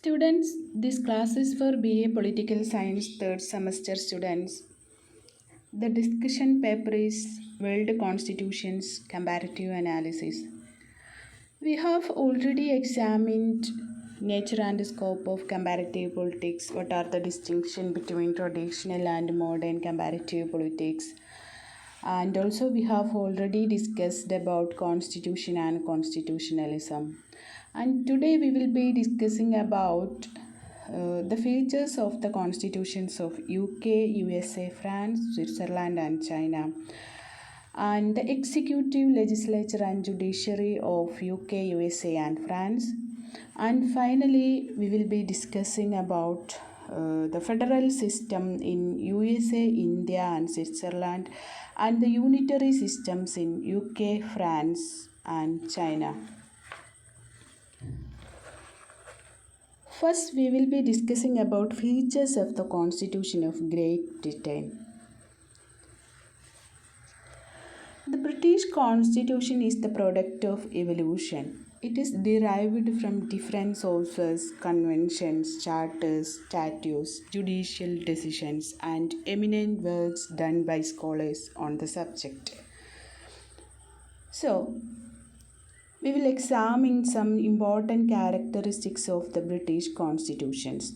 Students, this class is for BA Political Science third semester students. The discussion paper is World Constitutions Comparative Analysis. We have already examined nature and scope of comparative politics. What are the distinction between traditional and modern comparative politics? And also we have already discussed about constitution and constitutionalism. And today we will be discussing about the features of the constitutions of UK, USA, France, Switzerland and China, and the executive, legislature and judiciary of UK, USA and France. And finally we will be discussing about the federal system in USA, India and Switzerland, and the unitary systems in UK, France and China. First, we will be discussing about features of the Constitution of Great Britain. The British Constitution is the product of evolution. It is derived from different sources, conventions, charters, statutes, judicial decisions, and eminent works done by scholars on the subject. So, we will examine some important characteristics of the British constitutions.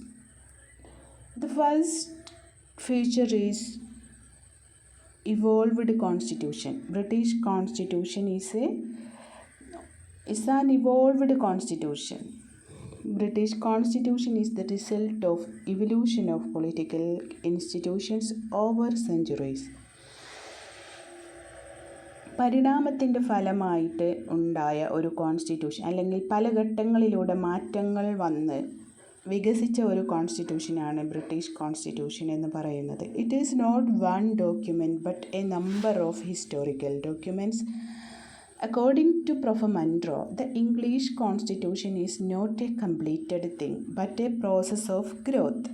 The first feature is evolved constitution. British constitution is an evolved constitution. British constitution is the result of evolution of political institutions over centuries. പരിണാമത്തിൻ്റെ ഫലമായിട്ട് ഉണ്ടായ ഒരു constitution അല്ലെങ്കിൽ പല ഘട്ടങ്ങളിലൂടെ മാറ്റങ്ങൾ വന്ന് വികസിച്ച ഒരു കോൺസ്റ്റിറ്റ്യൂഷനാണ് British constitution എന്ന് പറയുന്നത്. It is not one document but a number of historical documents. According to Prof. Munro, the English constitution is not a completed thing but a process of growth.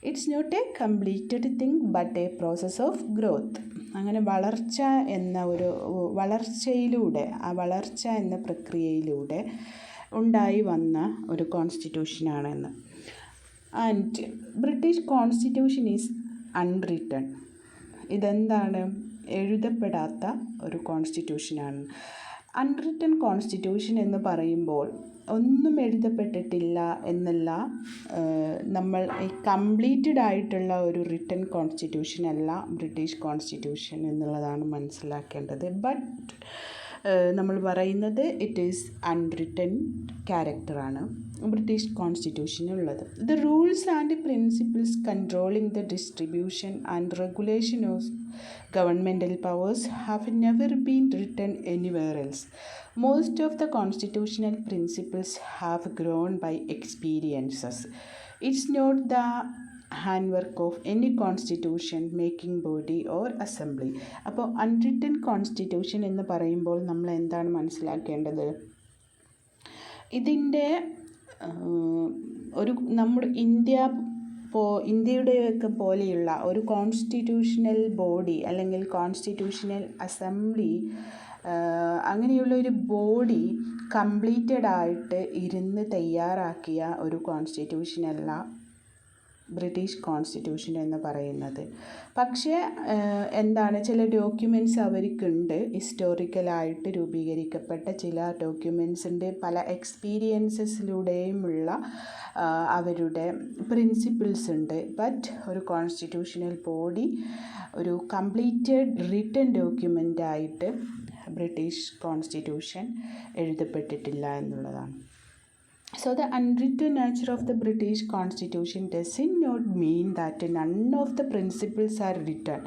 It's not a completed thing but a process of growth. അങ്ങനെ വളർച്ച എന്ന പ്രക്രിയയിലൂടെ ഉണ്ടായി വന്ന ഒരു കോൺസ്റ്റിറ്റ്യൂഷനാണെന്ന്. And British constitution is unwritten. ഇതെന്താണ്? എഴുതപ്പെടാത്ത ഒരു കോൺസ്റ്റിറ്റ്യൂഷനാണ്. അൺറിട്ടൺ കോൺസ്റ്റിറ്റ്യൂഷൻ എന്ന് പറയുമ്പോൾ ഒന്നും എഴുതപ്പെട്ടിട്ടില്ല എന്നല്ല, നമ്മൾ കംപ്ലീറ്റഡ് ആയിട്ടുള്ള ഒരു റിട്ടൺ കോൺസ്റ്റിറ്റ്യൂഷൻ അല്ല ബ്രിട്ടീഷ് കോൺസ്റ്റിറ്റ്യൂഷൻ എന്നുള്ളതാണ് മനസ്സിലാക്കേണ്ടത്. ബട്ട് നമ്മൾ പറയുന്നത് ഇറ്റ് ഈസ് അൺറിട്ടൺ ക്യാരക്ടറാണ് ബ്രിട്ടീഷ് കോൺസ്റ്റിറ്റ്യൂഷനുള്ളത്. The rules and principles controlling the distribution and regulation of governmental powers have never been written anywhere else. Most of the constitutional principles have grown by experiences. It's not the handwork of any constitution making body or assembly. അപ്പോൾ unwritten constitution എന്ന് പറയുമ്പോൾ നമ്മൾ എന്താണ് മനസ്സിലാക്കേണ്ടത്? ഇതിൻ്റെ ഒരു നമ്മുടെ ഇന്ത്യയുടെയൊക്കെ പോലെയുള്ള ഒരു കോൺസ്റ്റിറ്റ്യൂഷണൽ ബോഡി അല്ലെങ്കിൽ കോൺസ്റ്റിറ്റ്യൂഷണൽ അസംബ്ലി, അങ്ങനെയുള്ള ഒരു ബോഡി കംപ്ലീറ്റഡ് ആയിട്ട് ഇരുന്ന് തയ്യാറാക്കിയ ഒരു കോൺസ്റ്റിറ്റ്യൂഷനല്ല ബ്രിട്ടീഷ് കോൺസ്റ്റിറ്റ്യൂഷൻ എന്ന് പറയുന്നത്. പക്ഷേ എന്താണ്, ചില ഡോക്യുമെൻറ്റ്സ് അവർക്കുണ്ട്, ഹിസ്റ്റോറിക്കലായിട്ട് രൂപീകരിക്കപ്പെട്ട ചില ഡോക്യുമെൻറ്റ്സ് ഉണ്ട്, പല എക്സ്പീരിയൻസസിലൂടെയുമുള്ള അവരുടെ പ്രിൻസിപ്പിൾസ് ഉണ്ട്. ബട്ട് ഒരു കോൺസ്റ്റിറ്റ്യൂഷണൽ ബോഡി ഒരു കംപ്ലീറ്റഡ് റിട്ടൺ ഡോക്യുമെൻ്റായിട്ട് ബ്രിട്ടീഷ് കോൺസ്റ്റിറ്റ്യൂഷൻ എഴുതപ്പെട്ടിട്ടില്ല എന്നുള്ളതാണ്. So the unwritten nature of the British Constitution does not mean that none of the principles are written.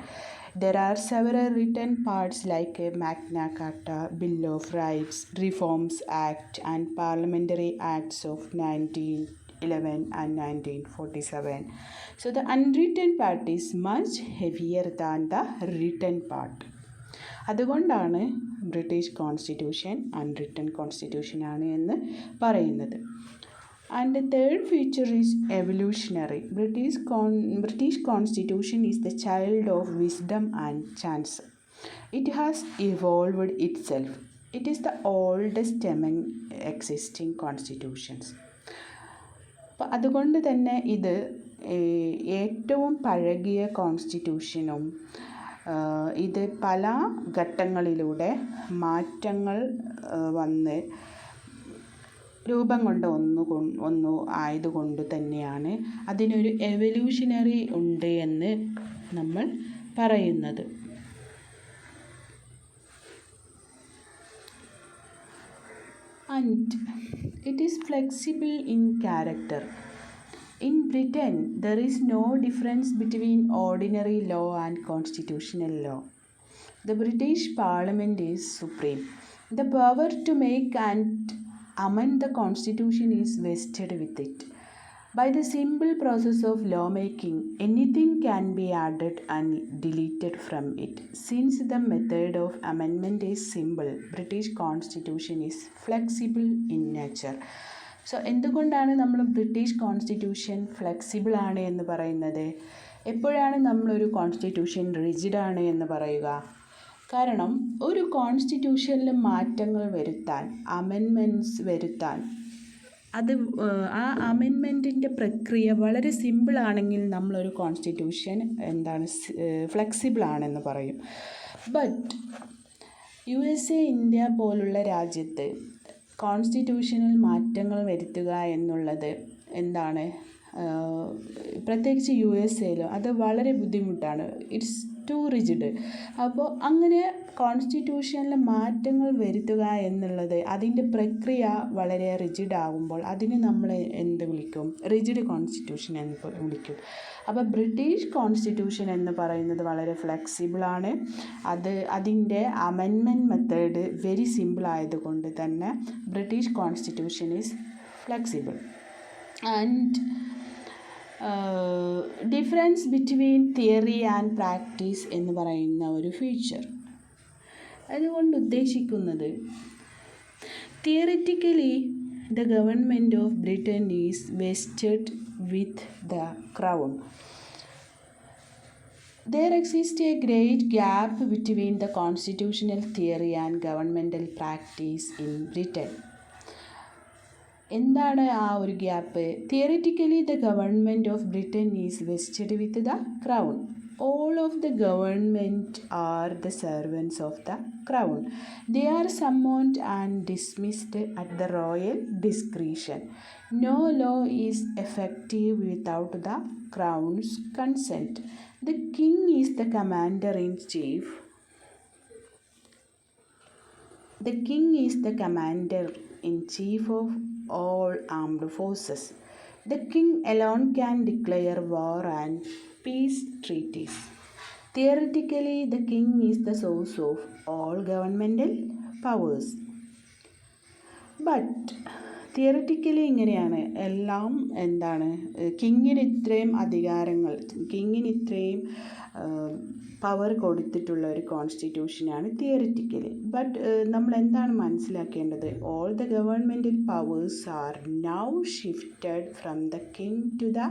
There are several written parts like Magna Carta, Bill of Rights, Reforms Act and Parliamentary Acts of 1911 and 1947. So the unwritten part is much heavier than the written part. അതുകൊണ്ടാണ് British constitution unwritten constitution ആണ് എന്ന് പറയുന്നത്. And the third feature is evolutionary. British constitution is the child of wisdom and chance. It has evolved it self. It is the oldest among existing constitutions. അപ്പം അതുകൊണ്ട് തന്നെ ഇത് ഏറ്റവും പഴകിയ കോൺസ്റ്റിറ്റ്യൂഷനും ഇത് പല ഘട്ടങ്ങളിലൂടെ മാറ്റങ്ങൾ വന്ന് രൂപം കൊണ്ട ഒന്നു ആയതുകൊണ്ട് തന്നെയാണ് അതിനൊരു എവല്യൂഷനറി ഉണ്ട് എന്ന് നമ്മൾ പറയുന്നത്. And it is flexible in character. In Britain, there is no difference between ordinary law and constitutional law. The British Parliament is supreme. The power to make and amend the Constitution is vested with it. By the simple process of lawmaking, anything can be added and deleted from it. Since the method of amendment is simple, British Constitution is flexible in nature. So എന്തുകൊണ്ടാണ് നമ്മൾ British constitution flexible ആണ് എന്ന് പറയുന്നത്? എപ്പോഴാണ് നമ്മളൊരു constitution റിജിഡാണ് എന്ന് പറയുക? കാരണം ഒരു കോൺസ്റ്റിറ്റ്യൂഷനിൽ മാറ്റങ്ങൾ വരുത്താൻ, അമെൻമെൻറ്റ്സ് വരുത്താൻ, അത് ആ അമെൻമെൻറ്റിൻ്റെ പ്രക്രിയ വളരെ സിമ്പിളാണെങ്കിൽ നമ്മളൊരു കോൺസ്റ്റിറ്റ്യൂഷൻ ഫ്ലെക്സിബിൾ ആണെന്ന് പറയും. ബട്ട് USA, ഇന്ത്യ പോലുള്ള രാജ്യത്ത് കോൺസ്റ്റിറ്റ്യൂഷനിൽ മാറ്റങ്ങൾ വരുത്തുക എന്നുള്ളത് പ്രത്യേകിച്ച് USA അത് വളരെ ബുദ്ധിമുട്ടാണ്. It's too rigid. അപ്പോൾ അങ്ങനെ കോൺസ്റ്റിറ്റ്യൂഷനിൽ മാറ്റങ്ങൾ വരുത്തുക എന്നുള്ളത് അതിൻ്റെ പ്രക്രിയ വളരെ റിജിഡ് ആകുമ്പോൾ അതിന് നമ്മൾ എന്ത് വിളിക്കും? റിജിഡ് കോൺസ്റ്റിറ്റ്യൂഷൻ എന്ന് വിളിക്കും. അപ്പോൾ ബ്രിട്ടീഷ് കോൺസ്റ്റിറ്റ്യൂഷൻ എന്ന് പറയുന്നത് വളരെ ഫ്ലെക്സിബിളാണ്. അതിൻ്റെ അമെൻമെൻറ്റ് മെത്തേഡ് വെരി സിമ്പിൾ ആയതുകൊണ്ട് തന്നെ British constitution is flexible. And difference between theory and practice എന്ന് പറയുന്ന ഒരു ഫീച്ചർ. അതുകൊണ്ട് ഉദ്ദേശിക്കുന്നത് theoretically the government of Britain is vested with the crown. There exists a great gap between the constitutional theory and governmental practice in Britain. എന്താണ് ആ ഒരു gap? Theoretically the government of Britain is vested with the crown. All of the government are the servants of the crown. They are summoned and dismissed at the royal discretion. No law is effective without the crown's consent. The king is the commander-in-chief. The king is the commander-in-chief of all armed forces. The king alone can declare war and peace treaties. Theoretically, the king is the source of all governmental powers. But theoretically ഇങ്ങനെയാണ് എല്ലാം. കിങ്ങിന് ഇത്രയും അധികാരങ്ങൾ, കിങ്ങിന് ഇത്രയും power കൊടുത്തിട്ടുള്ള ഒരു കോൺസ്റ്റിറ്റ്യൂഷനാണ് theoretically. But നമ്മൾ എന്താണ് മനസ്സിലാക്കേണ്ടത്? All the governmental powers are now shifted from the king to the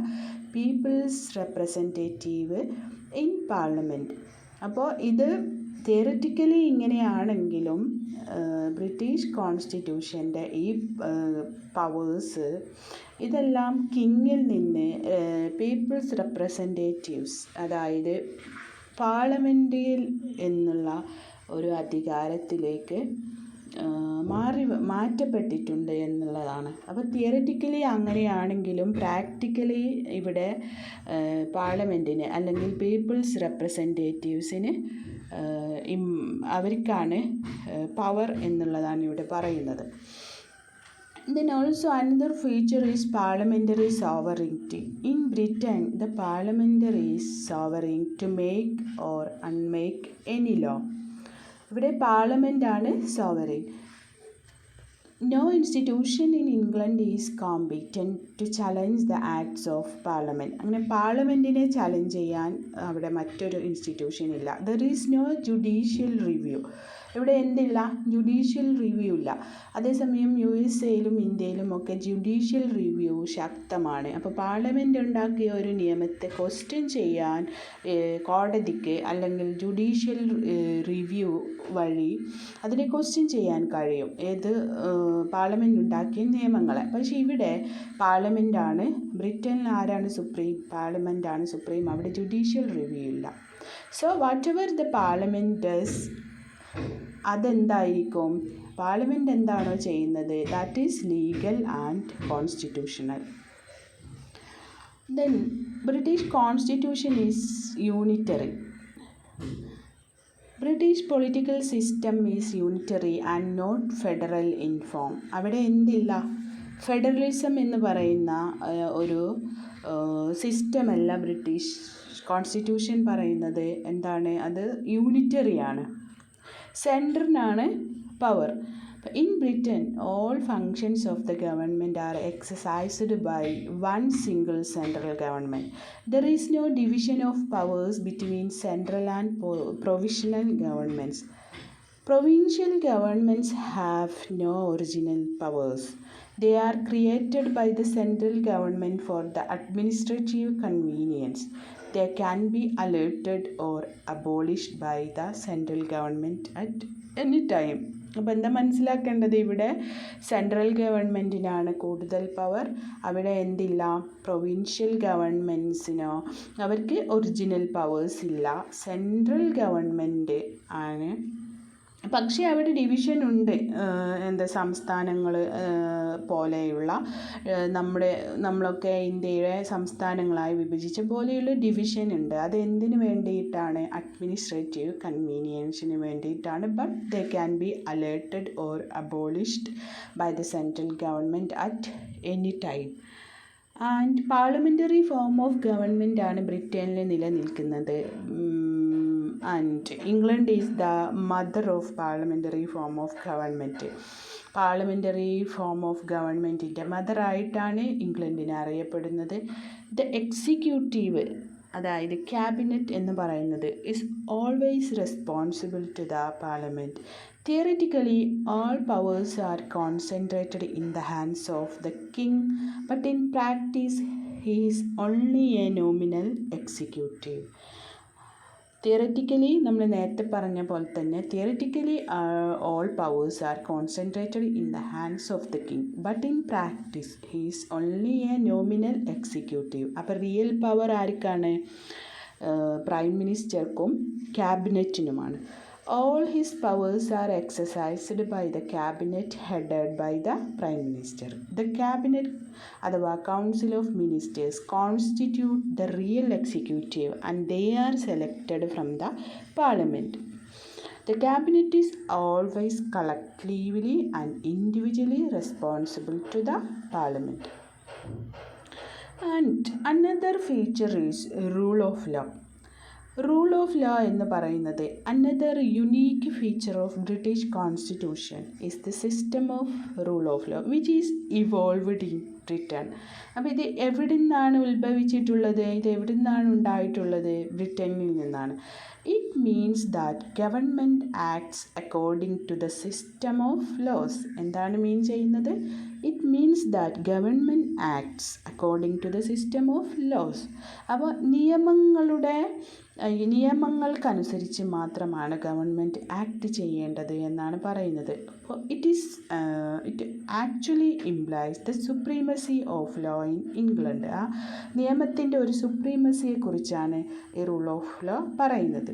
people's representative in parliament. അപ്പോൾ ഇത് തിയറിറ്റിക്കലി ഇങ്ങനെയാണെങ്കിലും ബ്രിട്ടീഷ് കോൺസ്റ്റിറ്റ്യൂഷൻ്റെ ഈ പവേഴ്സ് ഇതെല്ലാം കിങ്ങിൽ നിന്ന് പീപ്പിൾസ് റെപ്രസെൻറ്റേറ്റീവ്സ്, അതായത് പാർലമെൻറ്റിൽ എന്നുള്ള ഒരു അധികാരത്തിലേക്ക് മാറ്റപ്പെട്ടിട്ടുണ്ട് എന്നുള്ളതാണ്. അപ്പോൾ തിയറിറ്റിക്കലി അങ്ങനെയാണെങ്കിലും പ്രാക്ടിക്കലി ഇവിടെ പാർലമെൻറ്റിന് അല്ലെങ്കിൽ പീപ്പിൾസ് റെപ്രസെൻറ്റേറ്റീവ്സിന് അവർക്കാണ് പവർ എന്നുള്ളതാണ് ഇവിടെ പറയുന്നത്. Then also another feature is parliamentary sovereignty. In Britain, the parliament is sovereign to make or unmake any law. ഇവിടെ പാർലമെൻ്റ് ആണ് sovereign. No institution in England is competent to challenge the acts of parliament. അങ്ങനെ പാർലമെൻറ്റിനെ challenge ചെയ്യാൻ അവിടെ മറ്റൊരു institution ഇല്ല. There is no judicial review. ഇവിടെ എന്തില്ല? Judicial review ഇല്ല. അതേസമയം USA-യിലും ഇന്ത്യയിലും ഒക്കെ ജുഡീഷ്യൽ റിവ്യൂ ശക്തമാണ്. അപ്പോൾ പാർലമെൻറ്റ് ഉണ്ടാക്കിയ ഒരു നിയമത്തെ ക്വസ്റ്റ്യൻ ചെയ്യാൻ കോടതിക്ക് അല്ലെങ്കിൽ ജുഡീഷ്യൽ റിവ്യൂ വഴി അതിനെ ക്വസ്റ്റ്യൻ ചെയ്യാൻ കഴിയും. ഏത് പാർലമെൻറ്റ് ഉണ്ടാക്കിയ നിയമങ്ങളെ. പക്ഷേ ഇവിടെ പാർലമെൻറ്റാണ്, ബ്രിട്ടനിൽ ആരാണ് സുപ്രീം? പാർലമെൻറ്റാണ് സുപ്രീം. അവിടെ ജുഡീഷ്യൽ റിവ്യൂ ഇല്ല. So whatever the parliament does, അതെന്തായിരിക്കും? പാർലമെൻറ്റ് എന്താണോ ചെയ്യുന്നത്, that is legal and constitutional. Then British Constitution is unitary. British political system is unitary and not federal in form. അവിടെ എന്തില്ല? Federalism എന്ന് പറയുന്ന ഒരു സിസ്റ്റമല്ല ബ്രിട്ടീഷ് കോൺസ്റ്റിറ്റ്യൂഷൻ പറയുന്നത്. എന്താണ് അത്? യൂണിറ്ററിയാണ്. സെൻട്രലിനാണ് power. In Britain, all functions of the government are exercised by one single central government. There is no division of powers between central and provisional governments. Provincial governments have no original powers. They are created by the central government for the administrative convenience. They can be alerted or abolished by the central government at any time. അപ്പോൾ എന്താ മനസ്സിലാക്കേണ്ടത്? ഇവിടെ central ഗവൺമെൻറ്റിനാണ് കൂടുതൽ power. അവിടെ എന്തില്ല? Provincial ഗവൺമെൻറ്റ്സിനോ അവർക്ക് original powers ഇല്ല. Central government ആണ്. പക്ഷേ അവിടെ ഡിവിഷൻ ഉണ്ട്. സംസ്ഥാനങ്ങൾ പോലെയുള്ള നമ്മളൊക്കെ ഇന്ത്യയുടെ സംസ്ഥാനങ്ങളായി വിഭജിച്ച പോലെയുള്ള ഡിവിഷൻ ഉണ്ട്. അതെന്തിനു വേണ്ടിയിട്ടാണ്? അഡ്മിനിസ്ട്രേറ്റീവ് കൺവീനിയൻസിന് വേണ്ടിയിട്ടാണ്. But they can be alerted or abolished by the central government at any time. And parliamentary form of government ആണ് ബ്രിട്ടനിൽ നിലനിൽക്കുന്നത്. And England is the mother of parliamentary form of government. Parliamentary form of ഗവൺമെൻറ്റിൻ്റെ മദറായിട്ടാണ് ഇംഗ്ലണ്ടിനെ അറിയപ്പെടുന്നത്. The executive, അതായത് cabinet എന്ന് പറയുന്നത്, is always responsible to the parliament. Theoretically, all powers are concentrated in the hands of the king, but in practice, he is only a nominal executive. Theoretically നമ്മൾ നേരത്തെ പറഞ്ഞ പോലെ തന്നെ theoretically all powers R concentrated in the hands of the king, but in practice he is only A nominal executive. അപ്പോൾ real power ആർക്കാണ്? Prime മിനിസ്റ്റർക്കും ക്യാബിനറ്റിനുമാണ്. All his powers are exercised by the cabinet headed by the prime minister. The cabinet അഥവാ council of ministers constitute the real executive and they are selected from the parliament. The cabinet is always collectively and individually responsible to the parliament. And another feature is rule of law. Rule of law എന്ന് പറയുന്നത് another unique feature of British constitution is the system of rule of law which is evolved in Britain. അപ്പോൾ ഇത് എവിടെ നിന്നാണ് ഉത്ഭവിച്ചിട്ടുള്ളത്? ഇത് എവിടെ നിന്നാണ് ഉണ്ടായിട്ടുള്ളത്? ബ്രിട്ടനിൽ നിന്നാണ്. It means that government acts according to the system of laws. എന്താണ് മീൻ ചെയ്യുന്നത്? It means that government acts according to the system of laws. അപ്പോൾ നിയമങ്ങൾക്കനുസരിച്ച് മാത്രമാണ് ഗവൺമെൻറ് ആക്ട് ചെയ്യേണ്ടത് എന്നാണ് പറയുന്നത്. അപ്പോൾ it actually implies the supremacy of law in England. ആ നിയമത്തിൻ്റെ ഒരു സുപ്രീമസിയെക്കുറിച്ചാണ് ഈ റൂൾ ഓഫ് ലോ പറയുന്നത്.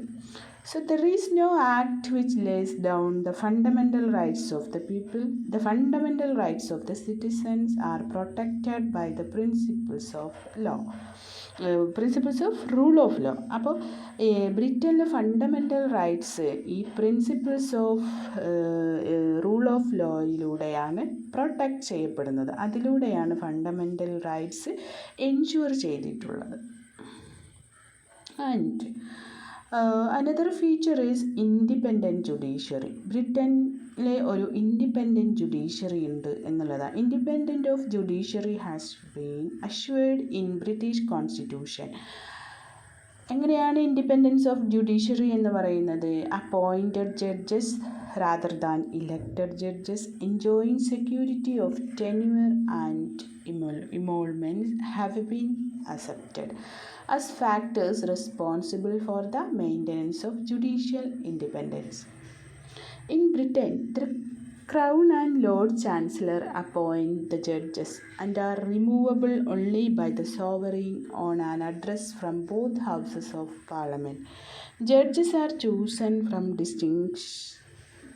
So there is no act which lays down the fundamental rights of the people. The fundamental rights of the citizens are protected by the principles of law. Principles of rule of law. അപ്പോൾ ബ്രിട്ടനിലെ fundamental rights ഈ principles of rule of ലോയിലൂടെയാണ് protect ചെയ്യപ്പെടുന്നത്. അതിലൂടെയാണ് fundamental rights ensure ചെയ്തിട്ടുള്ളത്. And another feature is independent judiciary. ബ്രിട്ടനിലെ ഒരു independent judiciary ഉണ്ട് എന്നുള്ളതാണ്. Independent of judiciary has been assured in British constitution. എങ്ങനെയാണ് ഇൻഡിപെൻഡൻസ് ഓഫ് ജുഡീഷ്യറി എന്ന് പറയുന്നത്? Appointed judges rather than elected judges enjoying security of tenure and emoluments have been accepted as factors responsible for the maintenance of judicial independence. In Britain, the Crown and Lord Chancellor appoint the judges and are removable only by the sovereign on an address from both houses of Parliament. Judges are chosen from distinguished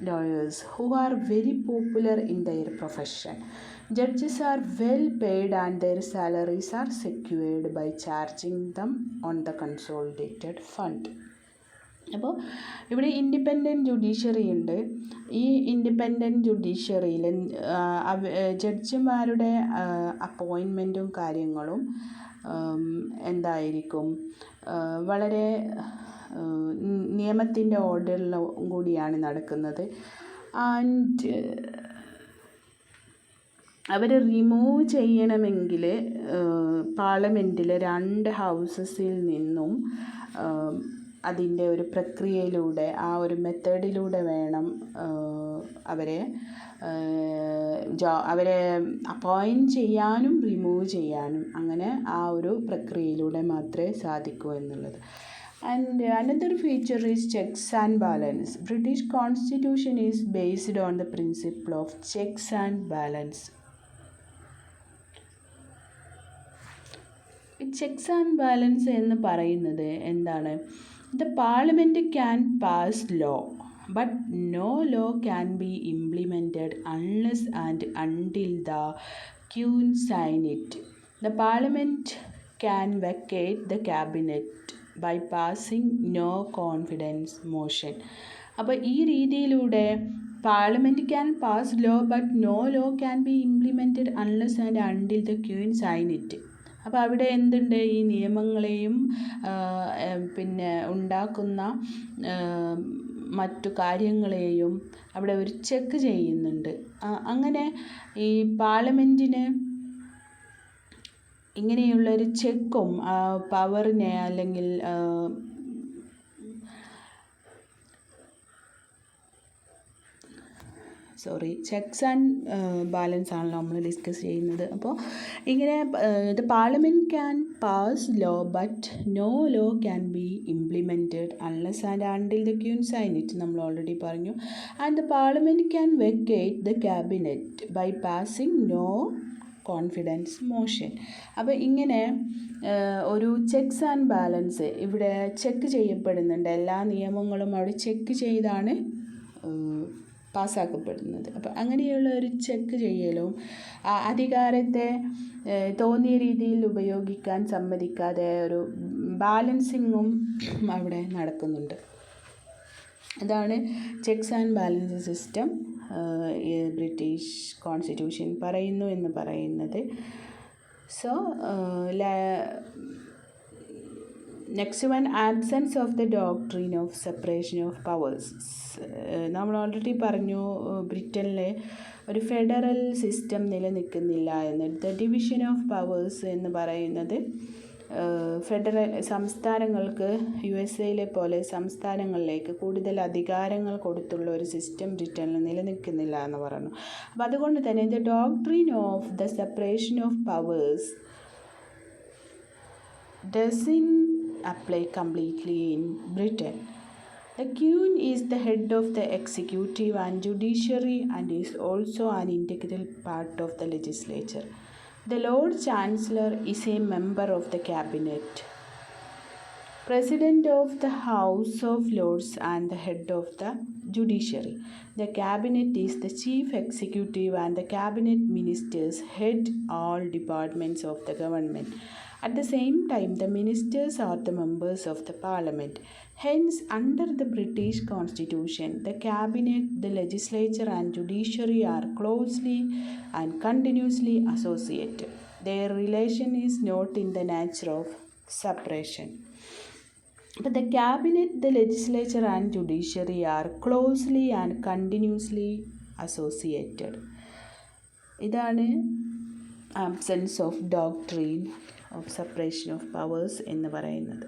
lawyers who are very popular in their profession. Judges are well paid and their salaries are secured by charging them on the consolidated fund. അപ്പോൾ ഇവിടെ independent judiciary ഉണ്ട്. ഈ independent ജുഡീഷ്യറിയിൽ ജഡ്ജിമാരുടെ അപ്പോയിൻമെൻറ്റും കാര്യങ്ങളും എന്തായിരിക്കും, വളരെ നിയമത്തിൻ്റെ ഓർഡറിലും കൂടിയാണ് നടക്കുന്നത്. ആൻഡ് അവർ റിമൂവ് ചെയ്യണമെങ്കിൽ പാർലമെൻറ്റിൽ 2 ഹൗസസിൽ നിന്നും അതിൻ്റെ ഒരു പ്രക്രിയയിലൂടെ, ആ ഒരു മെത്തേഡിലൂടെ വേണം അവരെ അപ്പോയിൻറ്റ് ചെയ്യാനും റിമൂവ് ചെയ്യാനും. അങ്ങനെ ആ ഒരു പ്രക്രിയയിലൂടെ മാത്രമേ സാധിക്കൂ എന്നുള്ളത്. And another feature is checks and balance. British Constitution is based on the principle of checks and balance. Checks and balance എന്ന് പറയുന്നത് എന്താണ്? The Parliament can pass law, but no law can be implemented unless and until the Queen sign it. The Parliament can vacate the cabinet by passing no confidence motion. അപ്പോൾ ഈ രീതിയിലൂടെ Parliament can pass law, but no law can be implemented unless and until the Queen sign it. അപ്പോൾ അവിടെ എന്തുണ്ട്? ഈ നിയമങ്ങളെയും പിന്നെ ഉണ്ടാക്കുന്ന മറ്റു കാര്യങ്ങളെയും അവിടെ ഒരു ചെക്ക് ചെയ്യുന്നുണ്ട്. അങ്ങനെ ഈ പാർലമെൻറ്റിന് ഇങ്ങനെയുള്ളൊരു ചെക്കും പവറിനെ അല്ലെങ്കിൽ ചെക്സ് ആൻഡ് ബാലൻസ് ആണല്ലോ നമ്മൾ ഡിസ്കസ് ചെയ്യുന്നത്. അപ്പോൾ ഇങ്ങനെ the parliament can pass law but no law can be implemented unless and until the queen sign it, നമ്മൾ ഓൾറെഡി പറഞ്ഞു. And the parliament can vacate the cabinet by passing no confidence motion. അപ്പോൾ ഇങ്ങനെ ഒരു checks and balance ഇവിടെ check ചെയ്യപ്പെടുന്നുണ്ട്. എല്ലാ നിയമങ്ങളും അവിടെ ചെക്ക് ചെയ്താണ് പാസ്സാക്കപ്പെടുന്നത്. അപ്പോൾ അങ്ങനെയുള്ള ഒരു ചെക്ക് ചെയ്യലും അധികാരത്തെ തോന്നിയ രീതിയിൽ ഉപയോഗിക്കാൻ സമ്മതിക്കാതെ ഒരു ബാലൻസിങ്ങും അവിടെ നടക്കുന്നുണ്ട്. അതാണ് checks and balance system British constitution പറയുന്നു എന്ന് പറയുന്നത്. So next one, absence of the doctrine of separation of powers. നമ്മൾ ഓൾറെഡി പറഞ്ഞു ബ്രിട്ടനിൽ ഒരു ഫെഡറൽ സിസ്റ്റം നിലനിൽക്കുന്നില്ല എന്ന്. ദ ഡിവിഷൻ ഓഫ് പവേഴ്സ് എന്ന് പറയുന്നത് ഫെഡറൽ സംസ്ഥാനങ്ങൾക്ക് USA പോലെ സംസ്ഥാനങ്ങളിലേക്ക് കൂടുതൽ അധികാരങ്ങൾ കൊടുത്തുള്ള ഒരു സിസ്റ്റം ബ്രിട്ടനിൽ നിലനിൽക്കുന്നില്ല എന്ന് പറഞ്ഞു. അപ്പോൾ അതുകൊണ്ട് തന്നെ the doctrine of the separation of powers doesn't apply completely in Britain. The Queen is the head of the executive and judiciary and is also an integral part of the legislature. The Lord Chancellor is a member of the cabinet, President of the House of Lords and the head of the judiciary. The cabinet is the chief executive and the cabinet ministers head all departments of the government. At the same time, the ministers are the members of the parliament. Hence, under the British Constitution, the cabinet, the legislature and judiciary are closely and continuously associated. Their relation is not in the nature of separation. But the cabinet, the legislature and judiciary are closely and continuously associated. ഇതാണ് absence of doctrine of separation of powers എന്ന് പറയുന്നത്.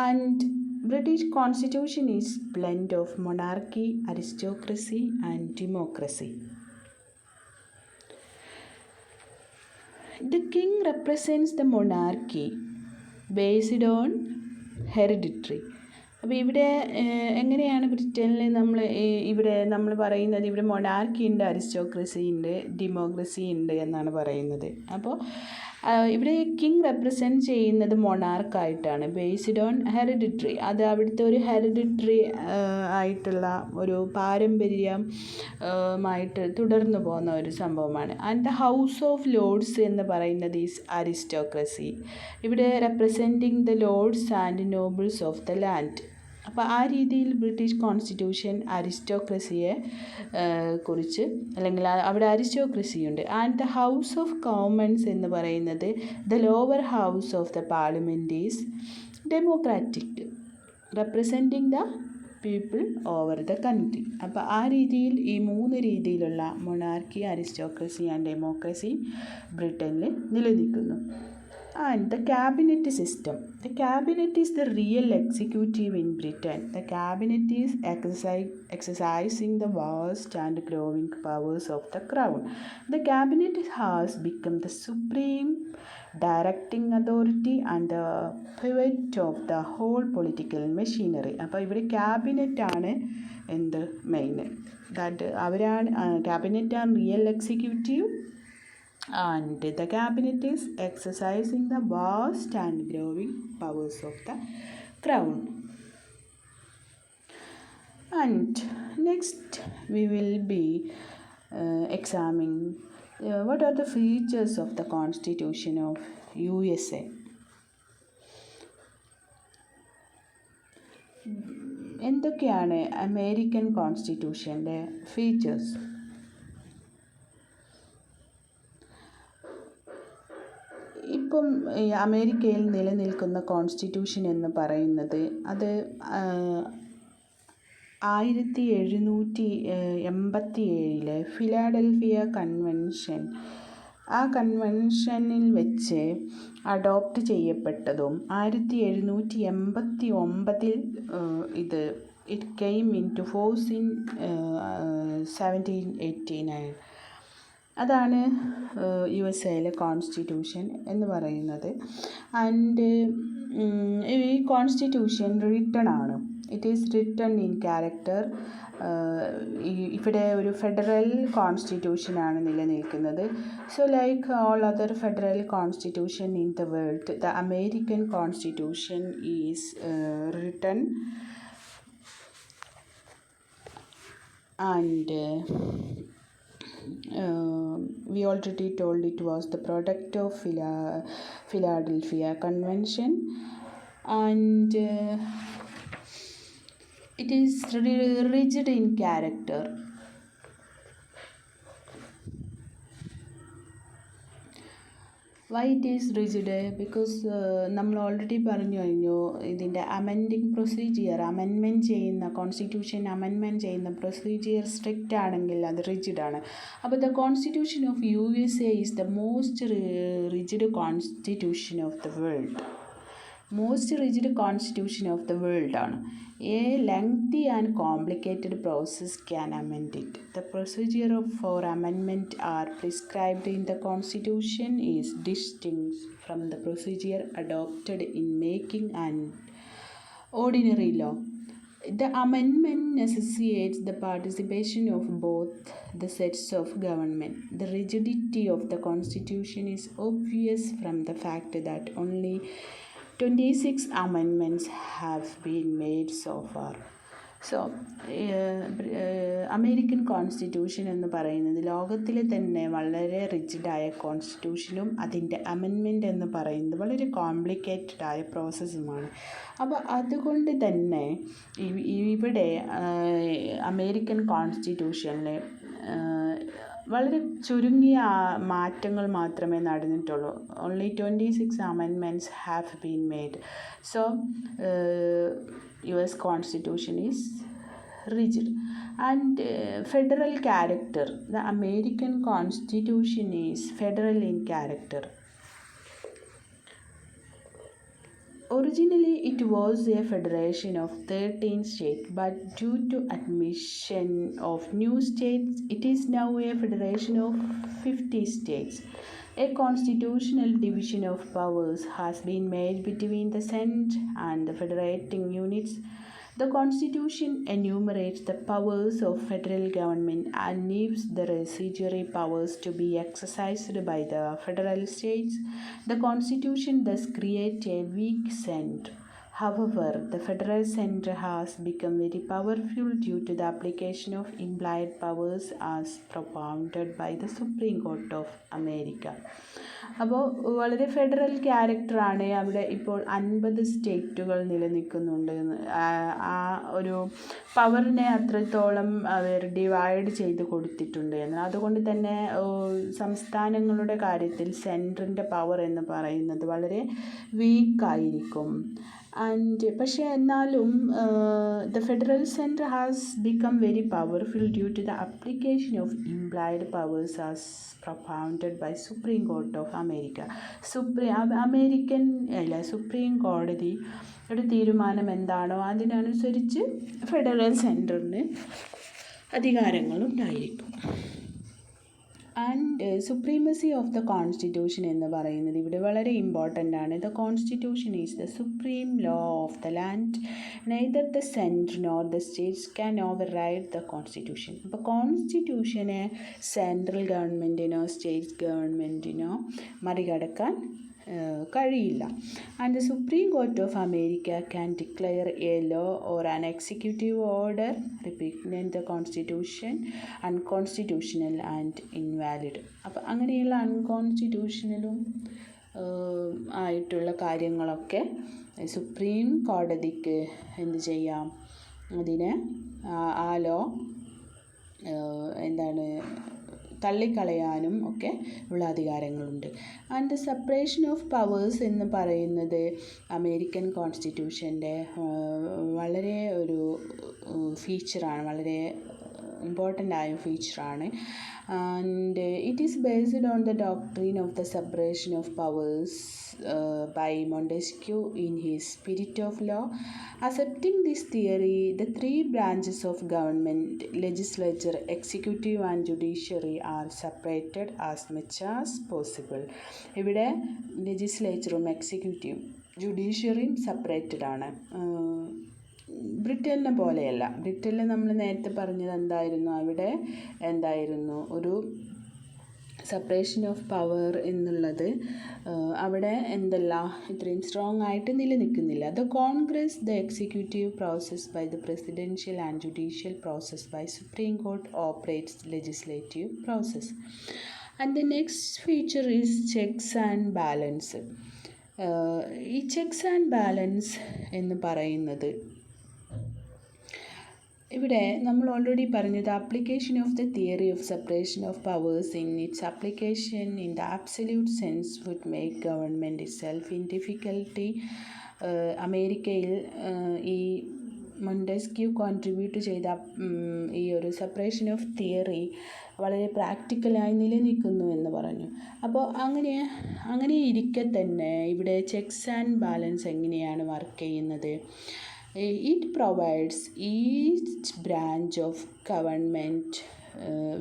And British constitution is blend of monarchy, aristocracy and democracy. The king represents the monarchy based on hereditary. അപ്പോൾ ഇവിടെ എങ്ങനെയാണ് ബ്രിട്ടനിൽ ഇവിടെ നമ്മൾ പറയുന്നത്, ഇവിടെ മൊണാർക്കി ഉണ്ട്, അരിസ്റ്റോക്രസി ഉണ്ട്, ഡെമോക്രസി ഉണ്ട് എന്നാണ് പറയുന്നത്. അപ്പോൾ ഇവിടെ കിങ് റെപ്രസെൻറ്റ് ചെയ്യുന്നത് മൊണാർക്കായിട്ടാണ്, ബേസ്ഡ് ഓൺ ഹെറിഡിറ്ററി. അത് അവിടുത്തെ ഒരു ഹെറിഡിറ്ററി ആയിട്ടുള്ള ഒരു പാരമ്പര്യമായിട്ട് തുടർന്നു പോകുന്ന ഒരു സംഭവമാണ്. And the house of Lord's എന്ന് പറയുന്നത് ഈസ് അരിസ്റ്റോക്രസി, ഇവിടെ representing the Lord's and nobles of the land. അപ്പോൾ ആ രീതിയിൽ ബ്രിട്ടീഷ് കോൺസ്റ്റിറ്റ്യൂഷൻ അരിസ്റ്റോക്രസിയെ കുറിച്ച്, അല്ലെങ്കിൽ അവിടെ അരിസ്റ്റോക്രസി ഉണ്ട്. And the house of Commons എന്ന് പറയുന്നത് the lower house of the parliament is democratic, representing the people over the country. അപ്പോൾ ആ രീതിയിൽ ഈ 3 രീതിയിലുള്ള മൊണാർക്കി, അരിസ്റ്റോക്രസി ആൻഡ് ഡെമോക്രസി ബ്രിട്ടനിൽ നിലനിൽക്കുന്നു. And the cabinet system. The cabinet is the real executive in Britain. The cabinet is exercising the vast and growing powers of the crown. The cabinet has become the supreme directing authority and the pivot of the whole political machinery. അപ്പോൾ ഇവിടെ cabinet ആണ് എന്ത് main, that അവരാണ് cabinet ആണ് real executive. And the cabinet is exercising the vast and growing powers of the crown. And next we will be examining what are the features of the Constitution of USA. എന്തൊക്കെയാണ് American കോൺസ്റ്റിറ്റ്യൂഷൻ്റെ features? ഇപ്പം അമേരിക്കയിൽ നിലനിൽക്കുന്ന constitution എന്ന് പറയുന്നത് അത് 1787 Philadelphia convention, ആ കൺവെൻഷനിൽ വെച്ച് അഡോപ്റ്റ് ചെയ്യപ്പെട്ടതും 1789 ഇത് it came into force in 1789. അതാണ് USA കോൺസ്റ്റിറ്റ്യൂഷൻ എന്ന് പറയുന്നത്. ആൻഡ് ഈ കോൺസ്റ്റിറ്റ്യൂഷൻ റിട്ടൺ ആണ്, it is written in character. ഇവിടെ ഒരു ഫെഡറൽ കോൺസ്റ്റിറ്റ്യൂഷനാണ് നിലനിൽക്കുന്നത്. So like all other federal constitution in the world, the American constitution is written and we already told it was the product of Philadelphia Convention, and it is rigid in character. Why it is rigid? Because നമ്മൾ already പറഞ്ഞു കഴിഞ്ഞു, ഇതിൻ്റെ amending procedure, amendment ചെയ്യുന്ന constitution amendment ചെയ്യുന്ന procedure strict ആണെങ്കിൽ അത് rigid ആണ്. അപ്പോൾ the constitution of USA is the most rigid constitution of the world. Most rigid constitution of the world ആണ്. A lengthy and complicated process can amend it. The procedure for amendment are prescribed in the Constitution is distinct from the procedure adopted in making an ordinary law. The amendment necessitates the participation of both the sets of government. The rigidity of the Constitution is obvious from the fact that only 26 amendments have been made so far. So American constitution എന്ന് പറയുന്നത് ലോകത്തിലെ തന്നെ വളരെ റിജിഡായ കോൺസ്റ്റിറ്റ്യൂഷനും അതിൻ്റെ amendment എന്ന് പറയുന്നത് വളരെ complicated ആയ പ്രോസസ്സുമാണ്. അപ്പോൾ അതുകൊണ്ട് തന്നെ ഇവിടെ അമേരിക്കൻ കോൺസ്റ്റിറ്റ്യൂഷനിൽ വളരെ ചുരുങ്ങിയ മാറ്റങ്ങൾ മാത്രമേ നടന്നിട്ടുള്ളൂ. Only 26 amendments have been made. So US Constitution is rigid. And federal character, the American Constitution is federal in character. Originally, it was a federation of 13 states, but due to admission of new states, it is now a federation of 50 states. A constitutional division of powers has been made between the Senate and the federating units, The Constitution enumerates the powers of federal government and leaves the residuary powers to be exercised by the federal states. The Constitution thus creates a weak center. However, the federal center has become very powerful due to the application of implied powers as propounded by the Supreme Court of America. അപ്പോൾ വളരെ federal ക്യാരക്ടറാണ് അവിടെ ഇപ്പോൾ 50 സ്റ്റേറ്റുകൾ നിലനിൽക്കുന്നുണ്ട്. ആ ഒരു പവറിനെ അത്രത്തോളം അവർ ഡിവൈഡ് ചെയ്ത് കൊടുത്തിട്ടുണ്ട് എന്ന്. അതുകൊണ്ട് തന്നെ സംസ്ഥാനങ്ങളുടെ കാര്യത്തിൽ സെൻട്രലിൻ്റെ പവർ എന്ന് പറയുന്നത് വളരെ വീക്കായിരിക്കും. പക്ഷേ എന്നാലും the federal center has become very powerful due to the application of implied powers as propounded by Supreme Court of America. Supreme കോടതി ഒരു തീരുമാനം എന്താണോ അതിനനുസരിച്ച് ഫെഡറൽ സെൻറ്ററിന് അധികാരങ്ങളുണ്ടായിരിക്കും. And supremacy of the constitution എന്ന് പറയുന്നത് ഇവിടെ വളരെ ഇമ്പോർട്ടൻ്റ് ആണ്. The constitution is the supreme law of the land. Neither the centre nor the states can override the constitution. അപ്പോൾ കോൺസ്റ്റിറ്റ്യൂഷനെ സെൻട്രൽ ഗവൺമെൻറ്റിനോ സ്റ്റേറ്റ് ഗവൺമെൻറ്റിനോ മറികടക്കാൻ കഴിയില്ല. And the supreme court of America can declare a law or an executive order repeat the constitution unconstitutional and invalid. അപ്പം അങ്ങനെയുള്ള അൺകോൺസ്റ്റിറ്റ്യൂഷണലും ആയിട്ടുള്ള കാര്യങ്ങളൊക്കെ സുപ്രീം കോടതിക്ക് എന്ത് ചെയ്യാം, അതിനെ ആ ലോ തള്ളിക്കളയാനും ഒക്കെ ഉള്ള അധികാരങ്ങളുണ്ട്. And the separation of powers എന്ന് പറയുന്നത് അമേരിക്കൻ കോൺസ്റ്റിറ്റ്യൂഷൻ്റെ വളരെ ഒരു ഫീച്ചറാണ്, വളരെ ഇമ്പോർട്ടൻ്റ് ആയ ഫീച്ചറാണ്. And it is based on the doctrine of the separation of powers by Montesquieu in his Spirit of Law. Accepting this theory, the three branches of government, legislature, executive and judiciary, are separated as much as possible. ഇവിടെ ലെജിസ്ലേച്ചറും എക്സിക്യൂട്ടീവും ജുഡീഷ്യറിയും separated ആണ്. ബ്രിട്ടനിലെ പോലെയല്ല. ബ്രിട്ടനിൽ നമ്മൾ നേരത്തെ പറഞ്ഞത് എന്തായിരുന്നു, അവിടെ എന്തായിരുന്നു ഒരു സെപ്പറേഷൻ ഓഫ് പവർ എന്നുള്ളത് അവിടെ ഇത്രയും സ്ട്രോങ് ആയിട്ട് നിലനിൽക്കുന്നില്ല. The Congress, the executive process by the presidential and judicial process by Supreme Court operates legislative process. And the next feature is checks and balance. ഈ ചെക്സ് ആൻഡ് ബാലൻസ് എന്ന് പറയുന്നത് ഇവിടെ നമ്മൾ ഓൾറെഡി പറഞ്ഞത് application of the theory of separation of powers in its application in the absolute sense would make government itself in difficulty. അമേരിക്കയിൽ ഈ Montesquieu contribute ചെയ്ത ഈ ഒരു സെപ്പറേഷൻ ഓഫ് തിയറി വളരെ പ്രാക്ടിക്കലായി നിലനിൽക്കുന്നു എന്ന് പറഞ്ഞു. അപ്പോൾ അങ്ങനെ ഇരിക്കെ തന്നെ ഇവിടെ ചെക്സ് ആൻഡ് ബാലൻസ് എങ്ങനെയാണ് വർക്ക് ചെയ്യുന്നത്? It provides each branch of government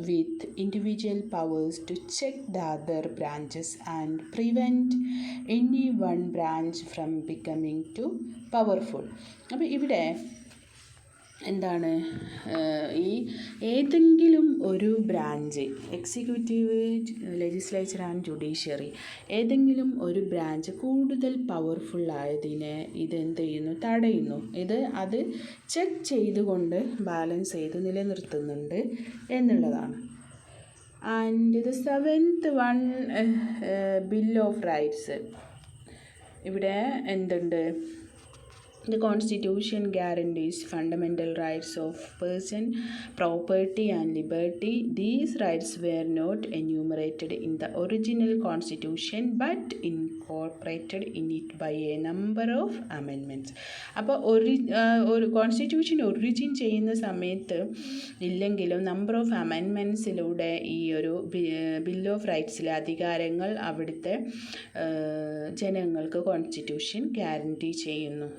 with individual powers to check the other branches and prevent any one branch from becoming too powerful. അപ്പോൾ ഇവിടെ എന്താണ്, ഈ ഏതെങ്കിലും ഒരു branch, executive, legislature and judiciary, ഏതെങ്കിലും ഒരു ബ്രാഞ്ച് കൂടുതൽ പവർഫുള്ളായതിനെ ഇതെന്ത് ചെയ്യുന്നു, തടയുന്നു. അത് ചെക്ക് ചെയ്തുകൊണ്ട് ബാലൻസ് ചെയ്ത് നിലനിർത്തുന്നുണ്ട് എന്നുള്ളതാണ്. And the seventh one, bill of rights. ഇവിടെ എന്തുണ്ട്? The Constitution guarantees fundamental rights of person, property and liberty. These rights were not enumerated in the original Constitution but incorporated in it by a number of amendments. അപ്പോൾ ഒരു constitution origin ചെയ്യുന്ന സമയത്ത് ഇല്ലെങ്കിലും number of അമെൻമെൻറ്റ്സിലൂടെ ഈ ഒരു bill of റൈറ്റ്സിലെ അധികാരങ്ങൾ അവിടുത്തെ ജനങ്ങൾക്ക് കോൺസ്റ്റിറ്റ്യൂഷൻ ഗ്യാരണ്ടി ചെയ്യുന്നു.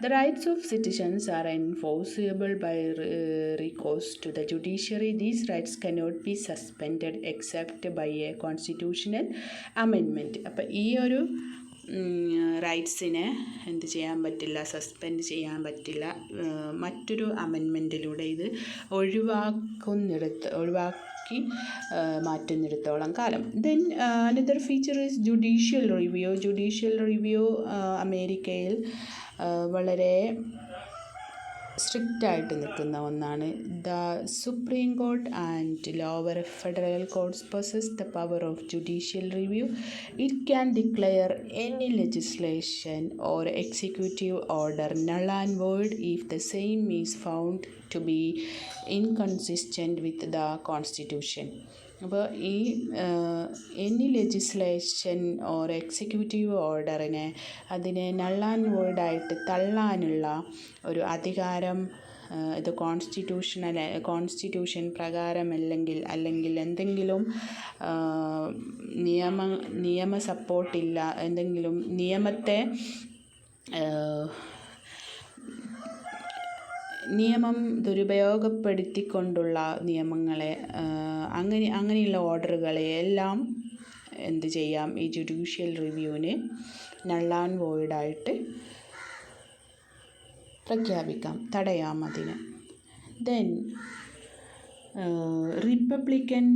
The rights of citizens are enforceable by recourse to the judiciary. These rights cannot be suspended except by a constitutional amendment. അപ്പോൾ ഈ ഒരു റൈറ്റ്സിനെ എന്ത് ചെയ്യാൻ പറ്റില്ല, സസ്പെൻഡ് ചെയ്യാൻ പറ്റില്ല. മറ്റൊരു അമെൻമെൻറ്റിലൂടെ ഇത് ഒഴിവാക്കി മാറ്റുന്നിടത്തോളം കാലം. Then another feature is judicial review. Judicial review അമേരിക്കയിൽ വളരെ സ്ട്രിക്റ്റായിട്ട് നിൽക്കുന്ന ഒന്നാണ്. The supreme court and lower federal കോർട്ട്സ് possess the power of judicial review. It can declare any legislation or executive order null and void if the same is found to be inconsistent with the Constitution. അപ്പോൾ ഈ any legislation or executive ഓർഡറിനെ അതിനെ null and void ആയിട്ട് തള്ളാനുള്ള ഒരു അധികാരം ഇത് constitution അല്ലെങ്കിൽ എന്തെങ്കിലും നിയമ സപ്പോർട്ടില്ല, എന്തെങ്കിലും നിയമം ദുരുപയോഗപ്പെടുത്തിക്കൊണ്ടുള്ള നിയമങ്ങളെ അങ്ങനെയുള്ള ഓർഡറുകളെ എല്ലാം എന്ത് ചെയ്യാം, ഈ ജുഡീഷ്യൽ റിവ്യൂവിന് നൾ ആൻഡ് വോയിഡായിട്ട് പ്രഖ്യാപിക്കാം, തടയാം അതിന്. Then Republican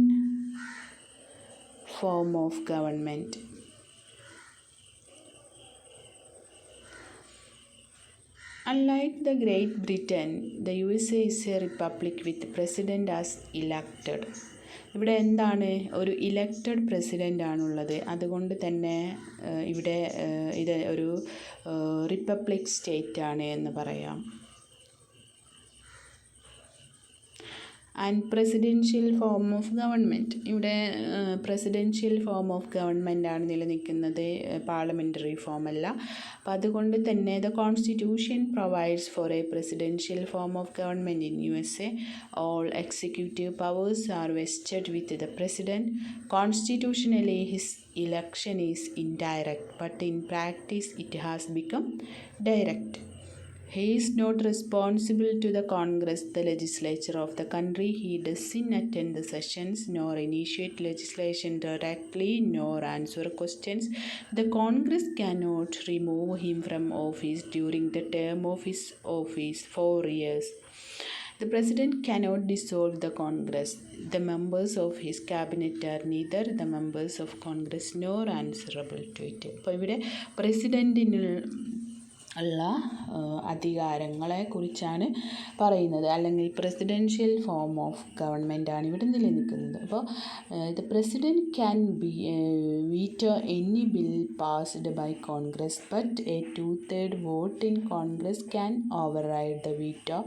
form of government. Unlike the Great Britain, the USA is a republic with president as elected. ഇവിടെ എന്താണ്, ഒരു ഇലക്റ്റഡ് പ്രസിഡൻ്റ് ആണുള്ളത്. അതുകൊണ്ട് തന്നെ ഇവിടെ ഇത് ഒരു റിപ്പബ്ലിക് സ്റ്റേറ്റ് ആണ് എന്ന് പറയാം. And presidential form of government. ഇവിടെ പ്രസിഡൻഷ്യൽ ഫോം ഓഫ് ഗവൺമെൻറ് ആണ് നിലനിൽക്കുന്നത്, പാർലമെൻ്ററി ഫോം അല്ല. അപ്പം അതുകൊണ്ട് തന്നെ the constitution provides for A presidential form of government in USA. All executive powers are vested with the president. Constitutionally, his election is indirect, but in practice it has become direct. He is not responsible to the Congress, the legislature of the country. He doesn't attend the sessions, nor initiate legislation directly, nor answer questions. The Congress cannot remove him from office during the term of his office, 4 years. The President cannot dissolve the Congress. The members of his cabinet are neither the members of Congress nor answerable to it. അപ്പോൾ ഇവിടെ പ്രസിഡൻറ്റിന് ഉള്ള അധികാരങ്ങളെ കുറിച്ചാണ് പറയുന്നത്, അല്ലെങ്കിൽ presidential form of government ആണ് ഇവിടെ നിലനിൽക്കുന്നത്. അപ്പോൾ the president can veto any bill passed by Congress, but a 2/3 vote in Congress can override the veto.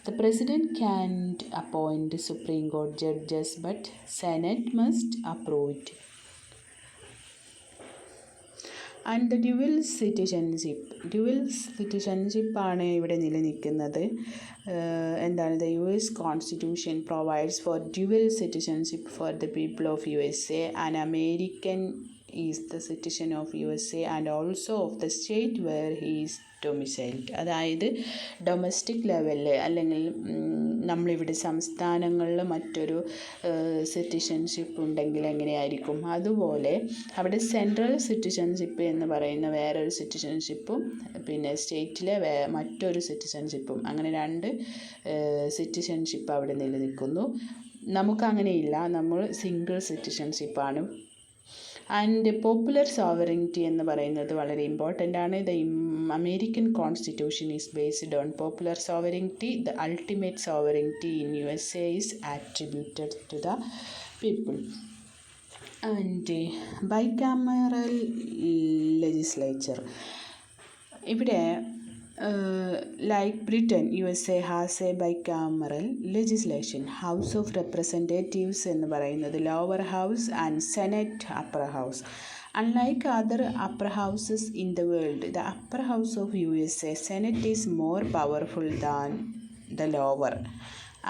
The president can't appoint Supreme Court judges, but Senate must approve it. And the dual citizenship ആണ് ഇവിടെ നിലനിൽക്കുന്നത്. എന്താണ്, the US Constitution provides for dual citizenship for the people of USA. An American is the citizen of USA and also of the state where he is domiciled. അതായത് domestic ലെവലിൽ അല്ലെങ്കിൽ നമ്മളിവിടെ സംസ്ഥാനങ്ങളിൽ മറ്റൊരു സിറ്റിസൺഷിപ്പ് ഉണ്ടെങ്കിൽ എങ്ങനെയായിരിക്കും, അതുപോലെ അവിടെ സെൻട്രൽ സിറ്റിസൺഷിപ്പ് എന്ന് പറയുന്ന വേറൊരു സിറ്റിസൺഷിപ്പും പിന്നെ സ്റ്റേറ്റിലെ മറ്റൊരു സിറ്റിസൺഷിപ്പും, അങ്ങനെ 2 സിറ്റിസൺഷിപ്പ് അവിടെ നിലനിൽക്കുന്നു. നമുക്കങ്ങനെയില്ല, നമ്മൾ സിംഗിൾ സിറ്റിസൺഷിപ്പാണ്. ആൻഡ് പോപ്പുലർ സോവറിറ്റി എന്ന് പറയുന്നത് വളരെ ഇമ്പോർട്ടൻ്റ് ആണ്. The American constitution is based on popular sovereignty. The ultimate sovereignty in USA is attributed to the people. And bicameral legislature. ഇവിടെ like Britain, USA has a bicameral legislation. House of Representatives എന്ന് പറയുന്നത് lower house and Senate upper house. Unlike other upper houses in the world, the upper house of USA, Senate, is more powerful than the lower,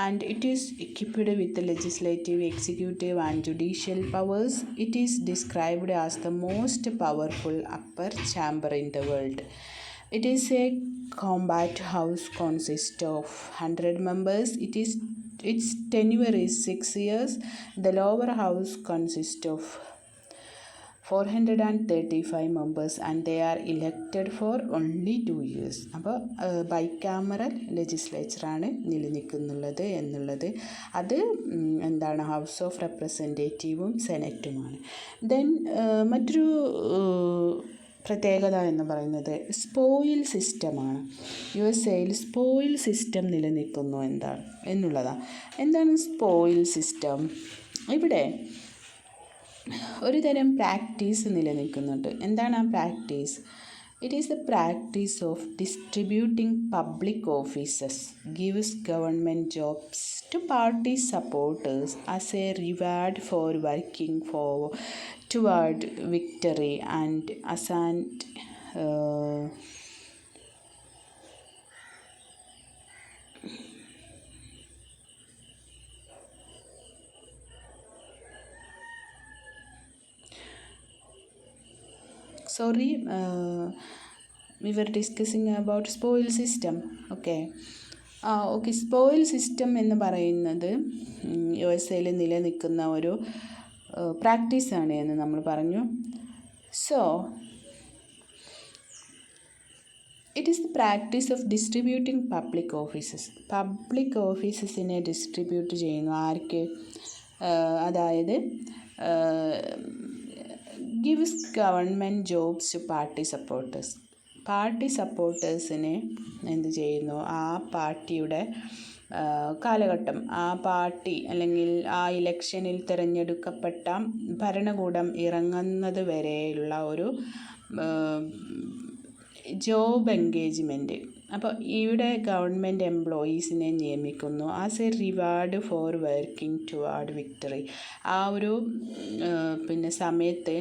and it is equipped with the legislative, executive and judicial powers. It is described as the most powerful upper chamber in the world. It is a combat house, consists of 100 members. Its tenure is 6 years. The lower house consists of 435 members and they are elected for only 2 years. അപ്പോൾ ബൈക്കാമറൽ ലെജിസ്ലേച്ചറാണ് നിലനിൽക്കുന്നുള്ളത് എന്നുള്ളത്. അത് എന്താണ്, house of റെപ്രസെൻറ്റേറ്റീവും സെനറ്റുമാണ്. Then മറ്റൊരു പ്രത്യേകത എന്ന് പറയുന്നത് spoil സിസ്റ്റമാണ്. USA-യിൽ spoil system നിലനിൽക്കുന്നു എന്നുള്ളതാണ്. എന്താണ് സ്പോയിൽ സിസ്റ്റം? ഇവിടെ ഒരു തരം പ്രാക്ടീസ് നിലനിൽക്കുന്നുണ്ട്. എന്താണ് ആ practice? It is the practice of distributing public offices gives government jobs to party supporters as A reward four working toward victory and assigned we were discussing about spoil system. Okay, spoil system എന്ന് പറയുന്നത് USA-യിൽ നിലനിൽക്കുന്ന ഒരു പ്രാക്ടീസാണ് എന്ന് നമ്മൾ പറഞ്ഞു. So it is the practice of distributing public offices. Public ഓഫീസസിനെ ഡിസ്ട്രിബ്യൂട്ട് ചെയ്യുന്നു. ആർക്ക്? അതായത് gives government jobs to party supporters. Party സപ്പോർട്ടേഴ്സിനെ എന്ത് ചെയ്യുന്നു? ആ പാർട്ടിയുടെ കാലഘട്ടം, ആ പാർട്ടി അല്ലെങ്കിൽ ആ ഇലക്ഷനിൽ തിരഞ്ഞെടുക്കപ്പെട്ട ഭരണകൂടം ഇറങ്ങുന്നത് വരെയുള്ള ഒരു ജോബ് എൻഗേജ്മെൻറ്റ്. അപ്പോൾ ഇവിടെ ഗവൺമെൻറ് എംപ്ലോയീസിനെ നിയമിക്കുന്നു as A reward four working toward victory. ആ ഒരു സമയത്ത്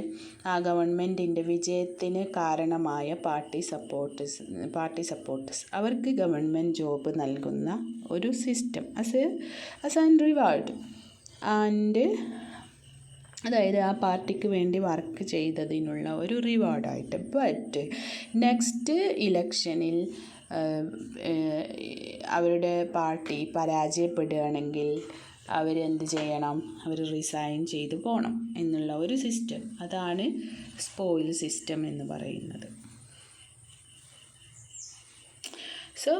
ആ ഗവൺമെൻറ്റിൻ്റെ വിജയത്തിന് കാരണമായ പാർട്ടി സപ്പോർട്ടേഴ്സ് അവർക്ക് ഗവൺമെൻറ് ജോബ് നൽകുന്ന ഒരു system as an reward. And അതായത് ആ പാർട്ടിക്ക് വേണ്ടി വർക്ക് ചെയ്തതിനുള്ള ഒരു റിവാർഡായിട്ട്. ബട്ട് നെക്സ്റ്റ് ഇലക്ഷനിൽ അവരുടെ പാർട്ടി പരാജയപ്പെടുകയാണെങ്കിൽ അവരെന്ത് ചെയ്യണം? അവർ റിസൈൻ ചെയ്ത് പോകണം എന്നുള്ള ഒരു സിസ്റ്റം. അതാണ് സ്പോയിൽ സിസ്റ്റം എന്ന് പറയുന്നത്. So,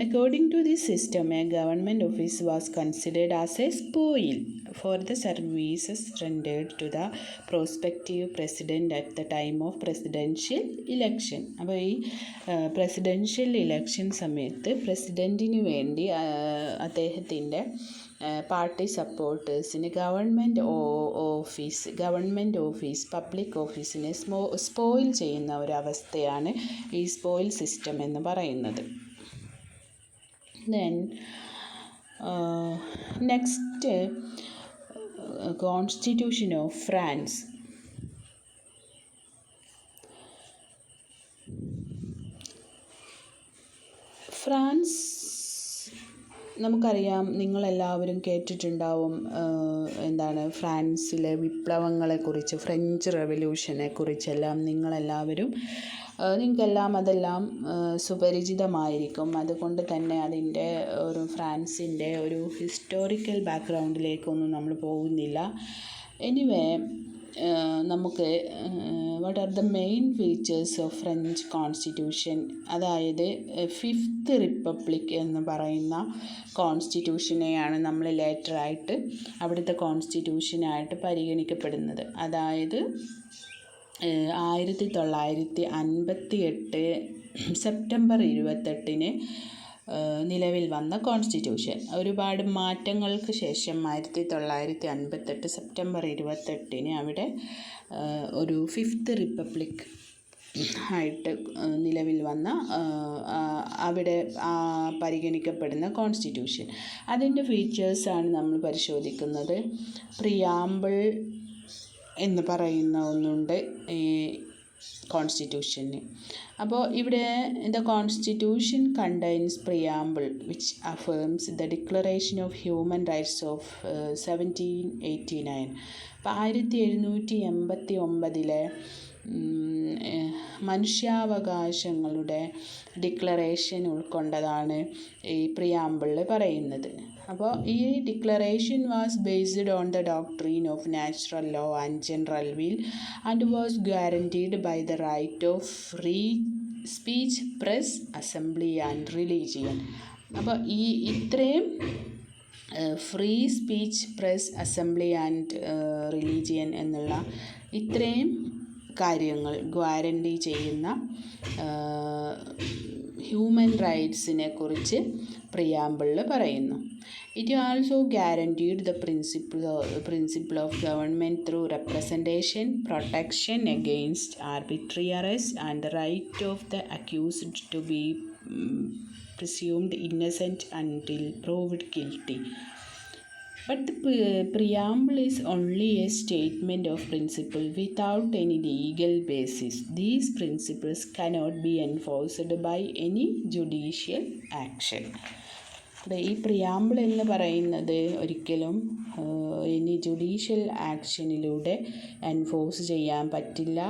according to this system, a government office was considered as a spoil for the services rendered to the prospective president at the time of presidential election. അപ്പോൾ ഈ presidential election സമയത്ത് പ്രസിഡൻറ്റിന് വേണ്ടി അദ്ദേഹത്തിൻ്റെ party സപ്പോർട്ടേഴ്സിന് government office public ഓഫീസിനെ spoil ചെയ്യുന്ന ഒരവസ്ഥയാണ് ഈ സ്പോയിൽ സിസ്റ്റം എന്ന് പറയുന്നത്. Then next, constitution of France. France നമുക്കറിയാം, നിങ്ങളെല്ലാവരും കേട്ടിട്ടുണ്ടാവും എന്താണ് ഫ്രാൻസിലെ വിപ്ലവങ്ങളെക്കുറിച്ച്, ഫ്രഞ്ച് റെവല്യൂഷനെ കുറിച്ചെല്ലാം നിങ്ങൾക്കെല്ലാം അതെല്ലാം സുപരിചിതമായിരിക്കും. അതുകൊണ്ട് തന്നെ അതിൻ്റെ ഒരു ഫ്രാൻസിൻ്റെ ഒരു ഹിസ്റ്റോറിക്കൽ ബാക്ക്ഗ്രൗണ്ടിലേക്കൊന്നും നമ്മൾ പോകുന്നില്ല. എനിവേ, നമുക്ക് what are the main features of French constitution, അതായത് ഫിഫ്ത്ത് റിപ്പബ്ലിക് എന്ന് പറയുന്ന കോൺസ്റ്റിറ്റ്യൂഷനെയാണ് നമ്മൾ ലേറ്ററായിട്ട് അവിടുത്തെ കോൺസ്റ്റിറ്റ്യൂഷനായിട്ട് പരിഗണിക്കപ്പെടുന്നത്. അതായത് 1958 സെപ്റ്റംബർ 28 നിലവിൽ വന്ന കോൺസ്റ്റിറ്റ്യൂഷൻ. ഒരുപാട് മാറ്റങ്ങൾക്ക് ശേഷം 1958 സെപ്റ്റംബർ 28 അവിടെ ഒരു ഫിഫ്ത്ത് റിപ്പബ്ലിക് ആയിട്ട് നിലവിൽ വന്ന അവിടെ പരിഗണിക്കപ്പെടുന്ന കോൺസ്റ്റിറ്റ്യൂഷൻ. അതിൻ്റെ ഫീച്ചേഴ്സാണ് നമ്മൾ പരിശോധിക്കുന്നത്. പ്രിയാമ്പിൾ എന്ന് പറയുന്ന ഒന്നുണ്ട് ഈ കോൺസ്റ്റിറ്റ്യൂഷന്. അപ്പോൾ ഇവിടെ the constitution contains preamble which affirms the declaration of human rights of 1789. അപ്പോൾ 1789 മനുഷ്യാവകാശങ്ങളുടെ ഡിക്ലറേഷൻ ഉൾക്കൊണ്ടതാണ് ഈ പ്രിയാമ്പിളിൽ പറയുന്നത്. അപ്പോൾ ഈ declaration was based on the doctrine of natural law and general will and was guaranteed by the right of free speech, press, assembly and religion. അപ്പോൾ ഇത്രയും free speech, press, assembly and religion എന്നുള്ള ഇത്രയും കാര്യങ്ങൾ guarantee ചെയ്യുന്ന human റൈറ്റ്സിനെ കുറിച്ച് പ്രിയാമ്പിളിൽ പറയുന്നു. It also guaranteed the principle of government through representation, protection against arbitrary arrest and the right of the accused to be presumed innocent until proved guilty. But the preamble is only a statement of principle without any legal basis. These principles cannot be enforced by any judicial action. ഈ preamble എന്ന് പറയുന്നത് ഒരിക്കലും ഇനി judicial ആക്ഷനിലൂടെ enforce ചെയ്യാൻ പറ്റില്ല.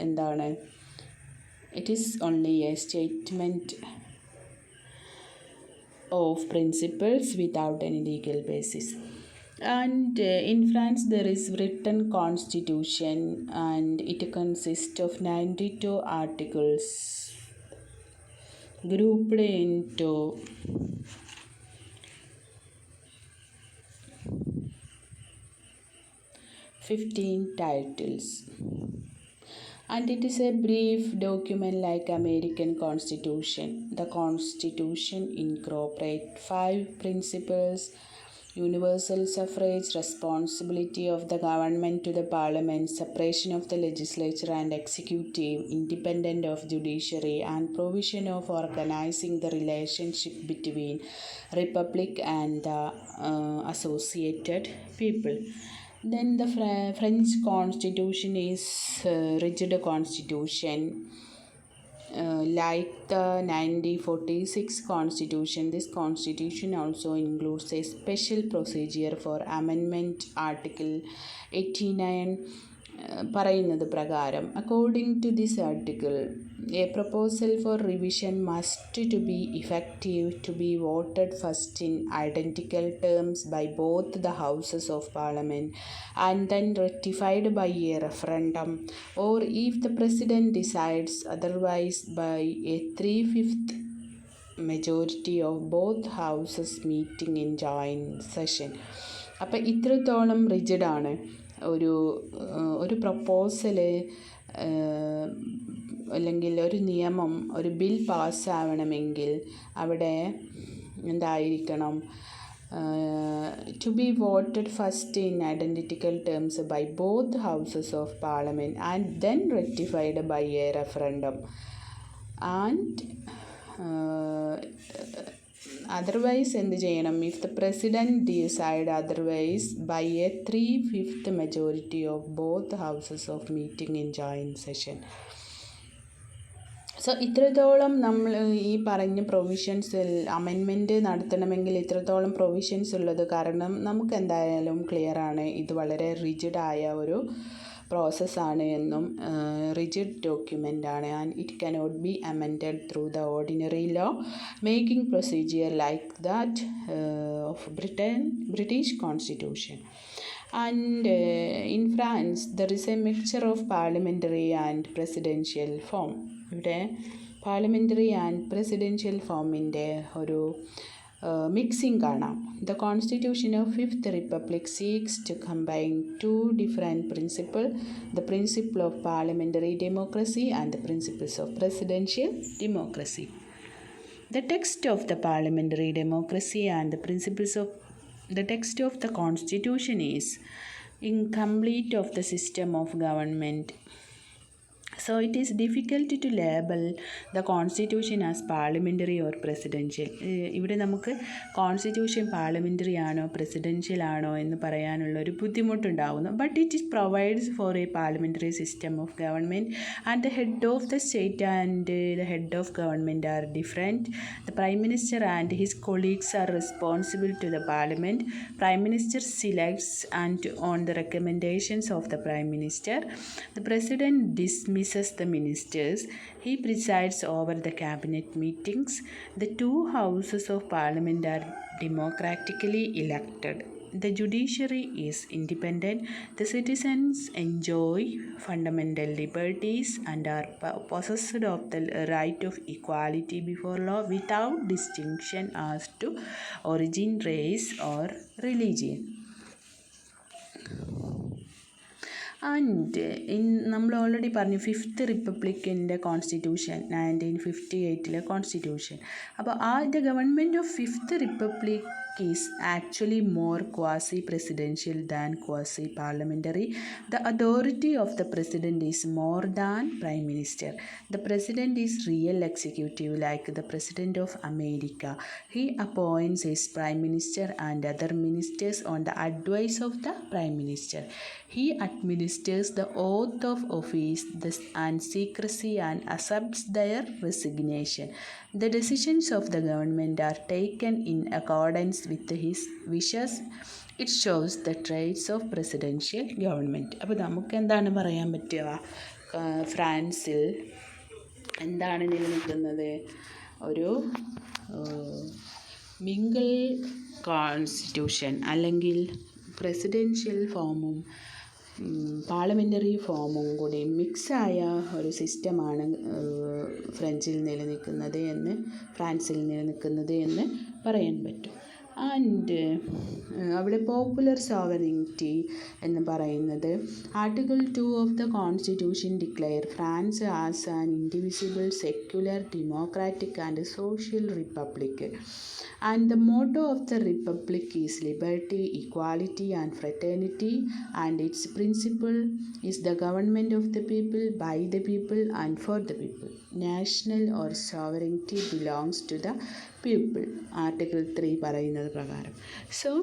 എന്താണ്? It is only A statement of principles without any legal basis. And in France there is written constitution and it consists of 92 articles grouped into 15 titles. And it is a brief document like American Constitution. The Constitution incorporates 5 principles: universal suffrage, responsibility of the government to the Parliament, separation of the Legislature and Executive, independence of Judiciary, and provision of organizing the relationship between Republic and the associated people. Then the French Constitution is rigid constitution like the 1946 Constitution. This Constitution also includes a special procedure for amendment. Article 89 പറയുന്നത് പ്രകാരം, according to this article, a proposal for revision must to be effective to be voted first in identical terms by both the houses of parliament and then rectified by a referendum or if the president decides otherwise by a 3/5 majority of both houses meeting in joint session. അപ്പം ഇത്രത്തോളം റിജിഡാണ് ഒരു proposal അല്ലെങ്കിൽ ഒരു നിയമം, ഒരു bill പാസ്സാവണമെങ്കിൽ അവിടെ എന്തായിരിക്കണം? To be voted first in identical terms by both houses of parliament and then rectified by a referendum and otherwise എന്ത് ചെയ്യണം? If the president decide otherwise by a 3/5 majority of both houses of meeting in joint session. So ഇത്രത്തോളം നമ്മൾ ഈ പറഞ്ഞ പ്രൊവിഷൻസിൽ amendment നടത്തണമെങ്കിൽ ഇത്രത്തോളം provisions ഉള്ളത് കാരണം നമുക്ക് എന്തായാലും ക്ലിയറാണ് ഇത് വളരെ റിജിഡായ ഒരു പ്രോസസ്സാണ് എന്നും റിജിഡ് ഡോക്യുമെൻ്റാണ്. And it cannot be amended through the ordinary law making procedure like that of British constitution. And in France there is a mixture of parliamentary and presidential form. ഇവിടെ പാർലമെൻ്ററി ആൻഡ് പ്രസിഡൻഷ്യൽ ഫോമിൻ്റെ ഒരു mixing കാണാം. The Constitution of Fifth Republic seeks to combine two different principles, the principle of parliamentary democracy and the principles of presidential democracy. The text of the parliamentary democracy and the principles of the text of the Constitution is incomplete of the system of government So it is difficult to label the constitution as parliamentary or presidential. ഇവിടെ നമുക്ക് constitution parliamentary ആണോ presidential ആണോ എന്ന് പറയാനുള്ള ഒരു ബുദ്ധിമുട്ടുണ്ടാകുന്നു. But it provides for a parliamentary system of government and the head of the state and the head of government are different. The prime minister and his colleagues are responsible to the parliament. Prime minister selects and on the recommendations of the prime minister. The president dismisses the ministers. He presides over the cabinet meetings. The two houses of parliament are democratically elected. The judiciary is independent. The citizens enjoy fundamental liberties and are possessed of the right of equality before law without distinction as to origin, race, or religion. And നമ്മൾ already പറഞ്ഞു fifth റിപ്പബ്ലിക്കിൻ്റെ constitution 1958 constitution. അപ്പോൾ the government of fifth republic is actually more quasi-presidential than quasi-parliamentary. The authority of the president is more than prime minister. The president is real executive like the president of America. He appoints his prime minister and other ministers on the advice of the prime minister. He administers the oath of office and secrecy and accepts their resignation. The decisions of the government are taken in accordance with his wishes. It shows the traits of presidential government. അപ്പോൾ നമുക്ക് എന്താണ് പറയാൻ പറ്റുക? ഫ്രാൻസിൽ എന്താണ് നിലനിൽക്കുന്നത്? ഒരു mingle constitution അല്ലെങ്കിൽ പ്രസിഡൻഷ്യൽ ഫോമും പാർലമെൻ്ററി ഫോമും കൂടി മിക്സായ ഒരു സിസ്റ്റമാണ് ഫ്രാൻസിൽ നിലനിൽക്കുന്നത് എന്ന് പറയാൻ പറ്റും. ആൻഡ് അവിടെ പോപ്പുലർ സോവറിനിറ്റി എന്ന് പറയുന്നത് article 2 of the constitution declare France as an indivisible secular democratic and social republic. And the motto of the republic is liberty, equality and fraternity, and its principle is the government of the people, by the people and for the people. National or sovereignty belongs to the people. Article 3 പറയുന്നത് പ്രകാരം. So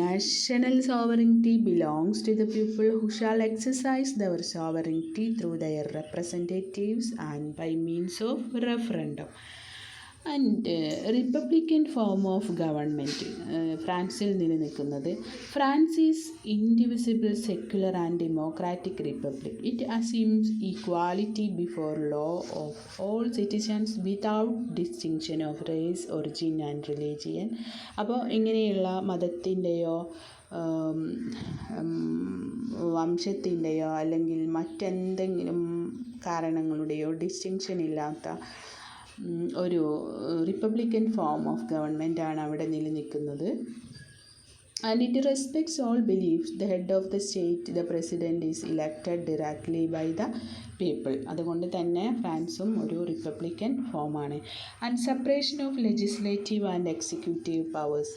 national sovereignty belongs to the people who shall exercise their sovereignty through their representatives and by means of referendum. And republican form of government ഫ്രാൻസിൽ നിലനിൽക്കുന്നത് France is indivisible secular and democratic republic. It assumes equality before law of all citizens without distinction of race, origin and religion. അപ്പോൾ ഇങ്ങനെയുള്ള മതത്തിൻ്റെയോ വംശത്തിൻ്റെയോ അല്ലെങ്കിൽ മറ്റെന്തെങ്കിലും കാരണങ്ങളുടെയോ distinction ഇല്ലാത്ത ഒരു Republican form of ഗവൺമെൻറ്റാണ് അവിടെ നിലനിൽക്കുന്നത്. And it respects all beliefs. The head of the state, the president is elected directly by the people. അതുകൊണ്ട് തന്നെ ഫ്രാൻസും ഒരു റിപ്പബ്ലിക്കൻ ഫോമാണ്. And separation of legislative and executive powers.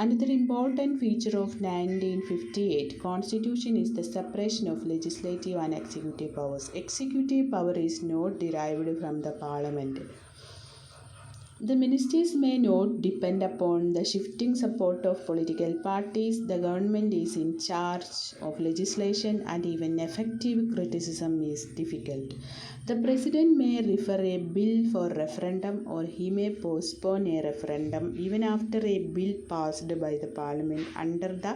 Another important feature of 1958 Constitution is the separation of legislative and executive powers. Executive power is not derived from the Parliament. The ministers may not depend upon the shifting support of political parties. The government is in charge of legislation and even effective criticism is difficult. The president may refer a bill for referendum or he may postpone a referendum even after a bill passed by the parliament under the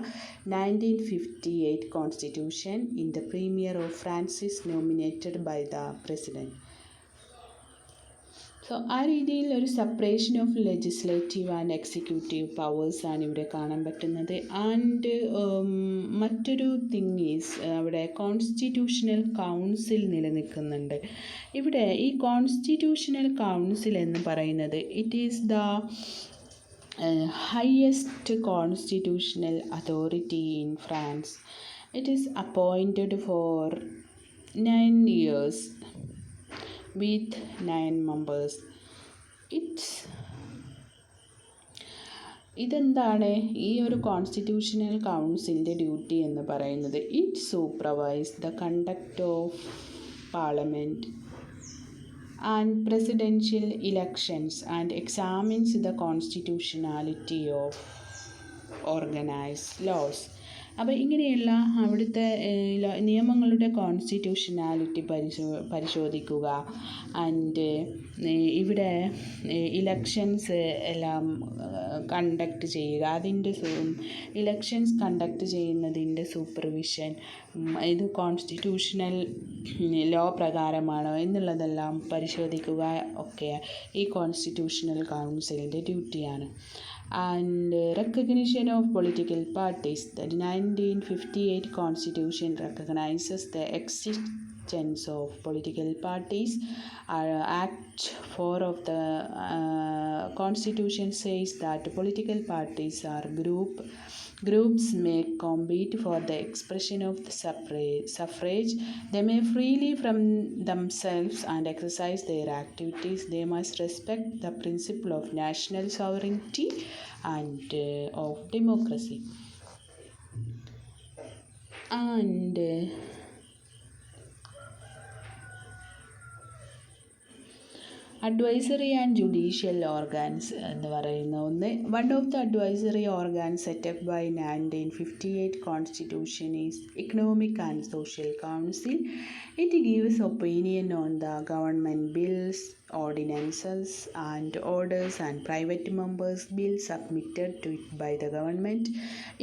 1958 Constitution in the Premier of France is nominated by the president. So ആ രീതിയിൽ ഒരു separation of legislative and executive powers ആണ് ഇവിടെ കാണാൻ പറ്റുന്നത്. And മറ്റൊരു thing is അവിടെ constitutional council നിലനിൽക്കുന്നുണ്ട്. ഇവിടെ ഈ കോൺസ്റ്റിറ്റ്യൂഷണൽ കൗൺസിൽ എന്ന് പറയുന്നത് it is the highest constitutional authority in France. It is appointed for 9 years with 9 members. Its ഇതെന്താണ് ഈ ഒരു കോൺസ്റ്റിറ്റ്യൂഷണൽ കൗൺസിലിൻ്റെ ഡ്യൂട്ടി എന്ന് പറയുന്നത്? It supervise the conduct of parliament and presidential elections and examines the constitutionality of organized laws. അപ്പോൾ ഇങ്ങനെയുള്ള അവിടുത്തെ നിയമങ്ങളുടെ കോൺസ്റ്റിറ്റ്യൂഷനാലിറ്റി പരിശോധിക്കുക. ആൻഡ് ഇവിടെ ഇലക്ഷൻസ് എല്ലാം കണ്ടക്ട് ചെയ്യുക. അതിൻ്റെ ഇലക്ഷൻസ് കണ്ടക്ട് ചെയ്യുന്നതിൻ്റെ സൂപ്പർവിഷൻ ഇത് കോൺസ്റ്റിറ്റ്യൂഷണൽ ലോ പ്രകാരമാണോ എന്നുള്ളതെല്ലാം പരിശോധിക്കുക ഒക്കെ ഈ കോൺസ്റ്റിറ്റ്യൂഷണൽ കൗൺസിലിൻ്റെ ഡ്യൂട്ടിയാണ്. And recognition of political parties. The 1958 Constitution recognizes the existence of political parties. Act 4 of the Constitution says that political parties are groups may compete for the expression of the suffrage. They may freely from themselves and exercise their activities. They must respect the principle of national sovereignty and of democracy. And advisory and judicial organs എന്ന് പറയുന്ന ഒന്ന്. One of the advisory organs set up by 1958 Constitution is Economic and Social Council. It gives opinion on the government bills, ordinances and orders and private members' bills submitted to it by the government.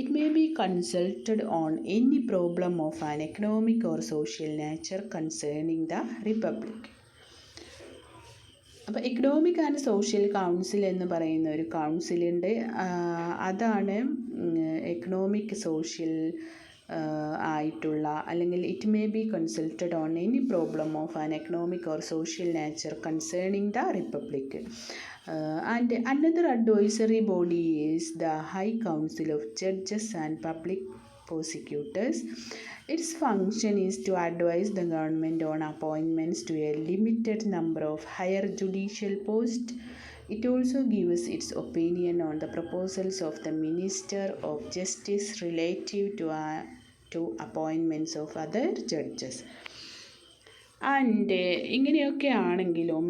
It may be consulted on any problem of an economic or social nature concerning the Republic. അപ്പോൾ economic and social council എന്ന് പറയുന്ന ഒരു കൗൺസിലുണ്ട്. അതാണ് economic social ആയിട്ടുള്ള അല്ലെങ്കിൽ it may be consulted on any problem of an economic or social nature concerning the republic. And another advisory body is the high council of judges and public prosecutors. Its function is to advise the government on appointments to a limited number of higher judicial posts. It also gives its opinion on the proposals of the Minister of Justice relative to appointments of other judges. And ഇങ്ങനെയൊക്കെ ആണെങ്കിലും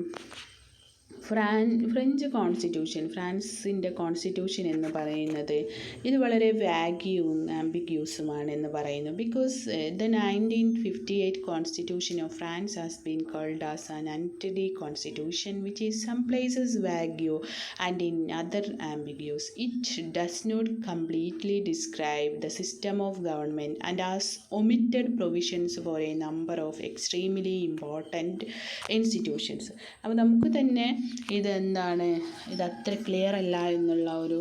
French constitution, ഫ്രാൻസിൻ്റെ constitution എന്ന് പറയുന്നത് ഇത് വളരെ വാഗ്യൂവും ആംബിഗ്യൂസുമാണ് എന്ന് പറയുന്നു. Because the 1958 Constitution of France has been called as an untitled constitution which is some places vague and in other ambiguous. It does not completely describe the system of government and has omitted provisions for a number of extremely important institutions. അപ്പോൾ നമുക്ക് തന്നെ ഇതെന്താണ് ഇതത്ര clear അല്ല എന്നുള്ള ഒരു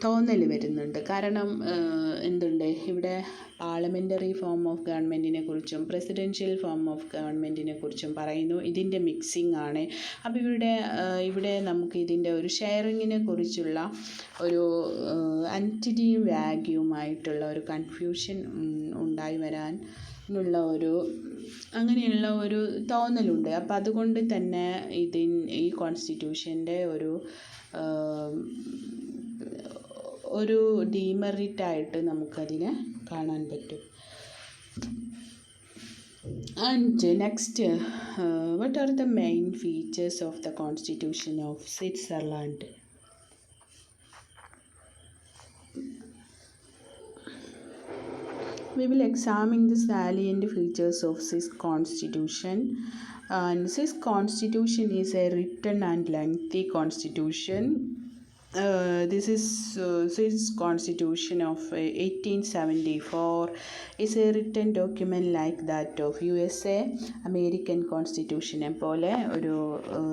തോന്നൽ വരുന്നുണ്ട്. കാരണം എന്തുണ്ട് ഇവിടെ പാർലമെൻ്ററി ഫോം ഓഫ് ഗവൺമെൻറ്റിനെ കുറിച്ചും പ്രസിഡൻഷ്യൽ ഫോം ഓഫ് ഗവൺമെൻറ്റിനെ കുറിച്ചും പറയുന്നു. ഇതിൻ്റെ മിക്സിംഗ് ആണ്. അപ്പോൾ ഇവിടെ നമുക്ക് ഇതിൻ്റെ ഒരു ഷെയറിങ്ങിനെ കുറിച്ചുള്ള ഒരു അൻറ്റിറ്റിയും വാഗ്യുമായിട്ടുള്ള ഒരു കൺഫ്യൂഷൻ ഉണ്ടായി വരാനുള്ള അങ്ങനെയുള്ള ഒരു തോന്നലുണ്ട്. അപ്പം അതുകൊണ്ട് തന്നെ ഈ കോൺസ്റ്റിറ്റ്യൂഷൻ്റെ ഒരു ഡീമെറിറ്റായിട്ട് നമുക്കതിനെ കാണാൻ പറ്റും. And next, what are the main features of the Constitution of Switzerland? We will examine the salient features of Swiss Constitution. And Swiss Constitution is a written and lengthy constitution. This is Swiss Constitution of 1874 is a written document like that of USA American Constitution പോലെ ഒരു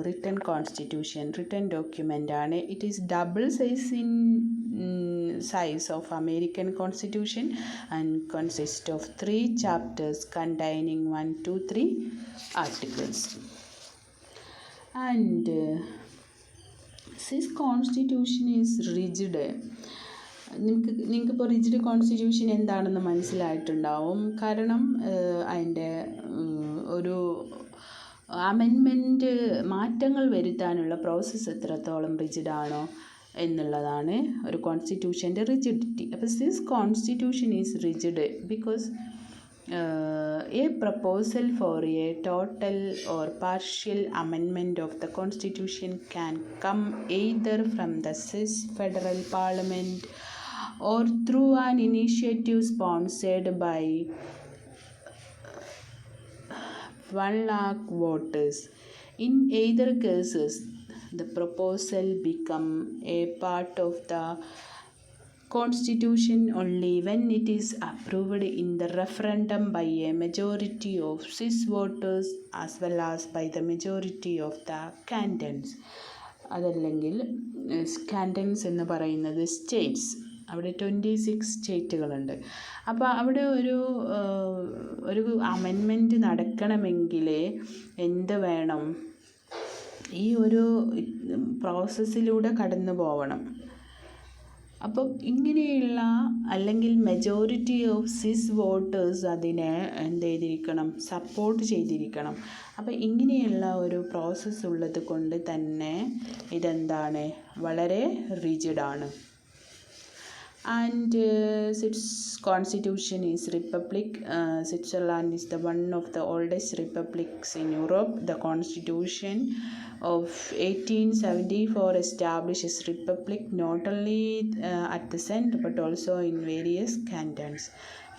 written constitution, written document ആണ്. It is double size in size of American Constitution and consists of 3 chapters containing 1, 2, 3 articles. And Swiss Constitution is rigid. നിങ്ങൾക്കിപ്പോൾ rigid constitution എന്താണെന്ന് മനസ്സിലായിട്ടുണ്ടാവും. കാരണം അതിൻ്റെ ഒരു amendment മാറ്റങ്ങൾ വരുത്താനുള്ള പ്രോസസ്സ് എത്രത്തോളം റിജിഡാണോ എന്നുള്ളതാണ് ഒരു കോൺസ്റ്റിറ്റ്യൂഷൻ്റെ റിജിഡിറ്റി. അപ്പോൾ this constitution is rigid because a proposal for a total or partial amendment of the constitution can come either from the Swiss federal parliament or through an initiative sponsored by 1,00,000 voters. In either cases, the proposal become a part of the Constitution only when it is approved in the referendum by a majority of Swiss voters as well as by the majority of the cantons. അതല്ലെങ്കിൽ കാൻറ്റൺസ് എന്ന് പറയുന്നത് States. അവിടെ 26 സ്റ്റേറ്റുകളുണ്ട്. അപ്പോൾ അവിടെ ഒരു amendment നടക്കണമെങ്കിൽ എന്ത് വേണം? ഈ ഒരു പ്രോസസ്സിലൂടെ കടന്നു പോകണം. അപ്പം ഇങ്ങനെയുള്ള അല്ലെങ്കിൽ മെജോറിറ്റി ഓഫ് സ്വിസ് വോട്ടേഴ്സ് അതിനെ എന്ത് ചെയ്തിരിക്കണം? സപ്പോർട്ട് ചെയ്തിരിക്കണം. അപ്പം ഇങ്ങനെയുള്ള ഒരു പ്രോസസ്സ് ഉള്ളത് കൊണ്ട് തന്നെ ഇതെന്താണ്? വളരെ റിജിഡാണ്. And its constitution is republic. Switzerland is the one of the oldest republics in Europe. The constitution of 1874 establishes republic not only at the center but also in various cantons.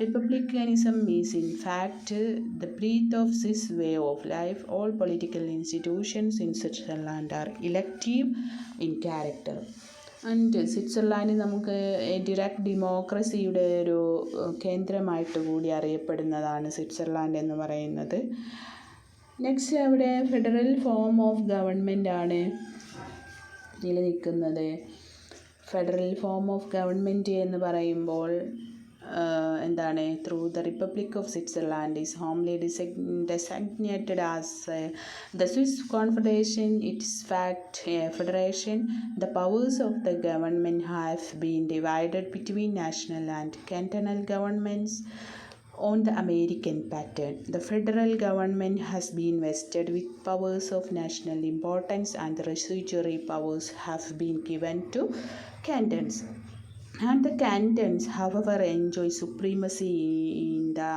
Republicanism is in fact the breath of this way of life. All political institutions in Switzerland are elective in character. And Switzerland നമുക്ക് direct ഡെമോക്രസിയുടെ ഒരു കേന്ദ്രമായിട്ട് കൂടി അറിയപ്പെടുന്നതാണ് Switzerland എന്ന് പറയുന്നത്. Next അവിടെ federal form of government ആണ് നിലനിൽക്കുന്നത്. Federal form of government എന്ന് പറയുമ്പോൾ എന്താണ്? Through the republic of Switzerland is homely designated as the Swiss Confederation. It's fact a federation. The powers of the government have been divided between national and cantonal governments on the American pattern. The federal government has been vested with powers of national importance and the residuary powers have been given to cantons. And the cantons, however, enjoy supremacy in the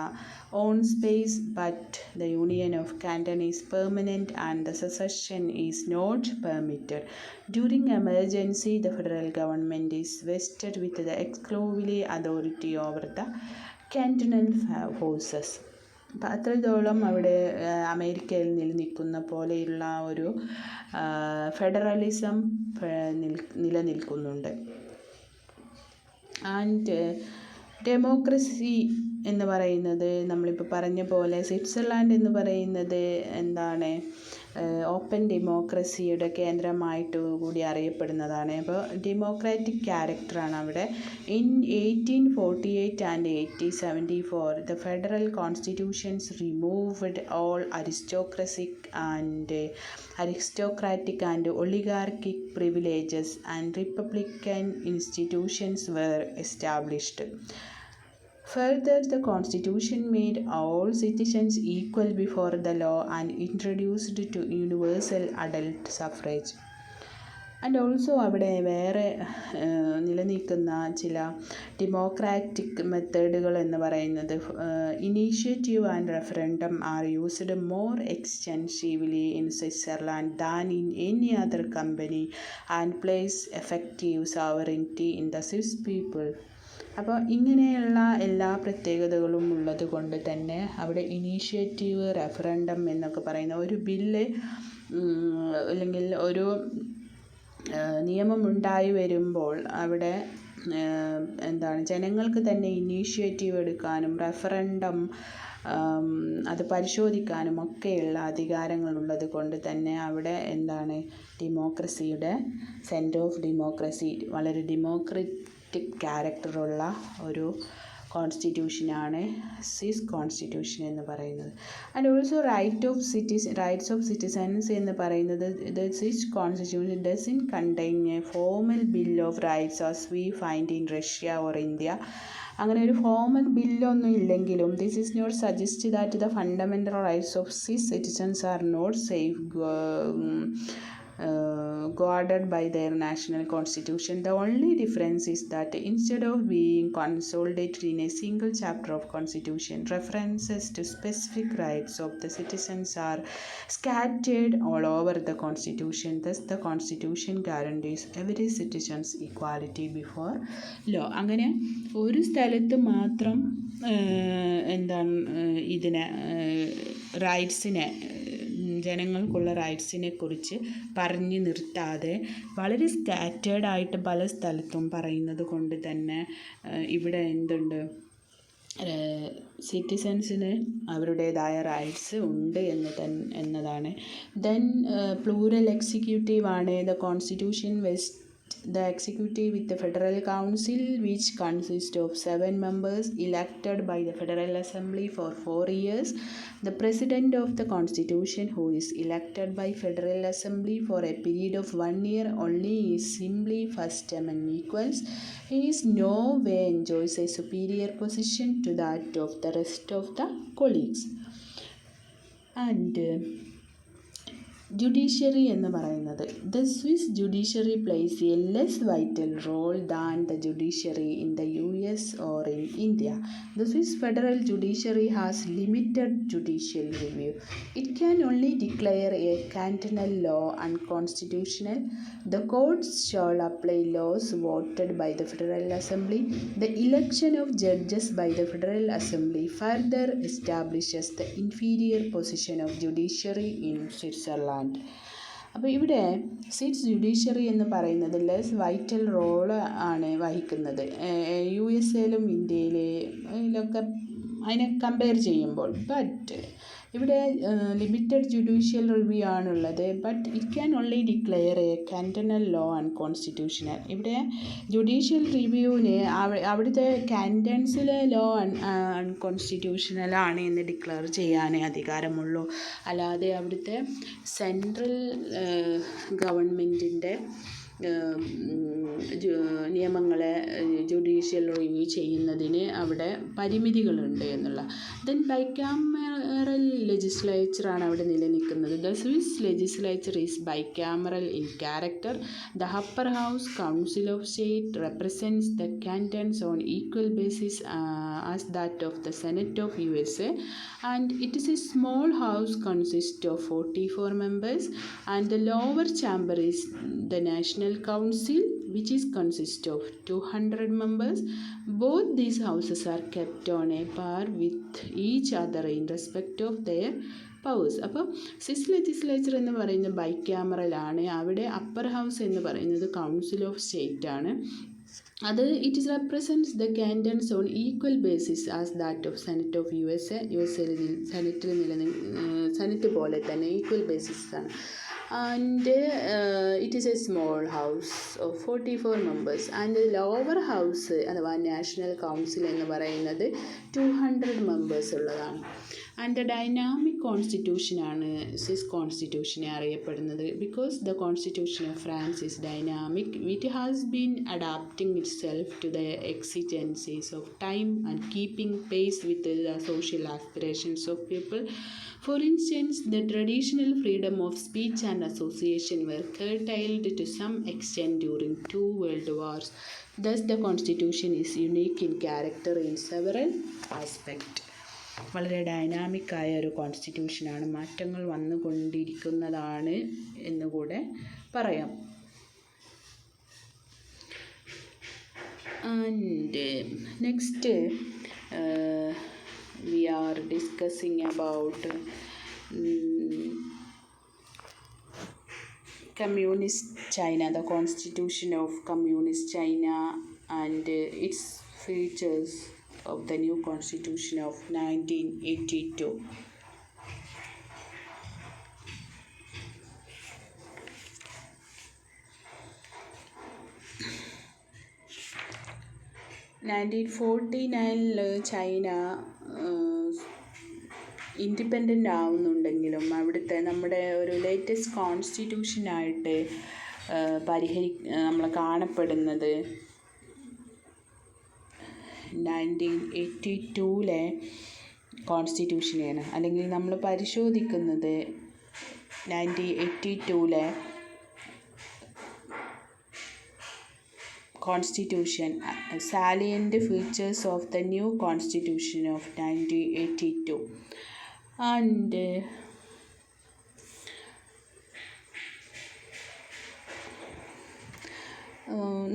own space, but the union of canton is permanent and the secession is not permitted. During emergency, the federal government is vested with the exclusive authority over the cantonal forces. അപ്പം അത്രത്തോളം അവിടെ അമേരിക്കയിൽ നിലനിൽക്കുന്ന പോലെയുള്ള ഒരു federalism നിലനിൽക്കുന്നുണ്ട്. And democracy എന്ന് പറയുന്നത് നമ്മളിപ്പോൾ പറഞ്ഞ പോലെ സ്വിറ്റ്സർലാൻഡ് എന്ന് പറയുന്നത് എന്താണ്? ഓപ്പൺ ഡെമോക്രസിയുടെ കേന്ദ്രമായിട്ട് കൂടി അറിയപ്പെടുന്നതാണ്. അപ്പോൾ ഡെമോക്രാറ്റിക് ക്യാരക്ടറാണ് അവിടെ. In 1848 and 1874 the federal constitutions removed all aristocratic and oligarchic privileges and republican institutions were established. Further, the Constitution made all citizens equal before the law and introduced to universal adult suffrage. And also അവിടെ വേറെ നിലനിൽക്കുന്ന ചില democratic മെത്തേഡുകൾ എന്ന് പറയുന്നത് initiative and referendum are used more extensively in Switzerland than in any other company and place effective sovereignty in the Swiss people. അപ്പോൾ ഇങ്ങനെയുള്ള എല്ലാ പ്രത്യേകതകളും ഉള്ളത് കൊണ്ട് തന്നെ അവിടെ ഇനീഷ്യേറ്റീവ്, റെഫറൻഡം എന്നൊക്കെ പറയുന്ന ഒരു ബില്ല് അല്ലെങ്കിൽ ഒരു നിയമം ഉണ്ടായി വരുമ്പോൾ അവിടെ എന്താണ് ജനങ്ങൾക്ക് തന്നെ ഇനീഷ്യേറ്റീവ് എടുക്കാനും റെഫറൻഡം അത് പരിശോധിക്കാനും ഒക്കെയുള്ള അധികാരങ്ങളുള്ളത് കൊണ്ട് തന്നെ അവിടെ എന്താണ് ഡെമോക്രസിയുടെ സെൻറ്റർ ഓഫ് ഡെമോക്രസി വളരെ ഡെമോക്രാറ്റിക് ക്യാരക്ടറുള്ള ഒരു കോൺസ്റ്റിറ്റ്യൂഷനാണ് സ്വിസ് കോൺസ്റ്റിറ്റ്യൂഷൻ എന്ന് പറയുന്നത്. And also rights of citizens എന്ന് പറയുന്നത് the Swiss constitution doesn't contain a formal bill of rights as we find in Russia or India. അങ്ങനെ ഒരു ഫോർമൽ ബില്ലൊന്നും ഇല്ലെങ്കിലും this is not suggest that the fundamental rights of Swiss citizens are not guarded by their national constitution. The only difference is that instead of being consolidated in a single chapter of constitution, references to specific rights of the citizens are scattered all over the constitution. Thus the constitution guarantees every citizen's equality before law. അങ്ങനെ ഒരു സ്ഥലത്ത് മാത്രം ഇതിനെ റൈറ്റ്സിനെ, ജനങ്ങൾക്കുള്ള റൈറ്റ്സിനെ കുറിച്ച് പറഞ്ഞു നിർത്താതെ വളരെ സ്കാറ്റേർഡായിട്ട് പല സ്ഥലത്തും പറയുന്നത് കൊണ്ട് തന്നെ ഇവിടെ എന്തുണ്ട്, സിറ്റിസൻസിന് അവരുടേതായ റൈറ്റ്സ് ഉണ്ട് എന്നതാണ്. ദെൻ പ്ലൂറൽ എക്സിക്യൂട്ടീവ് ആണ്. The constitution west the executive with the Federal Council, which consists of 7 members elected by the Federal Assembly for 4 years. The President of the Constitution, who is elected by Federal Assembly for a period of 1 year only, is simply first among equals. He is no way enjoys a superior position to that of the rest of the colleagues. And judiciary എന്ന് പറയുന്നത്, the Swiss judiciary plays a less vital role than the judiciary in the US or in India. The Swiss federal judiciary has limited judicial review. It can only declare a cantonal law unconstitutional. The courts shall apply laws voted by the Federal Assembly. The election of judges by the Federal Assembly further establishes the inferior position of judiciary in Switzerland. അപ്പോൾ ഇവിടെ Swiss judiciary എന്ന് പറയുന്നത് less vital role ആണ് വഹിക്കുന്നത് USA-ലും ഇന്ത്യയിലൊക്കെ അതിനെ compare ചെയ്യുമ്പോൾ. But ഇവിടെ ലിമിറ്റഡ് ജുഡീഷ്യൽ റിവ്യൂ ആണുള്ളത്. But it can only declare a cantonal law and constitutional. ഇവിടെ ജുഡീഷ്യൽ റിവ്യൂവിന് അവിടുത്തെ കാന്റൺസിലെ ലോ അൺകോൺസ്റ്റിറ്റ്യൂഷണൽ ആണ് എന്ന് ഡിക്ലെയർ ചെയ്യാനേ അധികാരമുള്ളൂ. അല്ലാതെ അവിടുത്തെ സെൻട്രൽ ഗവൺമെൻറ്റിൻ്റെ നിയമങ്ങളെ ജുഡീഷ്യൽ റിവ്യൂ ചെയ്യുന്നതിന് അവിടെ പരിമിതികളുണ്ട് എന്നുള്ള. ദെൻ ബൈക്യാമറൽ ലെജിസ്ലേച്ചറാണ് അവിടെ നിലനിൽക്കുന്നത്. The Swiss legislature is bicameral in character. The upper house council of state represents the cantons on equal basis as that of the senate of USA, and it is a small house consists of 44 members, and the lower chamber is the National Council, which is consist of 200 members. Both these houses are kept on a par with each other in respect of their powers. അപ്പോൾ Swiss legislature എന്ന് പറയുന്നത് bicameral ആണ്. അവിടെ upper house എന്ന് പറയുന്നത് council of state ആണ്. അത് it is represents the cantons on equal basis as that of senate of USA. Senate പോലെ തന്നെ ഈക്വൽ ബേസിസ് ആണ്. And it is a small house of 44 members. And the lower house അഥവാ national council എന്ന് പറയുന്നത് 200 members ഉള്ളതാണ്. And the dynamic constitution ആണ് Swiss കോൺസ്റ്റിറ്റ്യൂഷനെ അറിയപ്പെടുന്നത്. Because the constitution of France is dynamic. It has been adapting itself to the exigencies of time and keeping pace with the social aspirations of people. For instance, the traditional freedom of speech and association were curtailed to some extent during 2 world wars. Thus, the constitution is unique in character in several aspects. വളരെ dynamic ആയ ഒരു കോൺസ്റ്റിറ്റ്യൂഷനാണ്. മാറ്റങ്ങൾ വന്നുകൊണ്ടിരിക്കുന്നതാണ് എന്നുകൂടെ പറയാം. And next we are discussing about Communist China, the constitution of Communist China and its features of the new constitution of 1982. 1949 China independent ആവുന്നുണ്ടെങ്കിലും അവിടുത്തെ നമ്മുടെ ഒരു latest കോൺസ്റ്റിറ്റ്യൂഷനായിട്ട് നമ്മൾ കാണപ്പെടുന്നത് 1982 കോൺസ്റ്റിറ്റ്യൂഷനെയാണ്. അല്ലെങ്കിൽ നമ്മൾ പരിശോധിക്കുന്നത് 1982 Constitution, salient features of the new Constitution of 1982. And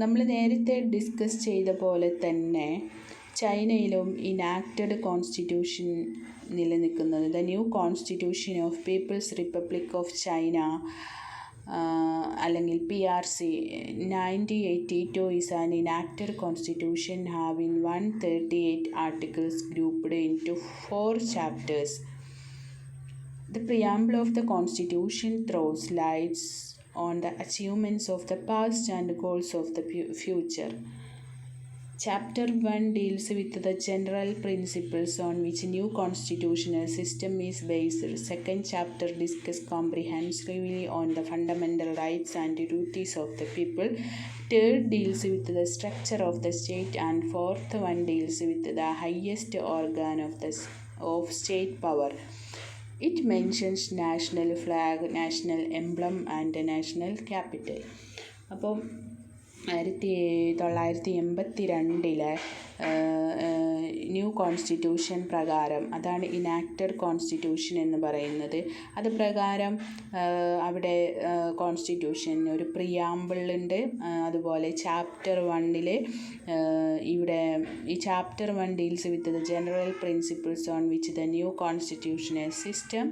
നമ്മൾ നേരത്തെ ഡിസ്കസ് ചെയ്ത പോലെ തന്നെ ചൈനയിലും ഇനാക്റ്റഡ് കോൺസ്റ്റിറ്റ്യൂഷൻ നിലനിൽക്കുന്നത്. The new constitution of People's Republic of China അല്ലെങ്കിൽ PRC 1982 is an enacted constitution having 138 articles grouped into 4 chapters. The preamble of the constitution throws lights on the achievements of the past and goals of the future. Chapter 1 deals with the general principles on which new constitutional system is based. Second chapter discusses comprehensively on the fundamental rights and duties of the people. Third deals with the structure of the state, and fourth one deals with the highest organ of state power. It mentions national flag, national emblem and national capital. അപ്പോൾ 1982 new constitution പ്രകാരം, അതാണ് enacted constitution എന്ന് പറയുന്നത്. അത് പ്രകാരം അവിടെ constitution ഒരു പ്രിയാമ്പിളുണ്ട്. അതുപോലെ ചാപ്റ്റർ 1 ഇവിടെ ഈ chapter 1 deals with the general principles on which the new constitutional system,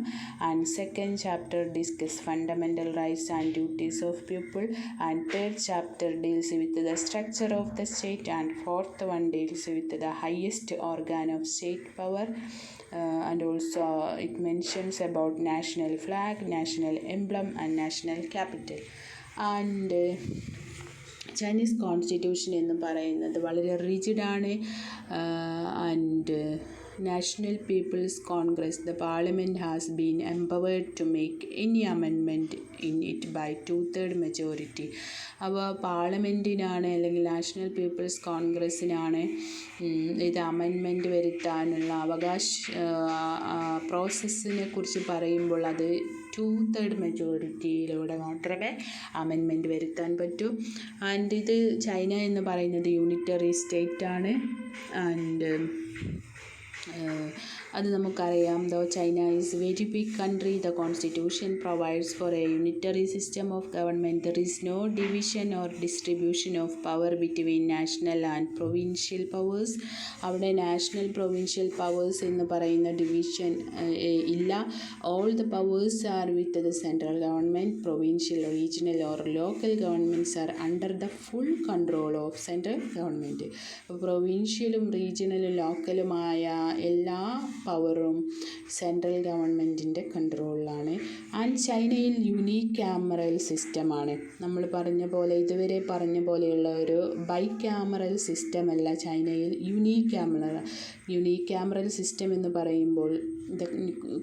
and second chapter discuss fundamental rights and duties of people, and third chapter deals with the structure of the state, and fourth one deals with the highest organ of state power, and also it mentions about national flag, national emblem and national capital. And Chinese constitution എന്ന് പറയുന്നത് വളരെ റിജിഡാണ്. And National People's Congress, the Parliament has been empowered to make any amendment in it by 2/3 majority. അപ്പോൾ പാർലമെൻറ്റിനാണ് അല്ലെങ്കിൽ national people's കോൺഗ്രസ്സിനാണ് ഇത് amendment വരുത്താനുള്ള പ്രോസസ്സിനെ കുറിച്ച് പറയുമ്പോൾ അത് 2/3 മെജോറിറ്റിയിലൂടെ മാത്രമേ അമെൻമെൻറ്റ് വരുത്താൻ പറ്റൂ. ആൻഡ് ഇത് ചൈന എന്ന് പറയുന്നത് യൂണിറ്ററി സ്റ്റേറ്റ് ആണ്. ആൻഡ് അത് നമുക്കറിയാം. Though China is very big country. The constitution provides for a unitary system of government. There is no division or distribution of power between national and provincial powers. അവിടെ national provincial powers എന്ന് പറയുന്ന division ഇല്ല. All the powers are with the central government. Provincial, regional or local governments are under the full control of central government. പ്രൊവിൻഷ്യലും റീജിയണലും ലോക്കലുമായ എല്ലാ പവറും central ഗവൺമെൻറ്റിൻ്റെ കൺട്രോളിലാണ്. ആൻഡ് ചൈനയിൽ യൂണീക്ക് ക്യാമറൽ സിസ്റ്റമാണ്. നമ്മൾ പറഞ്ഞ പോലെ, ഇതുവരെ പറഞ്ഞ പോലെയുള്ള ഒരു ബൈ ക്യാമറൽ സിസ്റ്റം അല്ല ചൈനയിൽ. യൂണീക്ക് ക്യാമറൽ സിസ്റ്റം എന്ന് പറയുമ്പോൾ the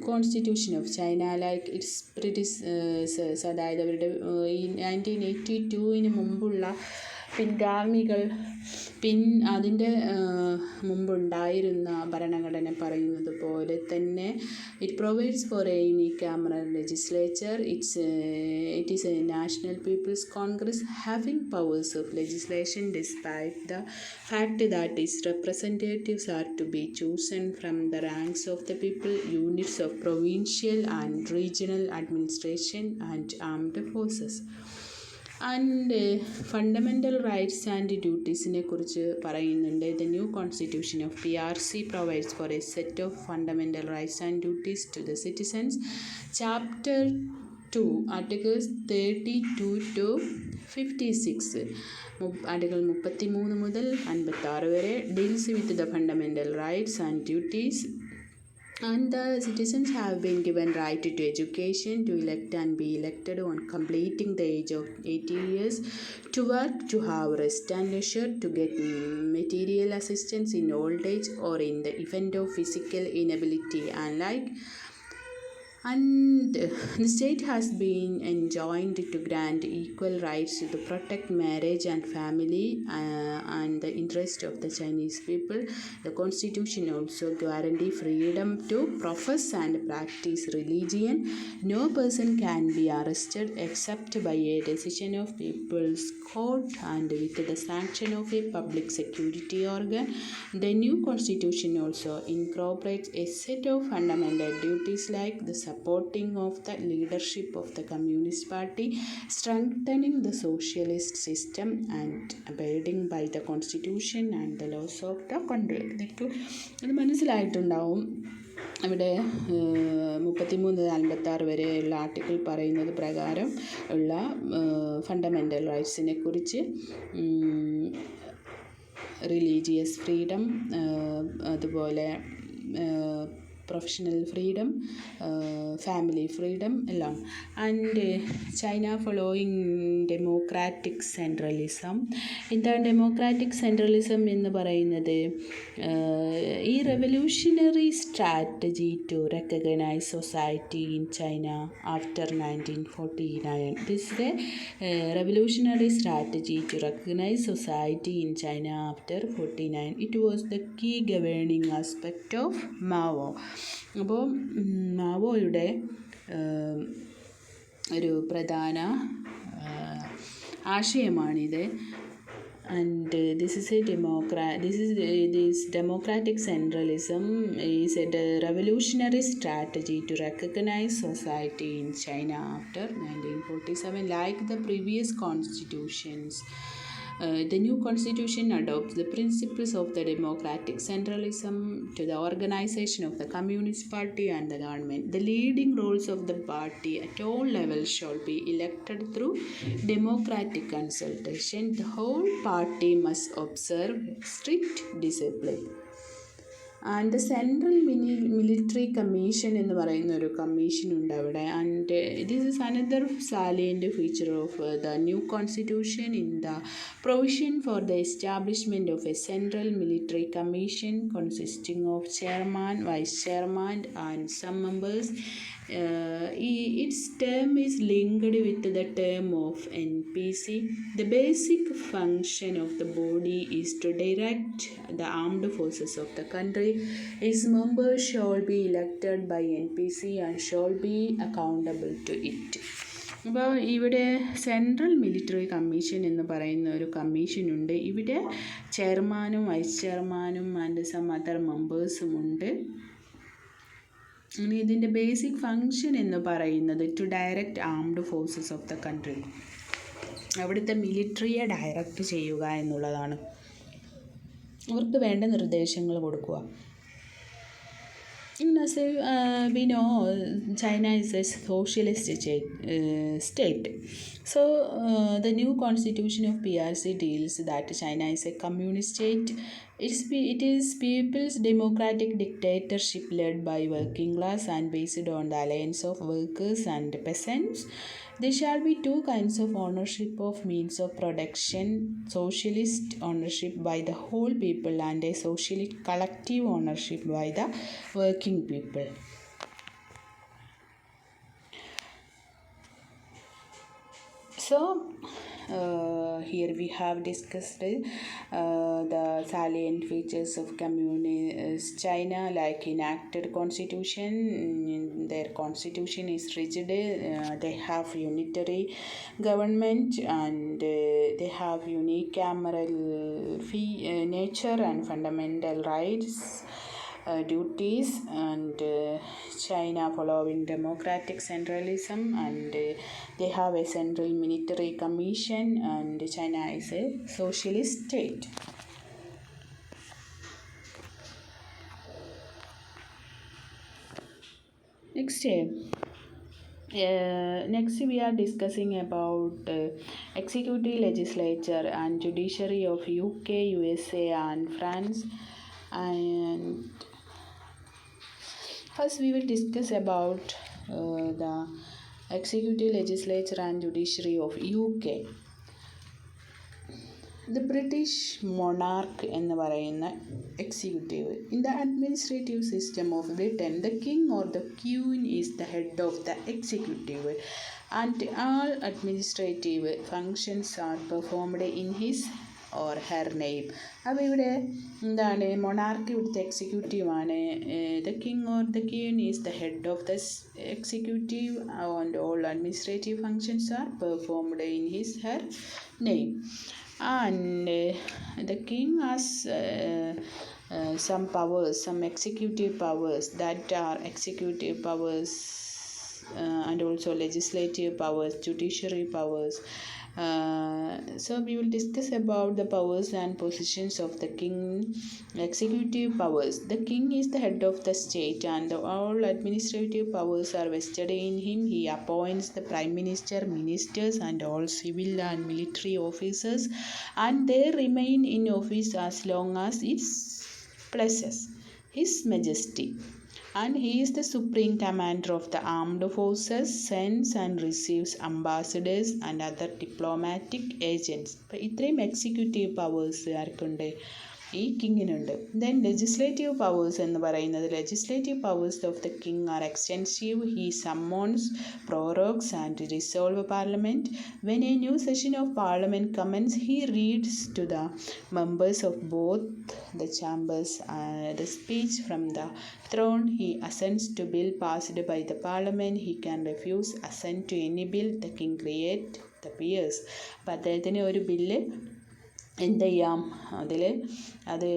constitution of China like its predecessors, അതായത് അവരുടെ ഈ 1982 മുമ്പുള്ള പിൻഗാമികൾ അതിൻ്റെ മുമ്പുണ്ടായിരുന്ന ഭരണഘടന പറയുന്നത് പോലെ തന്നെ it provides for a unicameral legislature. It is a National People's Congress having powers of legislation despite the fact that its representatives are to be chosen from the ranks of the people, units of provincial and regional administration and armed forces. And fundamental rights and ഡ്യൂട്ടീസിനെ കുറിച്ച് പറയുന്നുണ്ട്. The new constitution of PRC provides for a set of fundamental rights and duties to the citizens. Chapter 2 articles 32 to 56, article 33 മുതൽ 56 വരെ deals with the fundamental rights and duties. And the citizens have been given right to education, to elect and be elected on completing the age of 18 years, to work, to have rest and leisure, to get material assistance in old age or in the event of physical inability, and like And the state has been enjoined to grant equal rights to protect marriage and family and the interest of the Chinese people. The constitution also guarantees freedom to profess and practice religion. No person can be arrested except by a decision of people's court and with the sanction of a public security organ. The new constitution also incorporates a set of fundamental duties like the supporting of the leadership of the Communist Party, strengthening the socialist system, and abiding by the constitution and the laws of the country. ഇത് മനസ്സിലായിട്ടുണ്ടാവും. ഇവിടെ 33-46 വരെയുള്ള article പറയുന്നത് പ്രകാരം ഉള്ള fundamental റൈറ്റ്സിനെ കുറിച്ച് religious freedom, അതുപോലെ professional freedom, family freedom എല്ലാം. And China following democratic centralism. എന്താണ് ഡെമോക്രാറ്റിക് സെൻട്രലിസം എന്ന് പറയുന്നത്? ഈ revolutionary strategy to recognise society in China after 1949. This is a revolutionary strategy to recognize society in China after 49. It was the key governing aspect of Mao. അപ്പോൾ മാവോയുടെ ഒരു പ്രധാന ആശയമാണിത്. And this democratic centralism is a revolutionary strategy to recognize society in China after 1947. Like the previous constitutions, the new constitution adopts the principles of the democratic centralism to the organization of the Communist Party and the government. The leading roles of the party at all levels shall be elected through democratic consultation. The whole party must observe strict discipline. And the central military commission എന്ന് പറയുന്ന ഒരു commission ഉണ്ട് അവിടെ. And this is another salient feature of the new constitution in the provision for the establishment of a central military commission consisting of chairman, vice chairman and some members. Its term is linked with the term of NPC. The basic function of the body is to direct the armed forces of the country. Its members shall be elected by NPC and shall be accountable to it. അപ്പോൾ ഇവിടെ central military commission എന്ന് പറയുന്ന ഒരു കമ്മീഷനുണ്ട്. ഇവിടെ ചെയർമാനും vice ചെയർമാനും and some other മെമ്പേഴ്സും ഉണ്ട്. ഇതിൻ്റെ ബേസിക് ഫങ്ഷൻ എന്ന് പറയുന്നത് to direct armed forces of the country, അവിടുത്തെ മിലിറ്ററിയെ ഡയറക്റ്റ് ചെയ്യുക എന്നുള്ളതാണ്. അവർക്ക് വേണ്ട നിർദ്ദേശങ്ങൾ കൊടുക്കുക. As we know, China is a socialist state. So the new constitution of PRC deals that China is a communist state. It is people's democratic dictatorship led by working class and based on the alliance of workers and peasants. There shall be two kinds of ownership of means of production: socialist ownership by the whole people and a socialist collective ownership by the working people. So here we have discussed the salient features of communist China, like enacted constitution. Their constitution is rigid. They have unitary government and they have unicameral nature and fundamental rights, duties, and China following democratic centralism, and they have a central military commission, and China is a socialist state. Next we are discussing about executive, legislature and judiciary of UK, USA and France. And first we will discuss about the executive, legislature and judiciary of UK. The British monarch എന്ന് പറയുന്ന executive. In the administrative system of Britain, the king or the queen is the head of the executive, and all administrative functions are performed in his or her name. അപ്പോൾ ഇവിടെ എന്താണ്, monarch ഇവിടുത്തെ executive ആണ്. The king or the Queen is the head of the executive and all administrative functions are performed in his her name. And the king has some powers, some executive powers, that are executive powers and also legislative powers, judiciary powers. So we will discuss about the powers and positions of the king. Executive powers. The king is the head of the state and all administrative powers are vested in him. He appoints the prime minister, ministers and all civil and military officers, and they remain in office as long as it pleases His Majesty. And he is the supreme commander of the armed forces, sends and receives ambassadors and other diplomatic agents. അപ്പോൾ ഇത്രയും executive powers ആർക്കുണ്ട്? ഈ കിങ്ങിനുണ്ട്. Then legislative powers എന്ന് പറയുന്നത്, legislative powers of the king are extensive. He summons, prorogues and dissolve parliament. When a new session of parliament commences, he reads to the members of both the chambers the speech from the throne. He assents to bill passed by the parliament. He can refuse assent to any bill the king create the peers. അപ്പോൾ അദ്ദേഹത്തിന് ഒരു bill എന്ത് ചെയ്യാം, അത്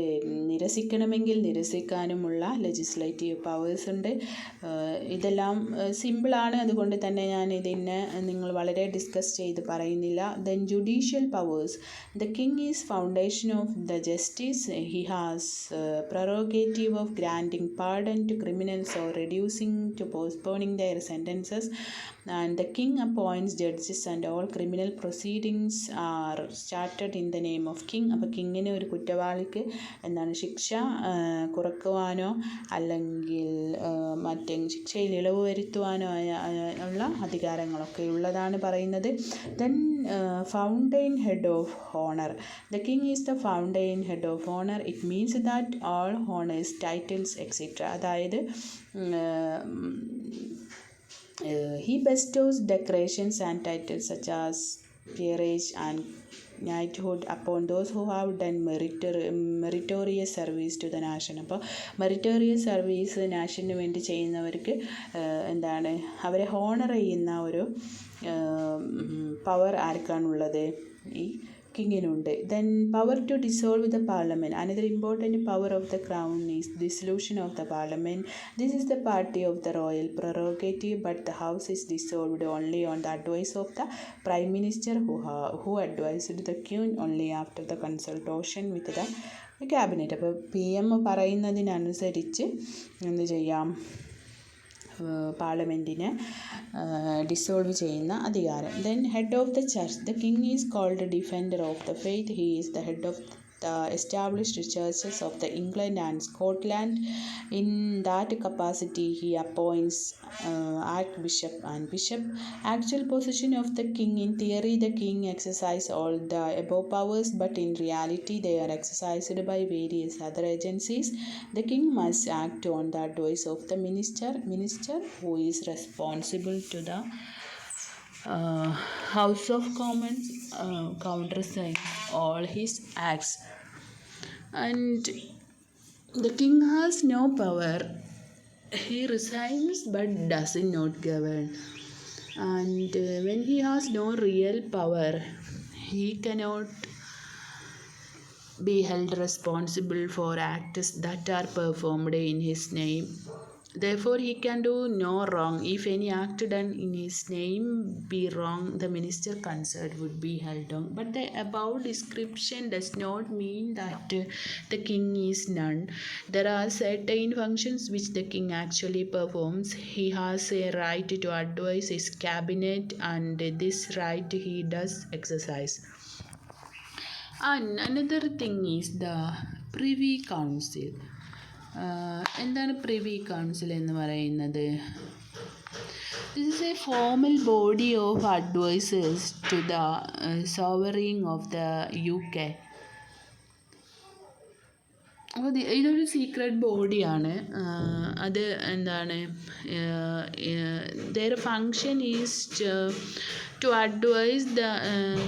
നിരസിക്കണമെങ്കിൽ നിരസിക്കാനുമുള്ള legislative powers ഉണ്ട്. ഇതെല്ലാം സിമ്പിളാണ്, അതുകൊണ്ട് തന്നെ ഞാൻ ഇതിനെ നിങ്ങൾ വളരെ ഡിസ്കസ് ചെയ്ത് പറയുന്നില്ല. Then judicial powers. The king is foundation of the justice. He has prerogative of granting pardon to criminals or reducing to postponing their sentences. And the king appoints judges and all criminal proceedings are started in the name of king. അപ്പോൾ കിങ്ങിന് ഒരു കുറ്റവാളിക്ക് എന്താണ് ശിക്ഷ കുറക്കുവാനോ അല്ലെങ്കിൽ മറ്റേ ശിക്ഷയിൽ ഇളവ് വരുത്തുവാനോ ഉള്ള അധികാരങ്ങളൊക്കെ ഉള്ളതാണ് പറയുന്നത്. Then fountain head of honour. The king is the fountain head of honour. It means that all honours, titles etcetera, അതായത് he bestows decorations and titles such as peerage and knighthood upon those who have done meritorious service to the nation. അപ്പോൾ meritorious service Nation വേണ്ടി ചെയ്യുന്നവർക്ക് എന്താണ് അവരെ honour ചെയ്യുന്ന ഒരു power ആർക്കാണുള്ളത്? ഈ കിങ്ങിനുണ്ട്. Then power to dissolve the parliament. Another important power of the crown is dissolution of the parliament. This is the party of the royal prerogative, but the house is dissolved only on the advice of the prime minister who advised the queen only after the consultation with the cabinet. അപ്പോൾ PM പറയുന്നതിനനുസരിച്ച് എന്ത് ചെയ്യാം, പാർലമെൻറ്റിനെ dissolve ചെയ്യുന്ന അധികാരം. Then head of the church. The king is called defender of the faith. He is the head of the established churches of the England and Scotland. In that capacity he appoints archbishop and bishop. Actual position of the king. In theory the king exercises all the above powers, but in reality they are exercised by various other agencies. The king must act on the advice of the minister who is responsible to the House of Commons countersign all his acts. And the king has no power. He resigns but does not govern. And when he has no real power, he cannot be held responsible for acts that are performed in his name. Therefore he can do no wrong. If any act done in his name be wrong, the minister concerned would be held wrong. But the above description does not mean that the king is none. There are certain functions which the king actually performs. He has a right to advise his cabinet, and this right he does exercise. And another thing is the Privy Council. എന്താണ് privy council എന്ന് പറയുന്നത്? This is a formal body of advisors to the sovereign of the UK. അപ്പോൾ ഇതൊരു secret ബോഡിയാണ്. അത് എന്താണ്, their function is to advise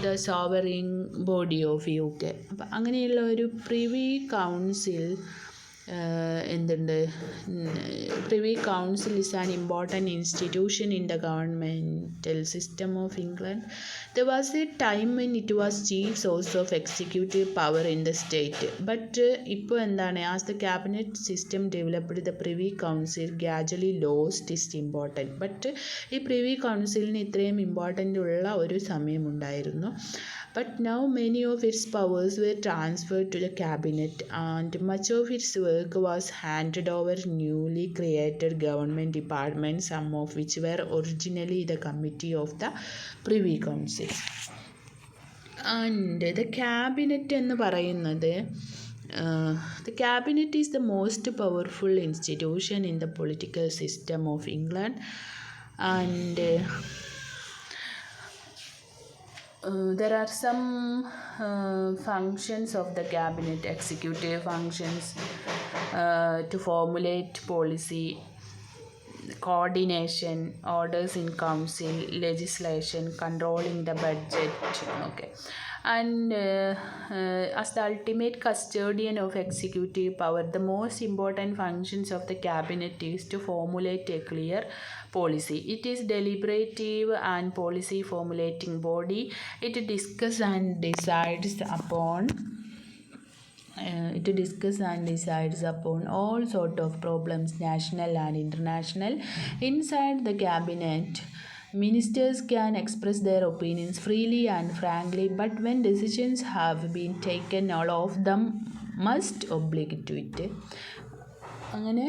the sovereign body of UK. അപ്പം അങ്ങനെയുള്ള ഒരു പ്രിവി കൗൺസിൽ എന്തുണ്ട്, privy council is an important institution in the governmental system of England. There was a time when it was chief source of executive power in the state. But ഇപ്പോൾ എന്താണ്, as the cabinet system developed, the Privy Council gradually lost its importance. But ഈ privy കൗൺസിലിന് ഇത്രയും important ഉള്ള ഒരു സമയമുണ്ടായിരുന്നു. But now many of its powers were transferred to the cabinet, and much of its work was handed over newly created government departments, some of which were originally the committee of the Privy Council. And the cabinet എന്ന് പറയുന്നത്, the cabinet is the most powerful institution in the political system of England, and there are some functions of the cabinet, executive functions, to formulate policy, coordination, orders in council, legislation, controlling the budget. Okay. And as the ultimate custodian of executive power, the most important functions of the cabinet is to formulate a clear policy. It is deliberative and policy formulating body. It discusses and decides upon all sort of problems, national and international. Inside the cabinet, ministers can express their opinions freely and frankly, but when decisions have been taken, all of them must oblige to it. അങ്ങനെ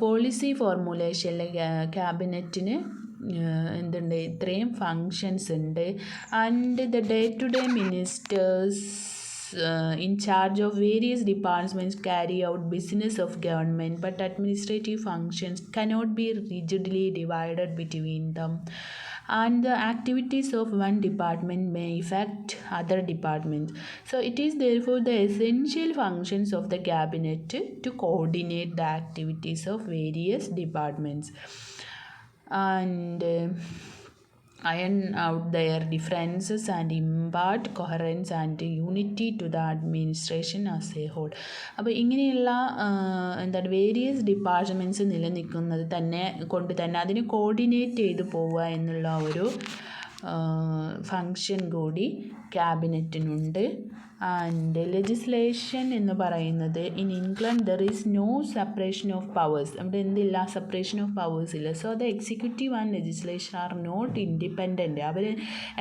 policy ഫോർമുലേഷനിൽ ക്യാബിനറ്റിന് എന്തുണ്ട്, ഇത്രയും functions ഉണ്ട്. And the day to day ministers in charge of various departments carry out business of government, but administrative functions cannot be rigidly divided between them, and the activities of one department may affect other departments. So it is therefore the essential functions of the cabinet to coordinate the activities of various departments and iron out their differences and impart coherence and unity to the administration as a whole. അപ്പോൾ ഇങ്ങനെയുള്ള എന്താണ് various departments നിലനിൽക്കുന്നത് കൊണ്ട് തന്നെ അതിനെ coordinate ചെയ്ത് പോവുക എന്നുള്ള ഒരു ഫങ്ഷൻ കൂടി ക്യാബിനറ്റിനുണ്ട്. ആൻഡ് ലെജിസ്ലേഷൻ എന്ന് പറയുന്നത്, in England there is no separation of powers. അവിടെ എന്തില്ല, സെപ്പറേഷൻ ഓഫ് പവേഴ്സ് ഇല്ല. So the executive and legislation are not independent. അവർ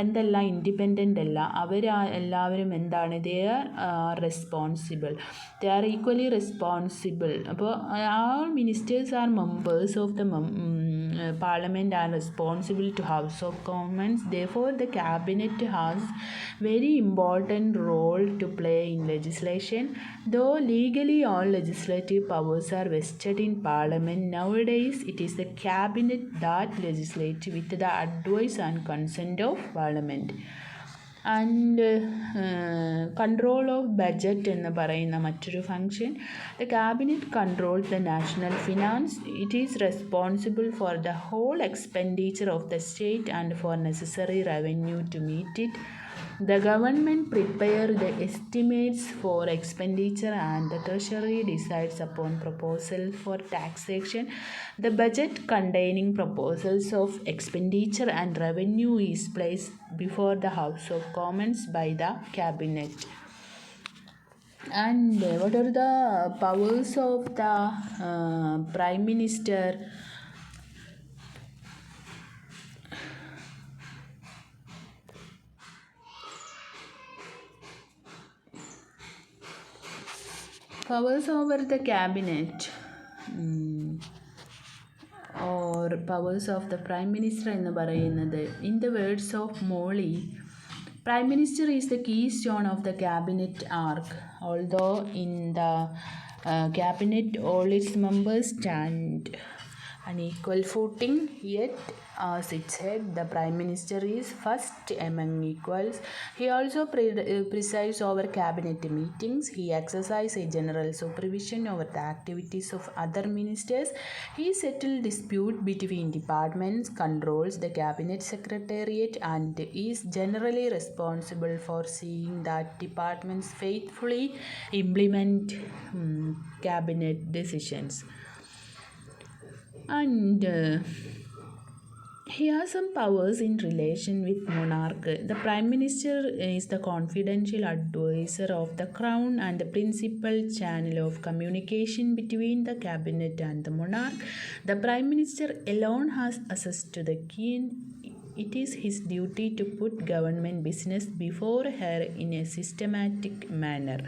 എന്തല്ല, ഇൻഡിപെൻഡൻ്റ് അല്ല. അവർ എല്ലാവരും എന്താണ്, they are responsible, they are equally responsible. അപ്പോൾ all ministers are members of the Parliament and responsible to House of Commons. Therefore, the cabinet has very important role to play in legislation. Though legally all legislative powers are vested in Parliament, nowadays it is the cabinet that legislates with the advice and consent of Parliament. And control of budget എന്ന് പറയുന്ന മറ്റൊരു function. The cabinet controls the national finance. It is responsible for the whole expenditure of the state and for necessary revenue to meet it. The government prepares the estimates for expenditure and the treasury decides upon proposals for taxation. The budget containing proposals of expenditure and revenue is placed before the House of Commons by the cabinet. And what are the powers of the Prime Minister? Powers over the cabinet or powers of the Prime Minister എന്ന് പറയുന്നത്, in the words of Molly, Prime Minister is the keystone of the cabinet arc. Although in the cabinet all its members stand unequal footing, yet as its head, the Prime Minister is first among equals. He also presides over cabinet meetings. He exercises a general supervision over the activities of other ministers. He settles disputes between departments, controls the cabinet secretariat, and is generally responsible for seeing that departments faithfully implement cabinet decisions. And he has some powers in relation with monarch. The Prime Minister is the confidential advisor of the Crown and the principal channel of communication between the cabinet and the monarch. The Prime Minister alone has access to the Queen. It is his duty to put government business before her in a systematic manner.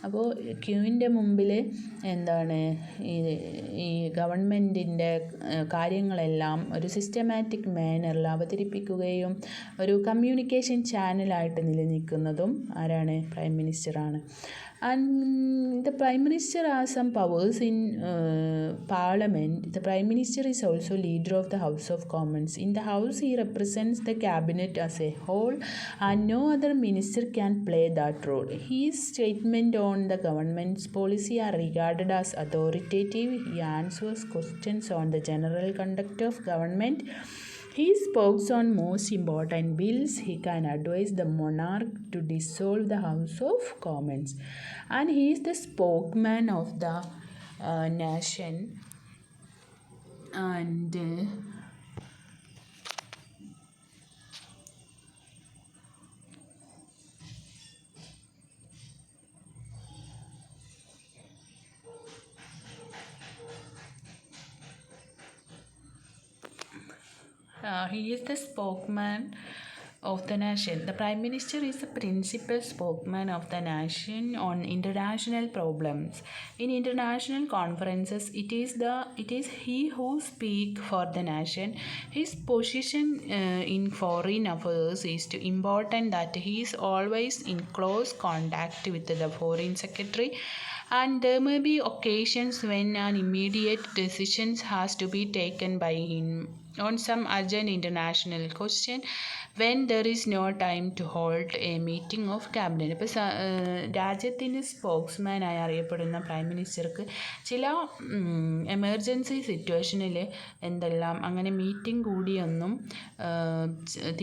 അപ്പോൾ ക്യൂവിൻ്റെ മുമ്പിൽ എന്താണ് ഈ ഗവൺമെൻറ്റിൻ്റെ കാര്യങ്ങളെല്ലാം ഒരു systematic മാനറിൽ അവതരിപ്പിക്കുകയും ഒരു communication ചാനലായിട്ട് നിലനിൽക്കുന്നതും ആരാണ്? Prime മിനിസ്റ്ററാണ്. And the Prime Minister has some powers in Parliament. The Prime Minister is also leader of the House of Commons. In the House, he represents the cabinet as a whole, and no other minister can play that role. His statements on the government's policy are regarded as authoritative. He answers questions on the general conduct of government. He speaks on most important bills. He can advise the monarch to dissolve the House of Commons. And he is the spokesman of the nation. And he is the spokesman of the nation. The Prime Minister is the principal spokesman of the nation on international problems. In international conferences, it is he who speaks for the nation. His position in foreign affairs is too important that he is always in close contact with the foreign secretary. And there may be occasions when an immediate decision has to be taken by him on some urgent international question when there is no time to hold a meeting of cabinet. ഇപ്പോൾ രാജ്യത്തിൻ്റെ സ്പോക്സ്മാനായി അറിയപ്പെടുന്ന prime മിനിസ്റ്റർക്ക് ചില emergency സിറ്റുവേഷനിൽ എന്തെല്ലാം അങ്ങനെ meeting കൂടിയൊന്നും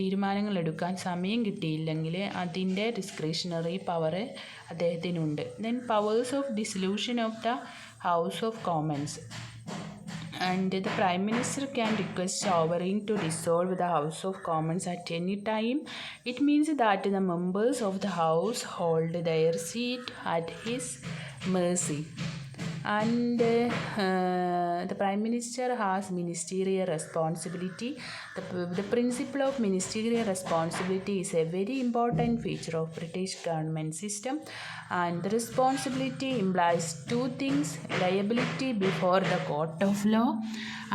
തീരുമാനങ്ങൾ എടുക്കാൻ സമയം കിട്ടിയില്ലെങ്കിൽ അതിൻ്റെ ഡിസ്ക്രിഷണറി പവർ അദ്ദേഹത്തിനുണ്ട്. Then powers of dissolution of the house of Commons. And the Prime Minister can request sovereign to dissolve the House of Commons at any time. It means that the members of the House hold their seat at his mercy. And the Prime Minister has ministerial responsibility. The principle of ministerial responsibility is a very important feature of British government system, and the responsibility implies two things: liability before the court of law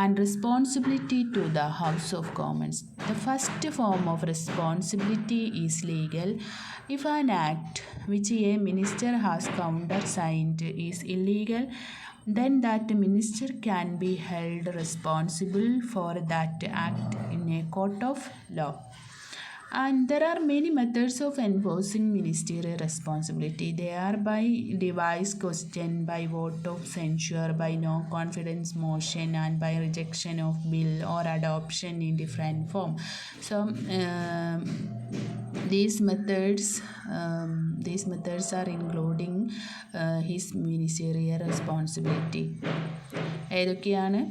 and responsibility to the House of Commons. The first form of responsibility is legal. If an act which a minister has countersigned is illegal, then that minister can be held responsible for that act in a court of law. And there are many methods of enforcing ministerial responsibility. They are by device question, by vote of censure, by no confidence motion, and by rejection of bill or adoption in different form. So these methods are including his ministerial responsibility. ഏതൊക്കെയാണ്?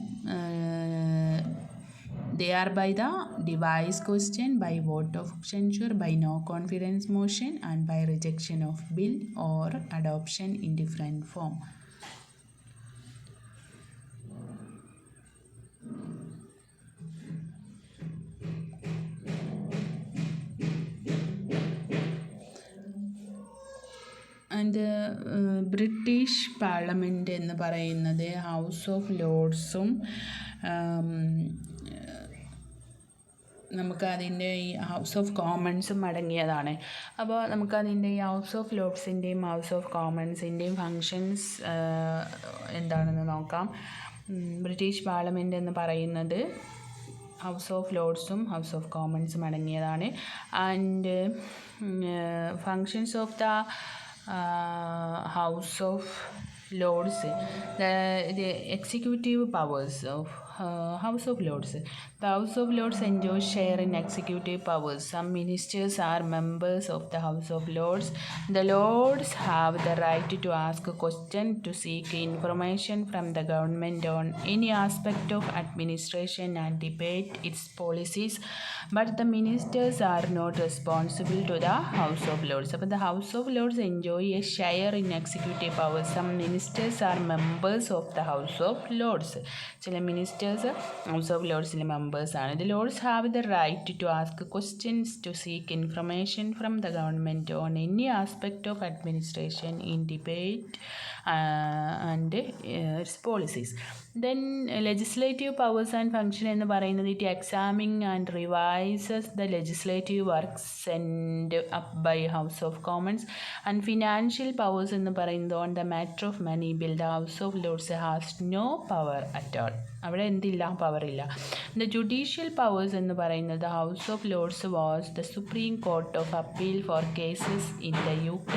They are by the device question, by vote of censure, by no confidence motion, and by rejection of bill or adoption in different form. And British parliament എന്ന് പറയുന്നത് house of ലോർഡ്സും നമുക്കതിൻ്റെ ഈ House of കോമൺസും അടങ്ങിയതാണ്. അപ്പോൾ നമുക്കതിൻ്റെ ഈ House of ലോർഡ്സിൻ്റെയും ഹൗസ് ഓഫ് കോമൺസിൻ്റെയും ഫങ്ഷൻസ് എന്താണെന്ന് നോക്കാം. ബ്രിട്ടീഷ് പാർലമെൻറ്റ് എന്ന് പറയുന്നത് ഹൗസ് ഓഫ് ലോർഡ്സും ഹൗസ് ഓഫ് കോമൺസും അടങ്ങിയതാണ്. And functions of the house of Lords, the executive powers of House of Lords. The House of Lords enjoys share in executive powers. Some ministers are members of the House of Lords. The Lords have the right to ask questions, to seek information from the government on any aspect of administration and debate its policies. But the ministers are not responsible to the House of Lords. അപ്പോൾ the House of Lords enjoy a share in executive powers. Some ministers are members of the House of Lords. ചില മിനിസ്റ്റേഴ്സ് House of ലോർഡ്സിലെ മെമ്പേഴ്സാണ്. The Lords have the right to ask questions, to seek information from the government on any aspect of administration in debate and its policies. Then legislative powers and function എന്ന് പറയുന്നത് it examines and revises the legislative works sent up by House of Commons. And financial powers എന്ന് പറയുന്നത് on the matter of money bill the House of Lords has no power at all. അവിടെ എന്തില്ല, പവറില്ല. The judicial powers എന്ന് പറയുന്നത് the House of Lords was the Supreme Court of Appeal for cases in the UK.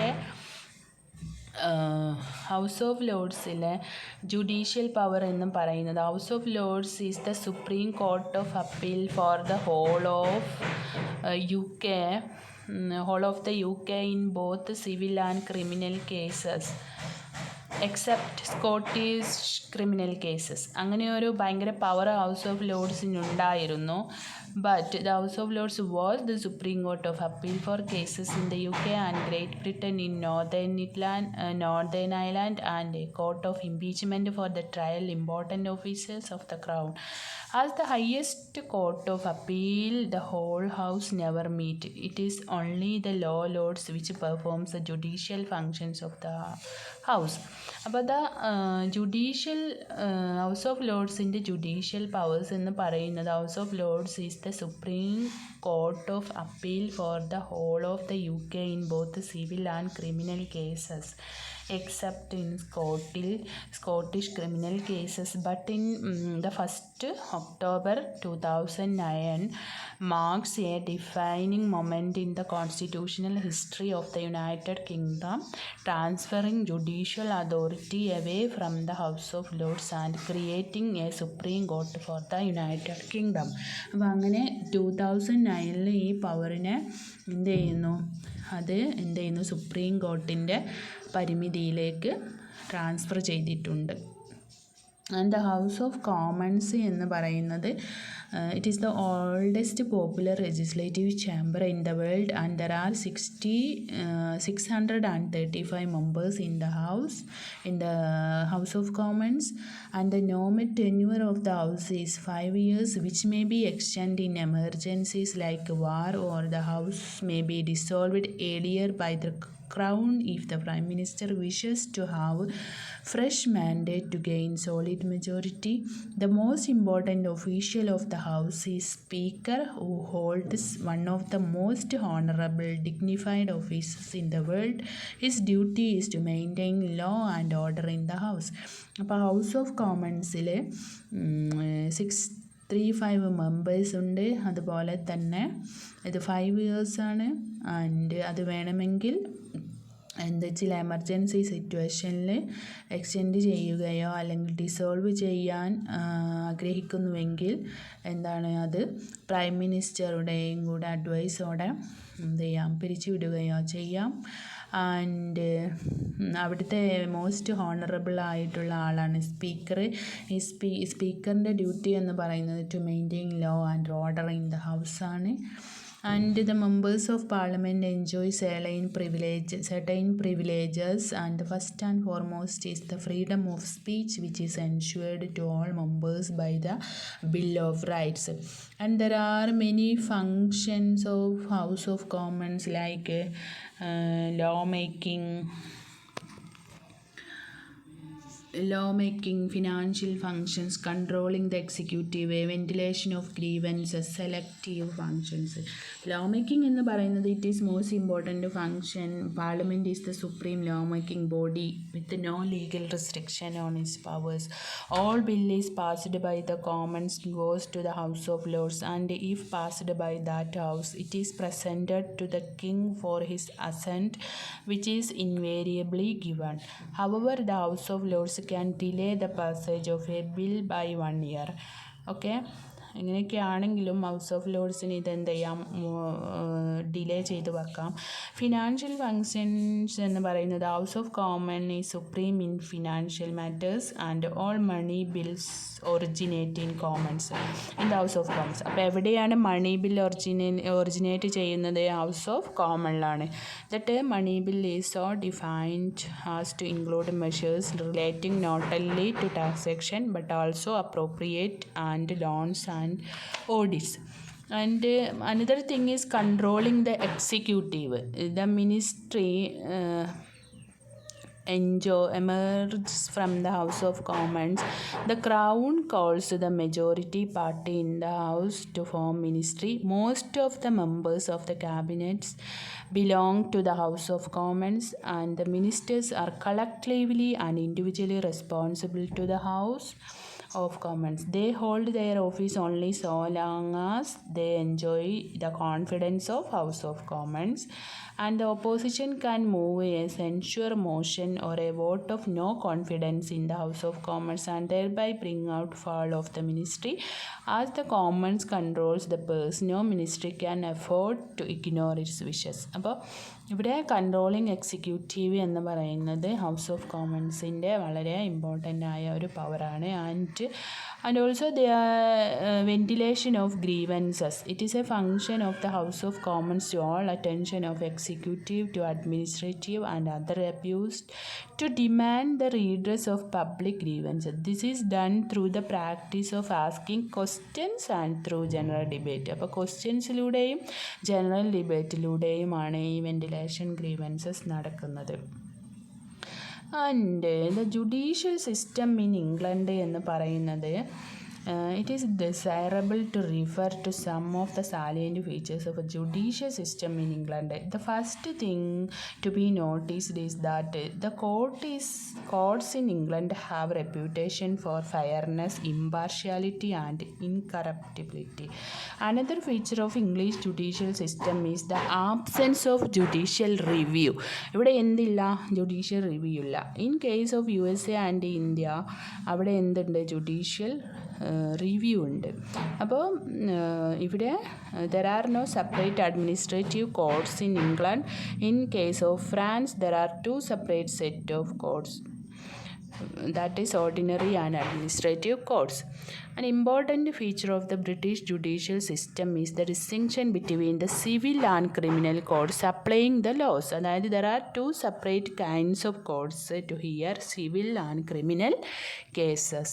House of ലോർഡ്സിലെ judicial power എന്നും പറയുന്നത് house of lords is the supreme court of appeal for the whole of UK in both civil and criminal cases except Scottish criminal cases. അങ്ങനെ ഒരു ഭയങ്കര power house of ലോർഡ്സിനുണ്ടായിരുന്നു. But the house of lords was the supreme court of appeal for cases in the UK and great Britain in Northern Ireland and a court of impeachment for the trial important officers of the crown. As the highest court of appeal, the whole house never meet. It is only the law lords which performs the judicial functions of the house. അപ്പോൾ the judicial house of ലോർഡ്സിൻ്റെ judicial powers എന്ന് പറയുന്നത് house of lords is the supreme court of appeal for the whole of the UK in both civil and criminal cases except in Scottish criminal cases. But in the 1st October 2009 marks a defining moment in the constitutional history of the United Kingdom, transferring judicial authority away from the House of Lords and creating a Supreme Court for the United Kingdom. അപ്പോൾ അങ്ങനെ 2009 ഈ പവറിനെ എന്ത് ചെയ്യുന്നു supreme കോർട്ടിൻ്റെ പരിമിതിയിലേക്ക് transfer ചെയ്തിട്ടുണ്ട്. And the house of Commons എന്ന് പറയുന്നത് it is the oldest popular legislative chamber in the world and there are 635 members in the house of commons, and the normal tenure of the house is 5 years, which may be extended in emergencies like war, or the house may be dissolved earlier by the crown if the prime minister wishes to have fresh mandate to gain solid majority. The most important official of the house is speaker, who holds one of the most honorable dignified offices in the world. His duty is to maintain law and order in the house. അപ്പോൾ house of കോമൺസിൽ 635 members ഉണ്ട്. അതുപോലെ തന്നെ ഇത് 5 ഇയേഴ്സാണ്. And അത് വേണമെങ്കിൽ ചില emergency സിറ്റുവേഷനിൽ extend ചെയ്യുകയോ അല്ലെങ്കിൽ ഡിസോൾവ് ചെയ്യാൻ ആഗ്രഹിക്കുന്നുവെങ്കിൽ അത് പ്രൈം മിനിസ്റ്ററുടെയും കൂടെ അഡ്വൈസോടെ പിരിച്ചുവിടുകയോ ചെയ്യാം. ആൻഡ് അവിടുത്തെ മോസ്റ്റ് ഹോണറബിൾ ആയിട്ടുള്ള ആളാണ് സ്പീക്കർ. ഈ സ്പീക്കറിൻ്റെ ഡ്യൂട്ടി എന്ന് പറയുന്നത് to maintain law and order in the house ആണ്. And the members of parliament enjoy certain privileges, and the first and foremost is the freedom of speech, which is ensured to all members by the Bill of Rights. And there are many functions of House of Commons like lawmaking, financial functions, controlling the executive, ventilation of grievances, selective functions. Lawmaking എന്ന് പറയുന്നത് it is most important function. Parliament is the supreme lawmaking body with no legal restriction on its powers. All bill is passed by the Commons goes to the House of Lords, and if passed by that house, it is presented to the king for his assent, which is invariably given. However, the House of Lords can delay the passage of a bill by 1 year. Okay, ഇങ്ങനെയൊക്കെ ആണെങ്കിലും house of ലോർഡ്സിന് ഇതെന്ത് ചെയ്യാം, delay ചെയ്ത് വെക്കാം. Financial functions എന്ന് പറയുന്നത് house of common is supreme in financial matters and all money bills originate in commons in the house of commons. അപ്പോൾ എവിടെയാണ് മണി ബിൽ ഒറിജിനേറ്റ് ചെയ്യുന്നത്? ഹൗസ് ഓഫ് കോമണിലാണ്. That money bill is so defined as to include measures relating not only to taxation but also appropriate and loans and audits. And another thing is controlling the executive. The ministry emerges from the House of Commons. The Crown calls the majority party in the House to form ministry. Most of the members of the cabinets belong to the House of Commons, and the ministers are collectively and individually responsible to the House of Commons. They hold their office only so long as they enjoy the confidence of House of Commons, and the opposition can move a censure motion or a vote of no confidence in the House of Commons and thereby bring out fall of the ministry. As the Commons controls the purse, no ministry can afford to ignore its wishes. അപ്പോൾ ഇവിടെ controlling executive എന്ന് പറയുന്നത് house of കോമൺസിൻ്റെ വളരെ important ആയ ഒരു പവറാണ്. And also the ventilation of grievances. It is a function of the house of Commons to all attention of executive to administrative and other abuse to demand the redress of public grievances. This is done through the practice of asking questions and through general debate. അപ്പോൾ ക്വസ്റ്റ്യൻസിലൂടെയും general ഡിബേറ്റിലൂടെയുമാണ് ഈ ventilation grievances നടക്കുന്നത്. And the judicial system in England എന്ന് പറയുന്നത് it is desirable to refer to some of the salient features of a judicial system in England. The first thing to be noticed is that the courts in England have reputation for fairness, impartiality and incorruptibility. Another feature of English judicial system is the absence of judicial review. ഇവിടെ എന്തില്ല? Judicial review ഇല്ല. In case of USA and India അവിടെ എന്തുണ്ട്? Judicial review ഉണ്ട്. അപ്പോൾ ഇവിടെ there are no separate administrative courts in England. In case of France, there are two separate set of courts, that is ordinary and administrative courts. An important feature of the British judicial system is the distinction between the civil and criminal courts applying the laws. അതായത് there are two separate kinds of courts to hear civil and criminal cases.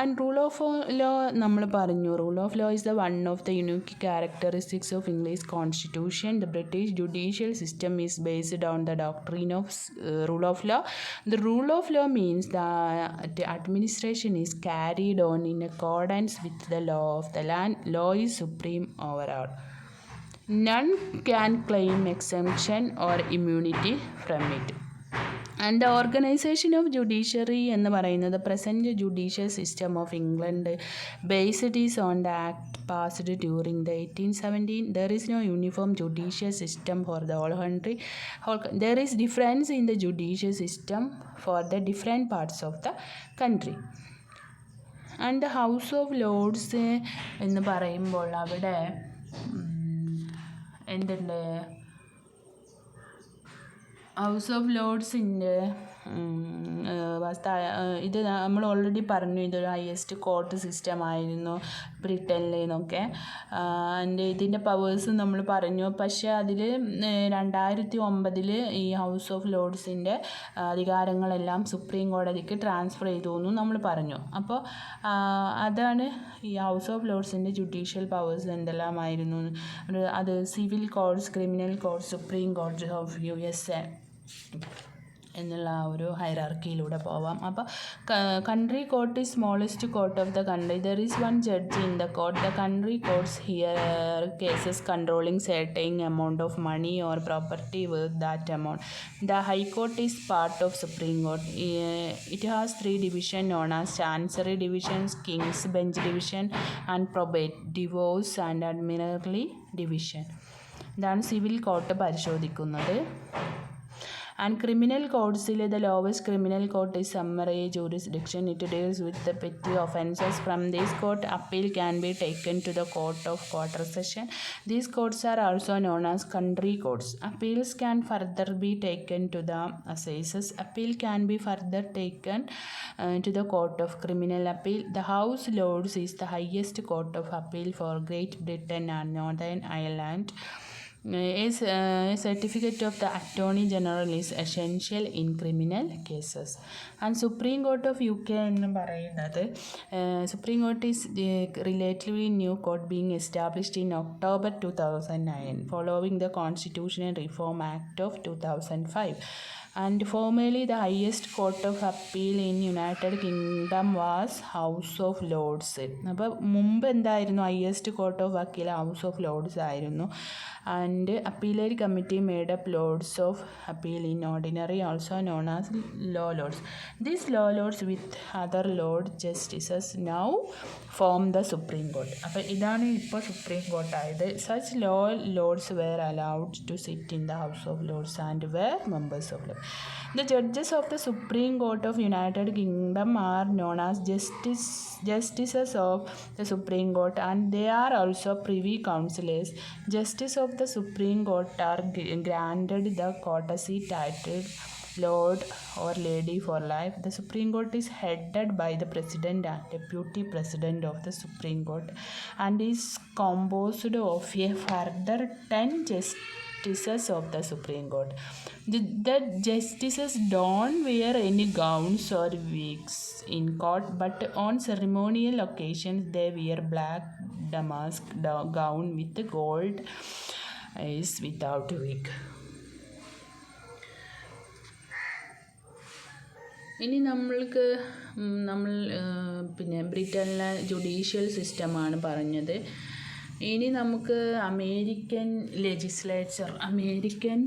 And rule of law നമ്മൾ പറഞ്ഞു. Rule of law is the one of the unique characteristics of English constitution. The British judicial system is based on the doctrine of rule of law. The rule of law means that the administration is carried on in accordance with the law of the land. Law is supreme over all. None can claim exemption or immunity from it. And the organization of judiciary എന്ന് പറയുന്നത് present judicial system of England based is on the act passed during the 1817. There is no uniform judicial system for the whole country. There is difference in the judicial system for the different parts of the country. And the House of Lords എന്ന് പറയുമ്പോൾ അവിടെ എന്തുണ്ട്? House of ലോർഡ്സിൻ്റെ ഇത് നമ്മൾ already പറഞ്ഞു, ഇതൊരു highest court system ആയിരുന്നു ബ്രിട്ടനിൽ എന്നൊക്കെ. ആൻഡ് ഇതിൻ്റെ പവേഴ്സ് നമ്മൾ പറഞ്ഞു. പക്ഷേ അതിൽ 2009 ഈ ഹൗസ് ഓഫ് ലോർഡ്സിൻ്റെ അധികാരങ്ങളെല്ലാം സുപ്രീം കോടതിക്ക് ട്രാൻസ്ഫർ ചെയ്തു എന്നും നമ്മൾ പറഞ്ഞു. അപ്പോൾ അതാണ് ഈ ഹൗസ് ഓഫ് ലോർഡ്സിൻ്റെ ജുഡീഷ്യൽ പവേഴ്സ് എന്തെല്ലാമായിരുന്നു. അത് civil courts, criminal courts, supreme court of USA എന്നുള്ള ആ ഒരു ഹൈറാർക്കിയിലൂടെ പോവാം. അപ്പോൾ country court is smallest court of the country. There is one judge in the court. The country കോർട്ട്സ് here cases controlling certain amount of money or property worth that amount. The High Court is part of Supreme Court. It has three divisions known as Chancery Divisions, King's Bench Division, and Probate, Divorce and Admiralty Division. ഇതാണ് civil court പരിശോധിക്കുന്നത്. And criminal courts, the lowest criminal court is summary jurisdiction. It deals with the petty offences. From this court, appeal can be taken to the court of quarter session. These courts are also known as country courts. Appeals can further be taken to the assizes. Appeal can be further taken to the court of criminal appeal. The House Lords is the highest court of appeal for Great Britain and Northern Ireland. A certificate of the Attorney General is essential in criminal cases. And Supreme Court of UK എന്ന് പറയുന്നത് Supreme Court is the relatively new court being established in October 2009 following the Constitutional Reform Act of 2005. And formerly the highest court of appeal in United Kingdom was House of Lords. അപ്പോൾ മുമ്പ് എന്തായിരുന്നു highest court of appeal house of Lord's ആയിരുന്നു. And appellate committee made up Lords of Appeal in Ordinary, also known as Law Lords. These Law Lords with other Lord Justices now form the Supreme Court. അപ്പോൾ ഇതാണ് ഇപ്പോൾ supreme കോർട്ടായത്. Such Law Lords were allowed to sit in the House of Lords and were members of Lords. The judges of the Supreme Court of United Kingdom are known as Justices of the Supreme Court, and they are also Privy Councillors. Justice of the Supreme Court are granted the courtesy title Lord or Lady for life. The Supreme Court is headed by the President and Deputy President of the Supreme Court and is composed of a further 10 justices of the Supreme Court. The justices don't wear any gowns or wigs in court, but on ceremonial occasions they wear black damask gown with gold eyes without wig. ഇനി നമ്മൾ പിന്നെ ബ്രിട്ടനിലെ judicial സിസ്റ്റമാണ് പറഞ്ഞത്. ഇനി നമുക്ക് American legislature American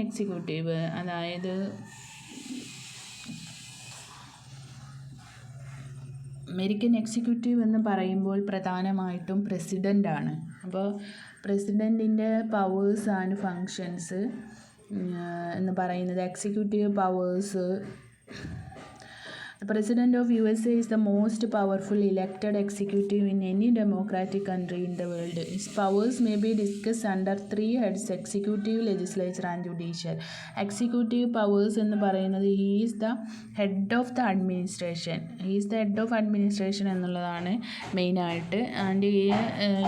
executive അതായത് American executive എന്ന് പറയുമ്പോൾ പ്രധാനമായിട്ടും പ്രസിഡൻ്റാണ്. അപ്പോൾ പ്രസിഡൻറ്റിൻ്റെ പവേഴ്സ് ആൻഡ് ഫങ്ഷൻസ് എന്ന് പറയുന്നത് executive powers. The President of USA is the most powerful elected executive in any democratic country in the world. His powers may be discussed under three heads: executive, legislature and judicial. Executive powers എന്ന് പറയുന്നത് he is the head of the administration എന്നുള്ളതാണ് മെയിനായിട്ട്. And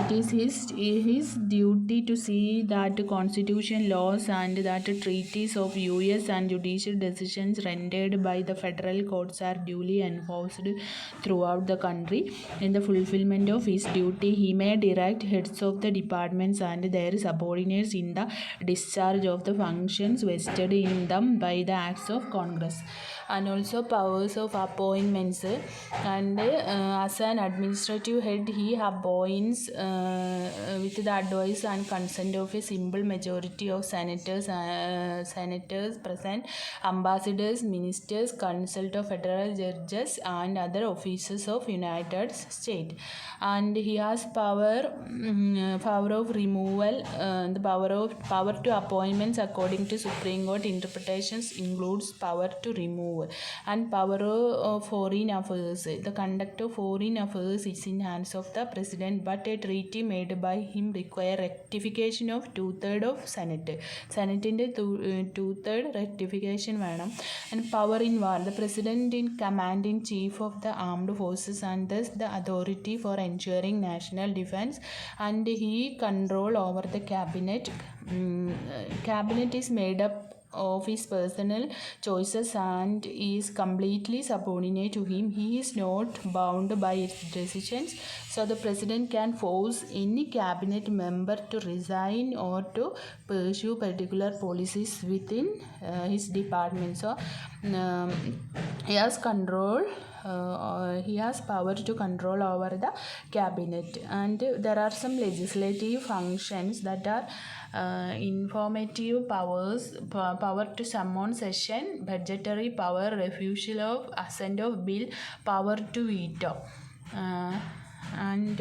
it is his duty to see that constitution, laws and that treaties of US and judicial decisions rendered by the federal courts are duly enforced throughout the country. In the fulfillment of his duty, he may direct heads of the departments and their subordinates in the discharge of the functions vested in them by the acts of Congress. And also powers of appointments. And as an administrative head, he appoints with the advice and consent of a simple majority of senators present, ambassadors, ministers, consult of federal judges and other officers of United States. And he has power of removal. The power to appointments according to Supreme Court interpretations includes power to remove and power of foreign affairs. The conduct of foreign affairs is in hands of the President, but a treaty made by him require rectification of 2/3 of Senate. Senateന്റെ 2/3 rectification വേണം. And power in war. The President in command in chief of the armed forces and thus the authority for ensuring national defense, and he control over the cabinet. Cabinet is made up of his personal choices and is completely subordinate to him. He is not bound by its decisions, so the president can force any cabinet member to resign or to pursue particular policies within his department. So he has power to control over the cabinet, and there are some legislative functions that are informative powers, power to summon session, budgetary power, refusal of assent of bill, power to veto. And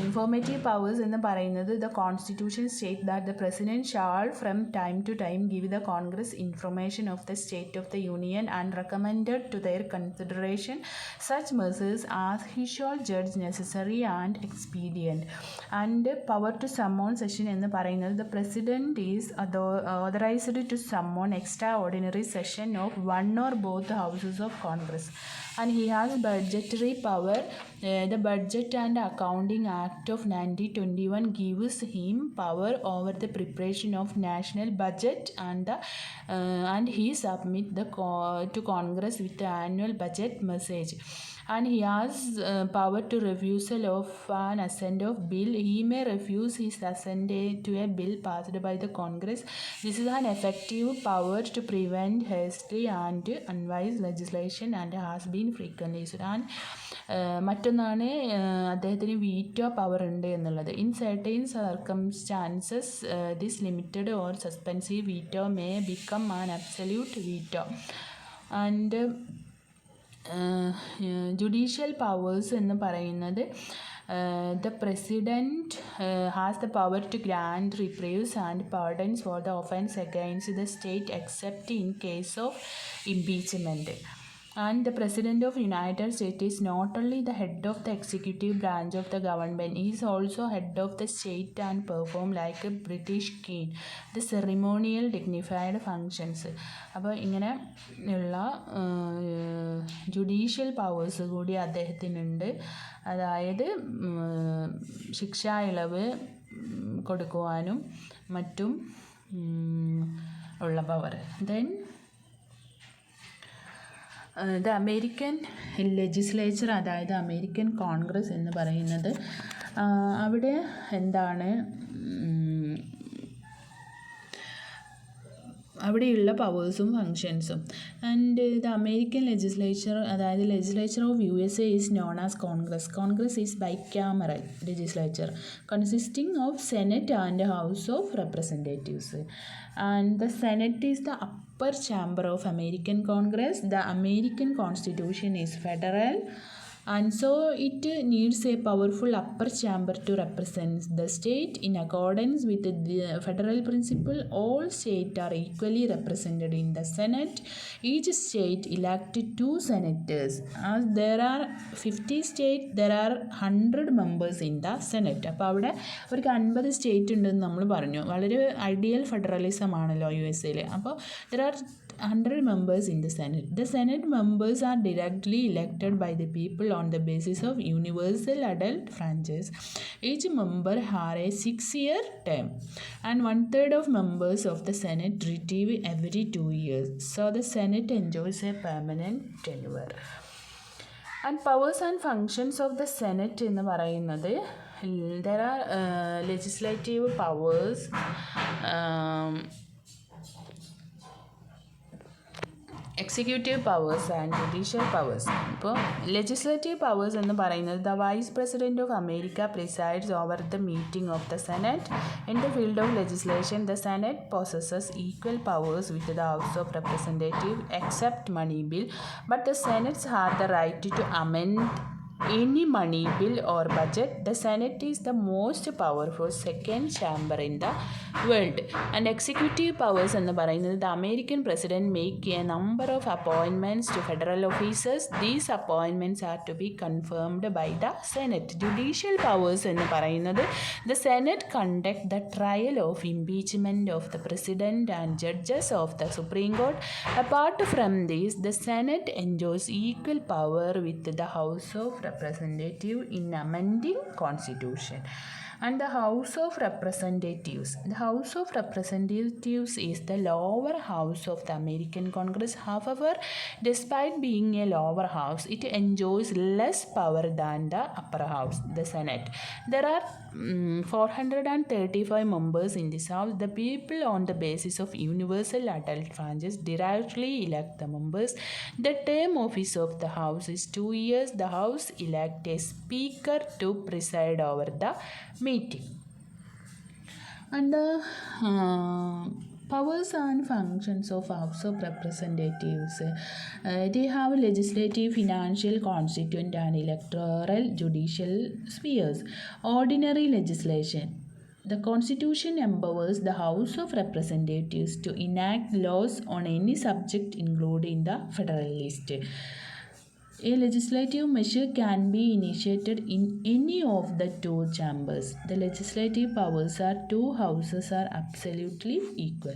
informative powers എന്ന് പറയുന്നത് the constitution state that the president shall from time to time give the Congress information of the state of the union and recommended to their consideration such measures as he shall judge necessary and expedient. And power to summon session എന്ന് പറയുന്നത് the president is authorized to summon extraordinary session of one or both houses of Congress. And he has budgetary power. The Budget and Accounting Act of 1921 gives him power over the preparation of national budget, and he submit to Congress with the annual budget message. And he has power to refusal of an assent of bill. He may refuse his assent to a bill passed by the Congress. This is an effective power to prevent hasty and unwise legislation and has been frequently used. And മറ്റൊന്നാണ് അദ്ദേഹത്തിന് veto power ഉണ്ട് എന്നുള്ളത്. In certain circumstances this limited or suspensive veto may become an absolute veto. And judicial powers എന്ന് പറയുന്നത് the president has the power to grant reprieves and pardons for the offense against the state except in case of impeachment. And the President of United States is not only the head of the executive branch of the government, he is also head of the state and perform like a British king the ceremonial dignified functions. അപ്പോൾ ഇങ്ങനെ ഉള്ള judicial powers കൂടി അദ്ദേഹത്തിനുണ്ട്. അതായത് ശിക്ഷാ ഇളവ് കൊടുക്കുവാനും മറ്റും ഉള്ള power. Then the American legislature, അതായത് അമേരിക്കൻ കോൺഗ്രസ് എന്ന് പറയുന്നത് അവിടെ എന്താണ് അവിടെയുള്ള പവേഴ്സും ഫങ്ഷൻസും. ആൻഡ് ദ അമേരിക്കൻ ലെജിസ്ലേച്ചർ, അതായത് legislature of USA is known as Congress. Congress is bicameral legislature consisting of senate and house of representatives. And the Senate is the upper chamber of American Congress. The American Constitution is federal, and so it needs a powerful upper chamber to represent the state. In accordance with the federal principle, all states are equally represented in the Senate. Each state elected 2 senators. As there are 50 states, there are 100 members in the Senate. അപ്പോൾ അവിടെ അവർക്ക് 50 state ഉണ്ടെന്ന് നമ്മൾ പറഞ്ഞു. വളരെ ideal federalism ആണല്ലോ USA. അപ്പോൾ there are 100 members in the Senate. The Senate members are directly elected by the people on the basis of universal adult franchise. Each member has a 6-year term, and 1/3 of members of the Senate receive every 2 years. So the Senate enjoys a permanent tenure. And powers and functions of the Senate എന്ന് പറയുന്നത്, there are legislative powers, executive powers and judicial powers. ഇപ്പോൾ legislative powers എന്ന് പറയുന്നത് the vice president of America presides over the meeting of the Senate. In the field of legislation the Senate possesses equal powers with the House of Representatives except money bill, but the Senate has the right to amend any money bill or budget. The Senate is the most powerful second chamber in the world. And executive powers എന്ന് പറയുന്നത് the American president make a number of appointments to federal officers. These appointments are to be confirmed by the Senate. Judicial powers എന്ന് പറയുന്നത് the Senate conduct the trial of impeachment of the president and judges of the Supreme Court. Apart from this, the Senate enjoys equal power with the House of Representative in amending Constitution. And the House of Representatives. The House of Representatives is the lower house of the American Congress. However, despite being a lower house, it enjoys less power than the upper house, the Senate. There are 435 members in this house. The people, on the basis of universal adult franchise, directly elect the members. The term office of the house is 2 years. The house elects a speaker to preside over the meeting. And the powers and functions of House of Representatives. They have legislative, financial, constituent and electoral, judicial spheres. Ordinary legislation. The Constitution empowers the House of Representatives to enact laws on any subject included in the Federal List. A legislative measure can be initiated in any of the two chambers. The legislative powers are two houses are absolutely equal.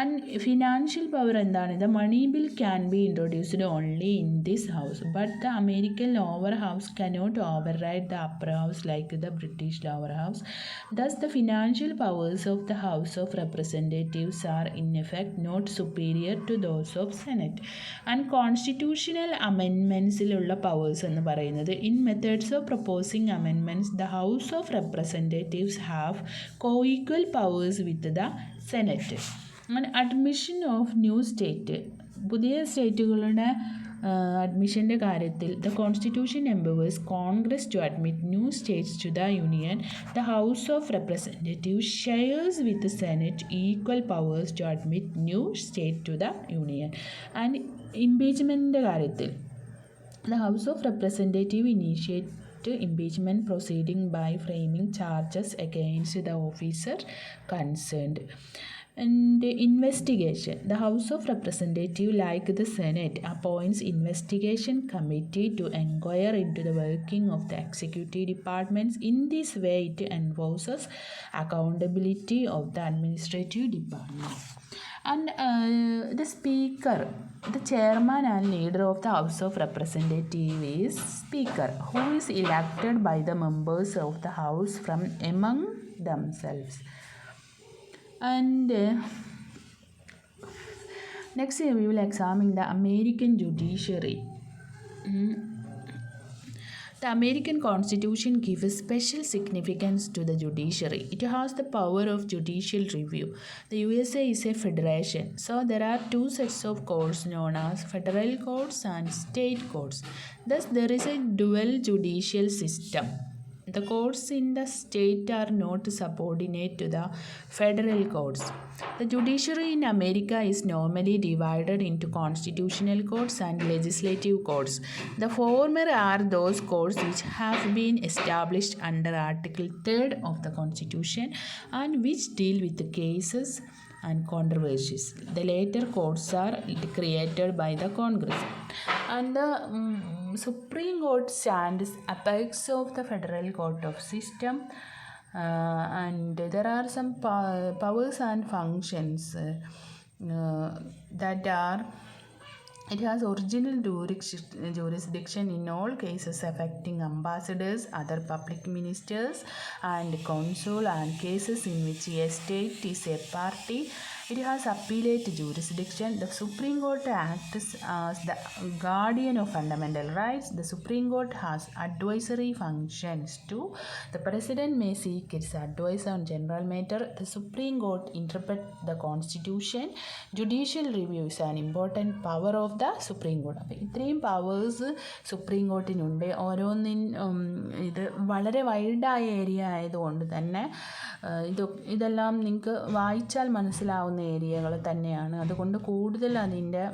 And financial power എന്താണ്? The money bill can be introduced only in this house, but the American lower house cannot override the upper house like the British lower house. Thus, the financial powers of the House of Representatives are in effect not superior to those of Senate. And constitutional amendments ിലുള്ള powers എന്ന് പറയുന്നത് in methods of proposing amendments the house of representatives have coequal powers with the Senate. And admission of new state, പുതിയ സ്റ്റേറ്റുകളുടെ അഡ്മിഷൻ്റെ കാര്യത്തിൽ the constitution empowers Congress to admit new states to the union. The house of representatives shares with Senate equal powers to admit new state to the union. And ഇംപീച്ച്മെൻറ്റിൻ്റെ കാര്യത്തിൽ the House of Representatives initiate impeachment proceeding by framing charges against the officer concerned. And investigation. The House of Representatives, like the Senate, appoints investigation committee to inquire into the working of the executive departments. In this way, it enforces accountability of the administrative department. And the Speaker, the Chairman and Leader of the House of Representatives is Speaker, who is elected by the members of the House from among themselves. And next we will examine the American judiciary. The American Constitution gives special significance to the judiciary. It has the power of judicial review. The USA is a federation, so there are two sets of courts known as federal courts and state courts. Thus, there is a dual judicial system. The courts in the state are not subordinate to the federal courts. The judiciary in America is normally divided into constitutional courts and legislative courts. The former are those courts which have been established under Article 3 of the Constitution and which deal with the cases and controversies. The later courts are created by the Congress. And the Supreme Court stands apex of the Federal Court of System. And there are some powers and functions that are, it has original jurisdiction in all cases affecting ambassadors, other public ministers and consul, and cases in which a state is a party. It has appellate jurisdiction. The Supreme Court acts as the guardian of fundamental rights. The Supreme Court has advisory functions too. The President may seek its advice on general matter. The Supreme Court interprets the Constitution. Judicial review is an important power of the Supreme Court. അപ്പോൾ ഇത്രയും powers supreme കോർട്ടിനുണ്ട്. ഇത് വളരെ വൈഡായ area ആയതുകൊണ്ട് തന്നെ ഇതെല്ലാം നിങ്ങൾക്ക് വായിച്ചാൽ മനസ്സിലാവുന്ന ഏരിയകൾ തന്നെയാണ്. അതുകൊണ്ട് കൂടുതൽ അതിൻ്റെ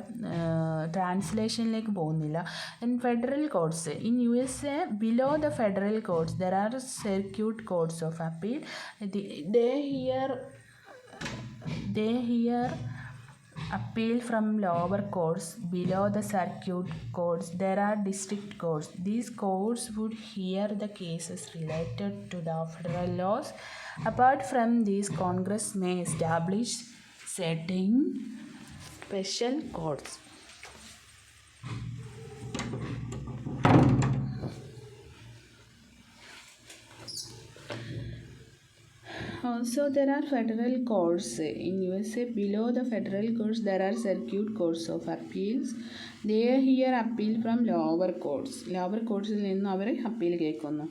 ട്രാൻസ്ലേഷനിലേക്ക് പോകുന്നില്ല. Federal courts in USA, below the federal courts there are circuit courts of appeal. They hear appeal from lower courts. Below the circuit courts there are district courts. These courts would hear the cases related to the federal laws. Apart from these, Congress may establish certain special courts. So there are federal courts in USA. Below the federal courts, there are circuit courts of appeals. They hear appeal from lower courts. Lower courts നിന്ന് അവർ appeal കേൾക്കുന്നു.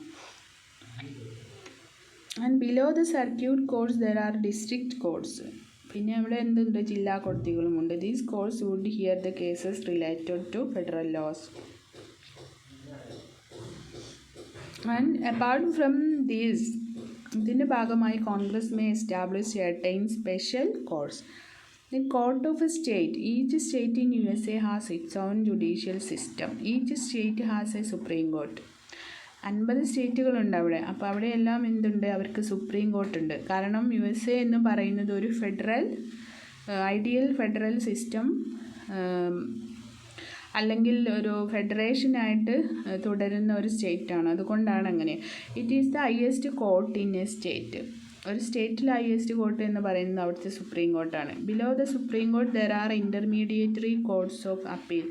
And below the circuit courts, there are district courts. പിന്നെ അവിടെ എന്തുണ്ട്? ജില്ലാ കോടതികളുമുണ്ട്. These courts would hear the cases related to federal laws. And apart from these, ഇതിൻ്റെ ഭാഗമായി Congress may establish certain special courts. The court of a state. Each state in USA has its own judicial system. Each state has a Supreme Court. 50 സ്റ്റേറ്റുകളുണ്ട് അവിടെ. അപ്പോൾ അവിടെയെല്ലാം എന്തുണ്ട്? അവർക്ക് supreme court ഉണ്ട്. കാരണം USA എന്ന് പറയുന്നത് ഒരു ഐഡിയൽ ഫെഡറൽ സിസ്റ്റം അല്ലെങ്കിൽ ഒരു ഫെഡറേഷനായിട്ട് തുടരുന്ന ഒരു സ്റ്റേറ്റാണ്. അതുകൊണ്ടാണ് അങ്ങനെ. It is the highest court in a state. ഒരു സ്റ്റേറ്റിൽ ഹയസ്റ്റ് കോർട്ട് എന്ന് പറയുന്നത് അവിടുത്തെ സുപ്രീം കോർട്ടാണ്. Below the supreme court there are intermediary courts of appeal.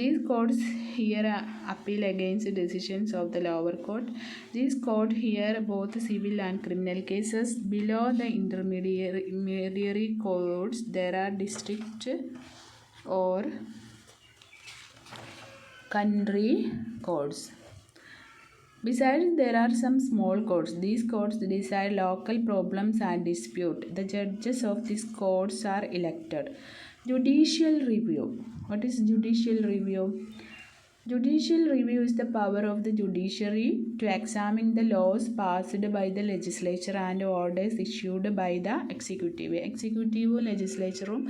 These courts hear appeal against decisions of the lower court. These court hear both civil and criminal cases. Below the intermediary courts there are district or country courts. Besides, there are some small courts. These courts decide local problems and dispute. The judges of these courts are elected. Judicial review. What is judicial review? Judicial review is the power of the judiciary to examine the laws passed by the legislature and orders issued by the executive. എക്സിക്യൂട്ടീവും ലെജിസ്ലേച്ചറും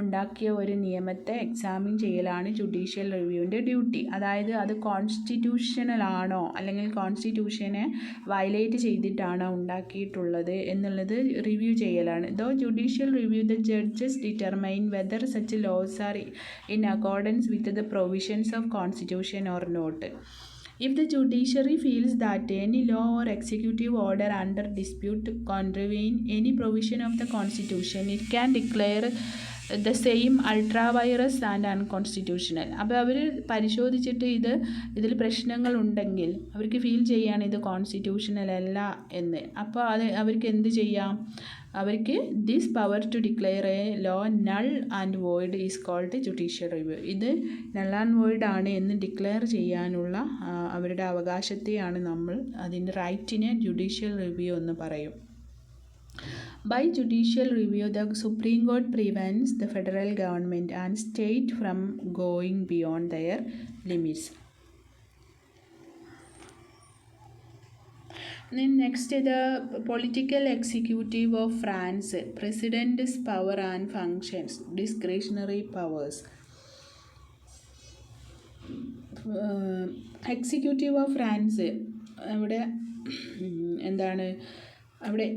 ഉണ്ടാക്കിയ ഒരു നിയമത്തെ examine ചെയ്യലാണ് judicial റിവ്യൂവിൻ്റെ duty. അതായത് അത് constitutional ആണോ അല്ലെങ്കിൽ കോൺസ്റ്റിറ്റ്യൂഷനെ violate ചെയ്തിട്ടാണോ ഉണ്ടാക്കിയിട്ടുള്ളത് എന്നുള്ളത് റിവ്യൂ ചെയ്യലാണ്. Though judicial review the judges determine whether such laws are in accordance with the provisions of constitution or not. If the judiciary feels that any law or executive order under dispute contravene any provision of the Constitution, it can declare the same ultra virus and unconstitutional. അപ്പോൾ അവർ പരിശോധിച്ചിട്ട് ഇതിൽ പ്രശ്നങ്ങൾ ഉണ്ടെങ്കിൽ അവർക്ക് feel ചെയ്യാണ് ഇത് constitutional അല്ല എന്ന്. അപ്പോൾ അവർക്ക് എന്ത് ചെയ്യാം? അവർക്ക് this power to declare a law null and void is called judicial review. ഇത് നൾ ആൻഡ് വോയിഡ് ആണ് എന്ന് ഡിക്ലെയർ ചെയ്യാനുള്ള അവരുടെ അവകാശത്തെയാണ് നമ്മൾ അതിൻ്റെ റൈറ്റിനെ ജുഡീഷ്യൽ റിവ്യൂ എന്ന് പറയും. By judicial review, the Supreme Court prevents the federal government and state from going beyond their limits. Then next, the political executive of France. President's power and functions. Discretionary powers. Executive of France. അവിടെ എന്താണ്? അവിടെ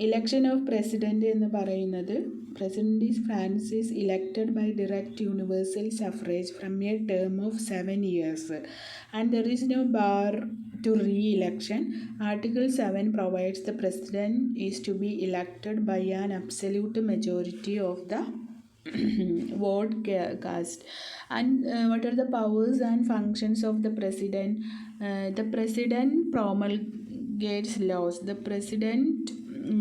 election of president എന്ന് പറയുന്നത് president is France is elected by direct universal suffrage from a term of 7 years and there is no bar to re-election. Article 7 provides the president is to be elected by an absolute majority of the vote cast. And what are the powers and functions of the president? The president promulgates laws. The president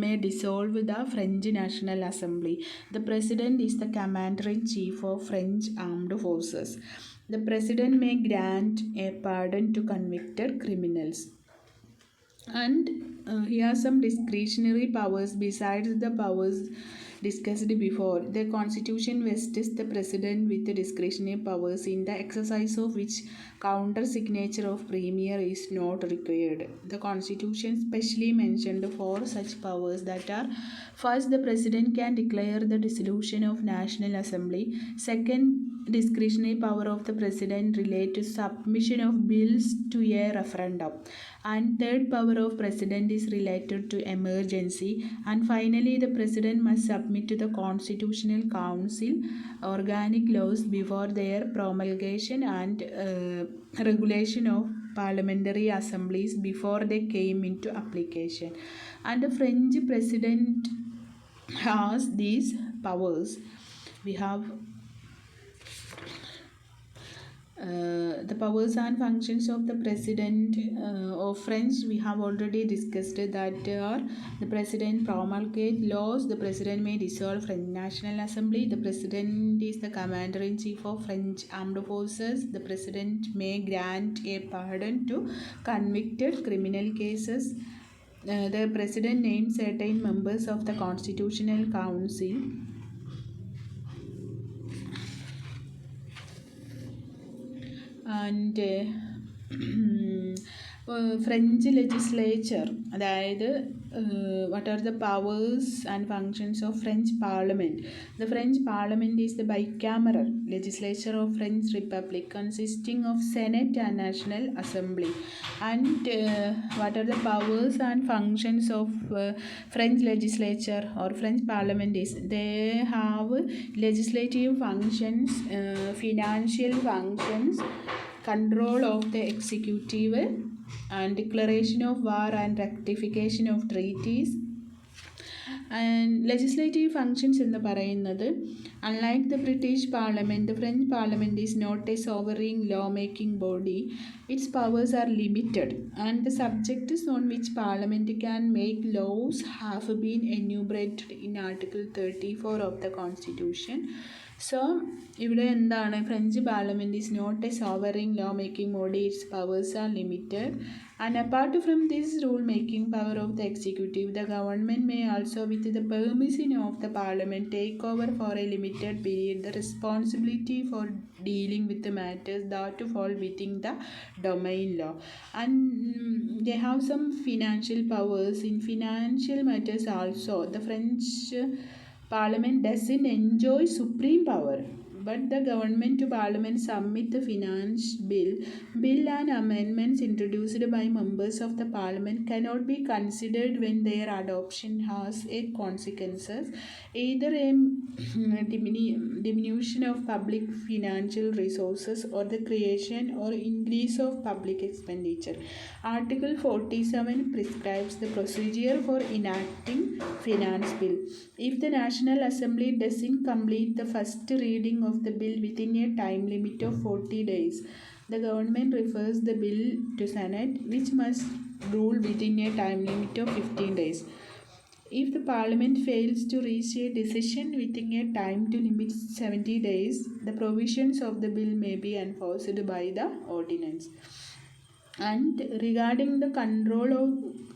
may dissolve the French National Assembly. The president is the commander-in-chief of French armed forces. The president may grant a pardon to convicted criminals. And he has some discretionary powers besides the powers discussed before. The Constitution vests the President with discretionary powers in the exercise of which counter signature of Premier is not required. The Constitution specially mentioned 4 such powers that are: first, the President can declare the dissolution of National Assembly. Second, discretionary power of the President relate to submission of bills to a referendum. And third power of President is related to emergency. And finally, the President must submit to the Constitutional Council organic laws before their promulgation and regulation of parliamentary assemblies before they came into application. And the French President has these powers. We have The powers and functions of the President of French, we have already discussed that are the President promulgate laws, the President may dissolve French National Assembly, the President is the Commander-in-Chief of French Armed Forces, the President may grant a pardon to convicted criminal cases, the President names certain members of the Constitutional Council, and French legislature, അതായത് what are the powers and functions of French Parliament? The French Parliament is the bicameral legislature of French Republic consisting of Senate and National Assembly. And what are the powers and functions of French legislature or French Parliament is they have legislative functions, financial functions, control of the executive, and declaration of war and rectification of treaties. And legislative functions എന്ന് പറയുന്നത്, unlike the British Parliament, the French Parliament is not a sovereign law-making body. Its powers are limited, and the subjects on which Parliament can make laws have been enumerated in Article 34 of the Constitution. So, ഇവിടെ എന്താണ്, French Parliament is not a sovereign law-making body. Its powers are limited. And apart from this rule-making power of the executive, the government may also, with the permission of the Parliament, take over for a limited period the responsibility for dealing with the matters that fall within the domain law. And they have some financial powers in financial matters also. The French Parliament doesn't enjoy supreme power, but the government to Parliament submit the finance bill and amendments introduced by members of the Parliament cannot be considered when their adoption has a consequences, either a diminution of public financial resources or the creation or increase of public expenditure. Article 47 prescribes the procedure for enacting finance bill. If the National Assembly doesn't complete the first reading of the bill within a time limit of 40 days, the government refers the bill to Senate, which must rule within a time limit of 15 days. If the Parliament fails to reach a decision within a time to limit 70 days, the provisions of the bill may be enforced by the ordinance. And regarding the control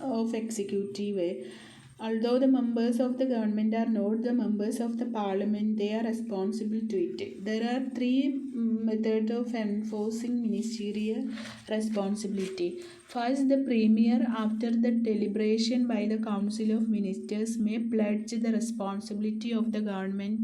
of executive, although the members of the government are not the members of the Parliament, they are responsible to it. There are three methods of enforcing ministerial responsibility. First, the Premier, after the deliberation by the Council of Ministers, may pledge the responsibility of the government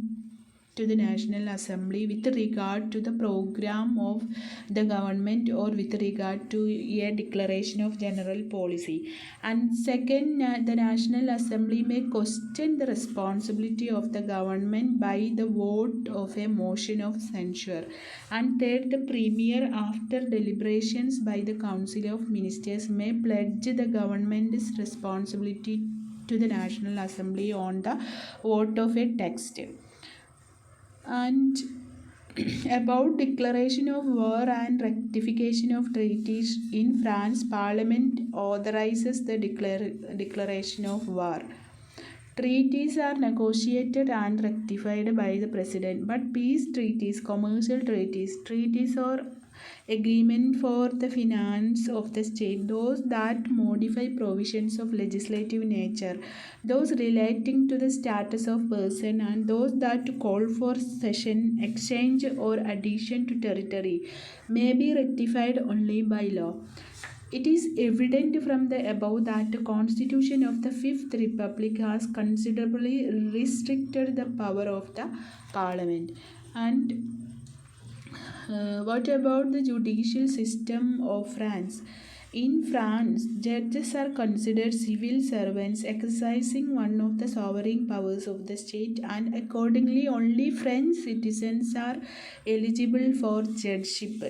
to the National Assembly with regard to the program of the government or with regard to a declaration of general policy. And second, the National Assembly may question the responsibility of the government by the vote of a motion of censure. And third, the Premier, after deliberations by the Council of Ministers, may pledge the government's responsibility to the National Assembly on the vote of a text. And about declaration of war and rectification of treaties, in France, Parliament authorizes the declaration of war. Treaties are negotiated and rectified by the President, but peace treaties, commercial treaties or agreement for the finance of the state, those that modify provisions of legislative nature, those relating to the status of person, and those that call for cession, exchange or addition to territory may be rectified only by law. It is evident from the above that the Constitution of the Fifth Republic has considerably restricted the power of the Parliament. And what about the judicial system of France? In France, judges are considered civil servants exercising one of the sovereign powers of the state, and accordingly only French citizens are eligible for judgeship.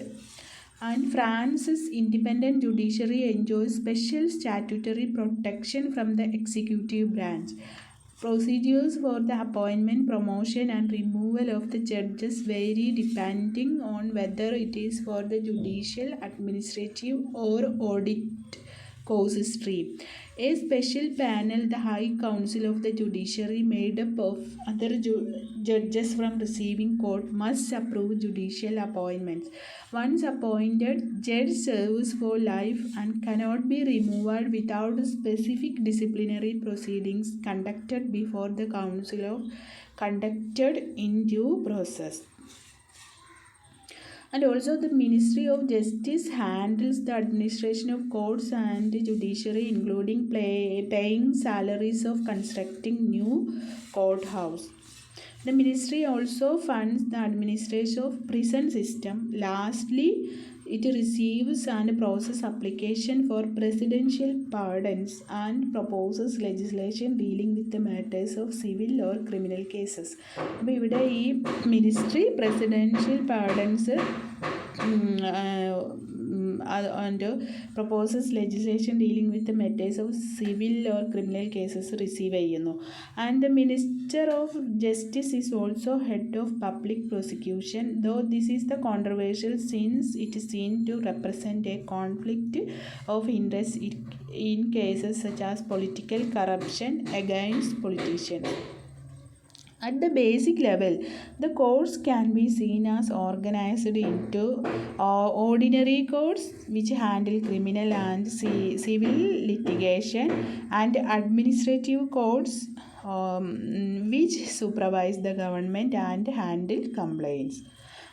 And France's independent judiciary enjoys special statutory protection from the executive branch. Procedures for the appointment, promotion, and removal of the judges vary depending on whether it is for the judicial, administrative, or audit course stream. A special panel, the High Council of the Judiciary, made up of other judges from receiving court, must approve judicial appointments. Once appointed, judge serves for life and cannot be removed without specific disciplinary proceedings conducted before the council of conducted in due process. And also the Ministry of Justice handles the administration of courts and judiciary, including paying salaries of constructing new courthouse. The ministry also funds the administration of prison system. Lastly, it receives and processes application for presidential pardons and proposes legislation dealing with the matters of civil or criminal cases. അപ്പോൾ ഇവിടെ ഈ ministry presidential pardons and proposes legislation dealing with the matters of civil or criminal cases receive ചെയ്യുന്നു. And the Minister of Justice is also head of public prosecution, though this is the controversial since it is seen to represent a conflict of interest in cases such as political corruption against politicians. At the basic level, the courts can be seen as organized into ordinary courts, which handle criminal and civil litigation, and administrative courts, which supervise the government and handle complaints.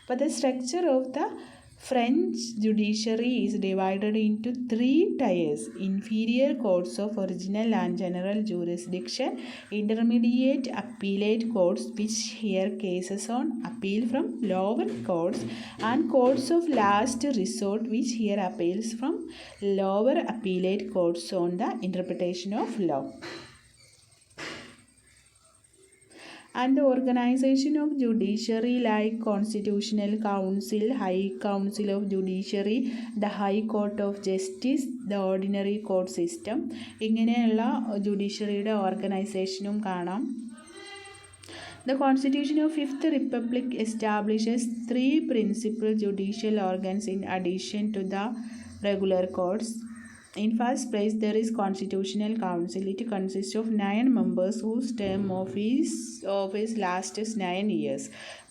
But the structure of the French judiciary is divided into 3 tiers: inferior courts of original and general jurisdiction, intermediate appellate courts which hear cases on appeal from lower courts, and courts of last resort which hear appeals from lower appellate courts on the interpretation of law. And the organization of judiciary, like Constitutional Council, High Council of Judiciary, the High Court of Justice, the Ordinary Court System, ഇങ്ങനെയുള്ള ജുഡീഷ്യറിയുടെ ഓർഗനൈസേഷനും കാണാം. The Constitution of Fifth Republic establishes 3 principal judicial organs in addition to the regular courts. In first place, there is Constitutional Council. It consists of 9 members whose term office lasts 9 years.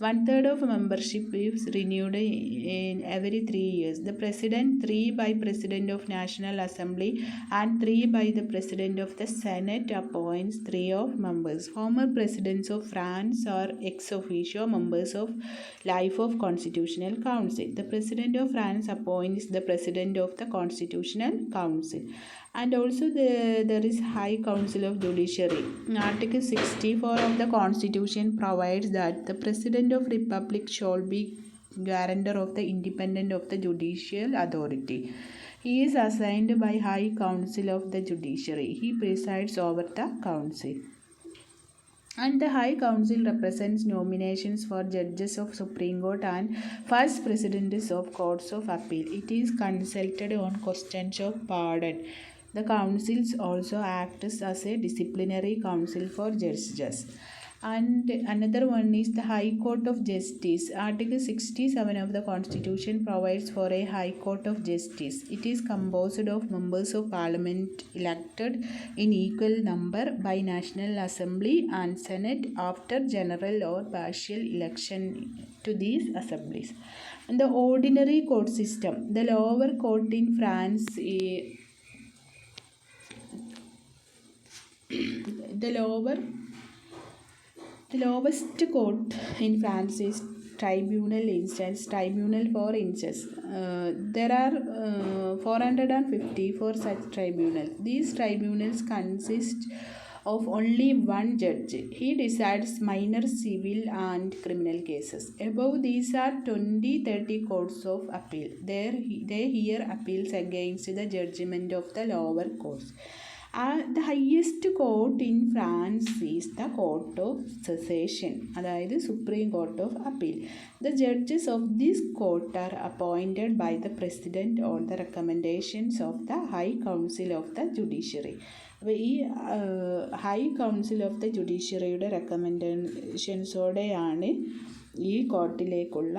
1/3 of membership is renewed in every 3 years. The President, 3 by President of National Assembly, and 3 by the President of the Senate appoints 3 of members. Former Presidents of France are ex officio members of life of Constitutional Council. The President of France appoints the President of the Constitutional Council. And also there is High Council of Judiciary. Article 64 of the Constitution provides that the President of Republic shall be guarantor of the independence of the judicial authority. He is assigned by High Council of the Judiciary. He presides over the council. And the High Council represents nominations for judges of Supreme Court and first presidents of courts of appeal. It is consulted on questions of pardon. The councils also acts as a disciplinary council for judges. And another one is the High Court of Justice. Article 67 of the Constitution provides for a High Court of Justice. It is composed of members of Parliament elected in equal number by National Assembly and Senate after general or partial election to these assemblies. And the ordinary court system. The lower court in France The lowest court in France is Tribunal for instance. There are 454 such tribunals. These tribunals consist of only one judge. He decides minor civil and criminal cases. Above these are 20-30 courts of appeal. They hear appeals against the judgment of the lower courts. The highest court in France is the Court of Cassation, അതായത് Supreme Court of Appeal. The judges of this court are appointed by the President on the recommendations of the High Council of the Judiciary. അപ്പോൾ ഈ high council of the ജുഡീഷ്യറിയുടെ റെക്കമെൻഡേഷൻസോടെയാണ് ഈ കോർട്ടിലേക്കുള്ള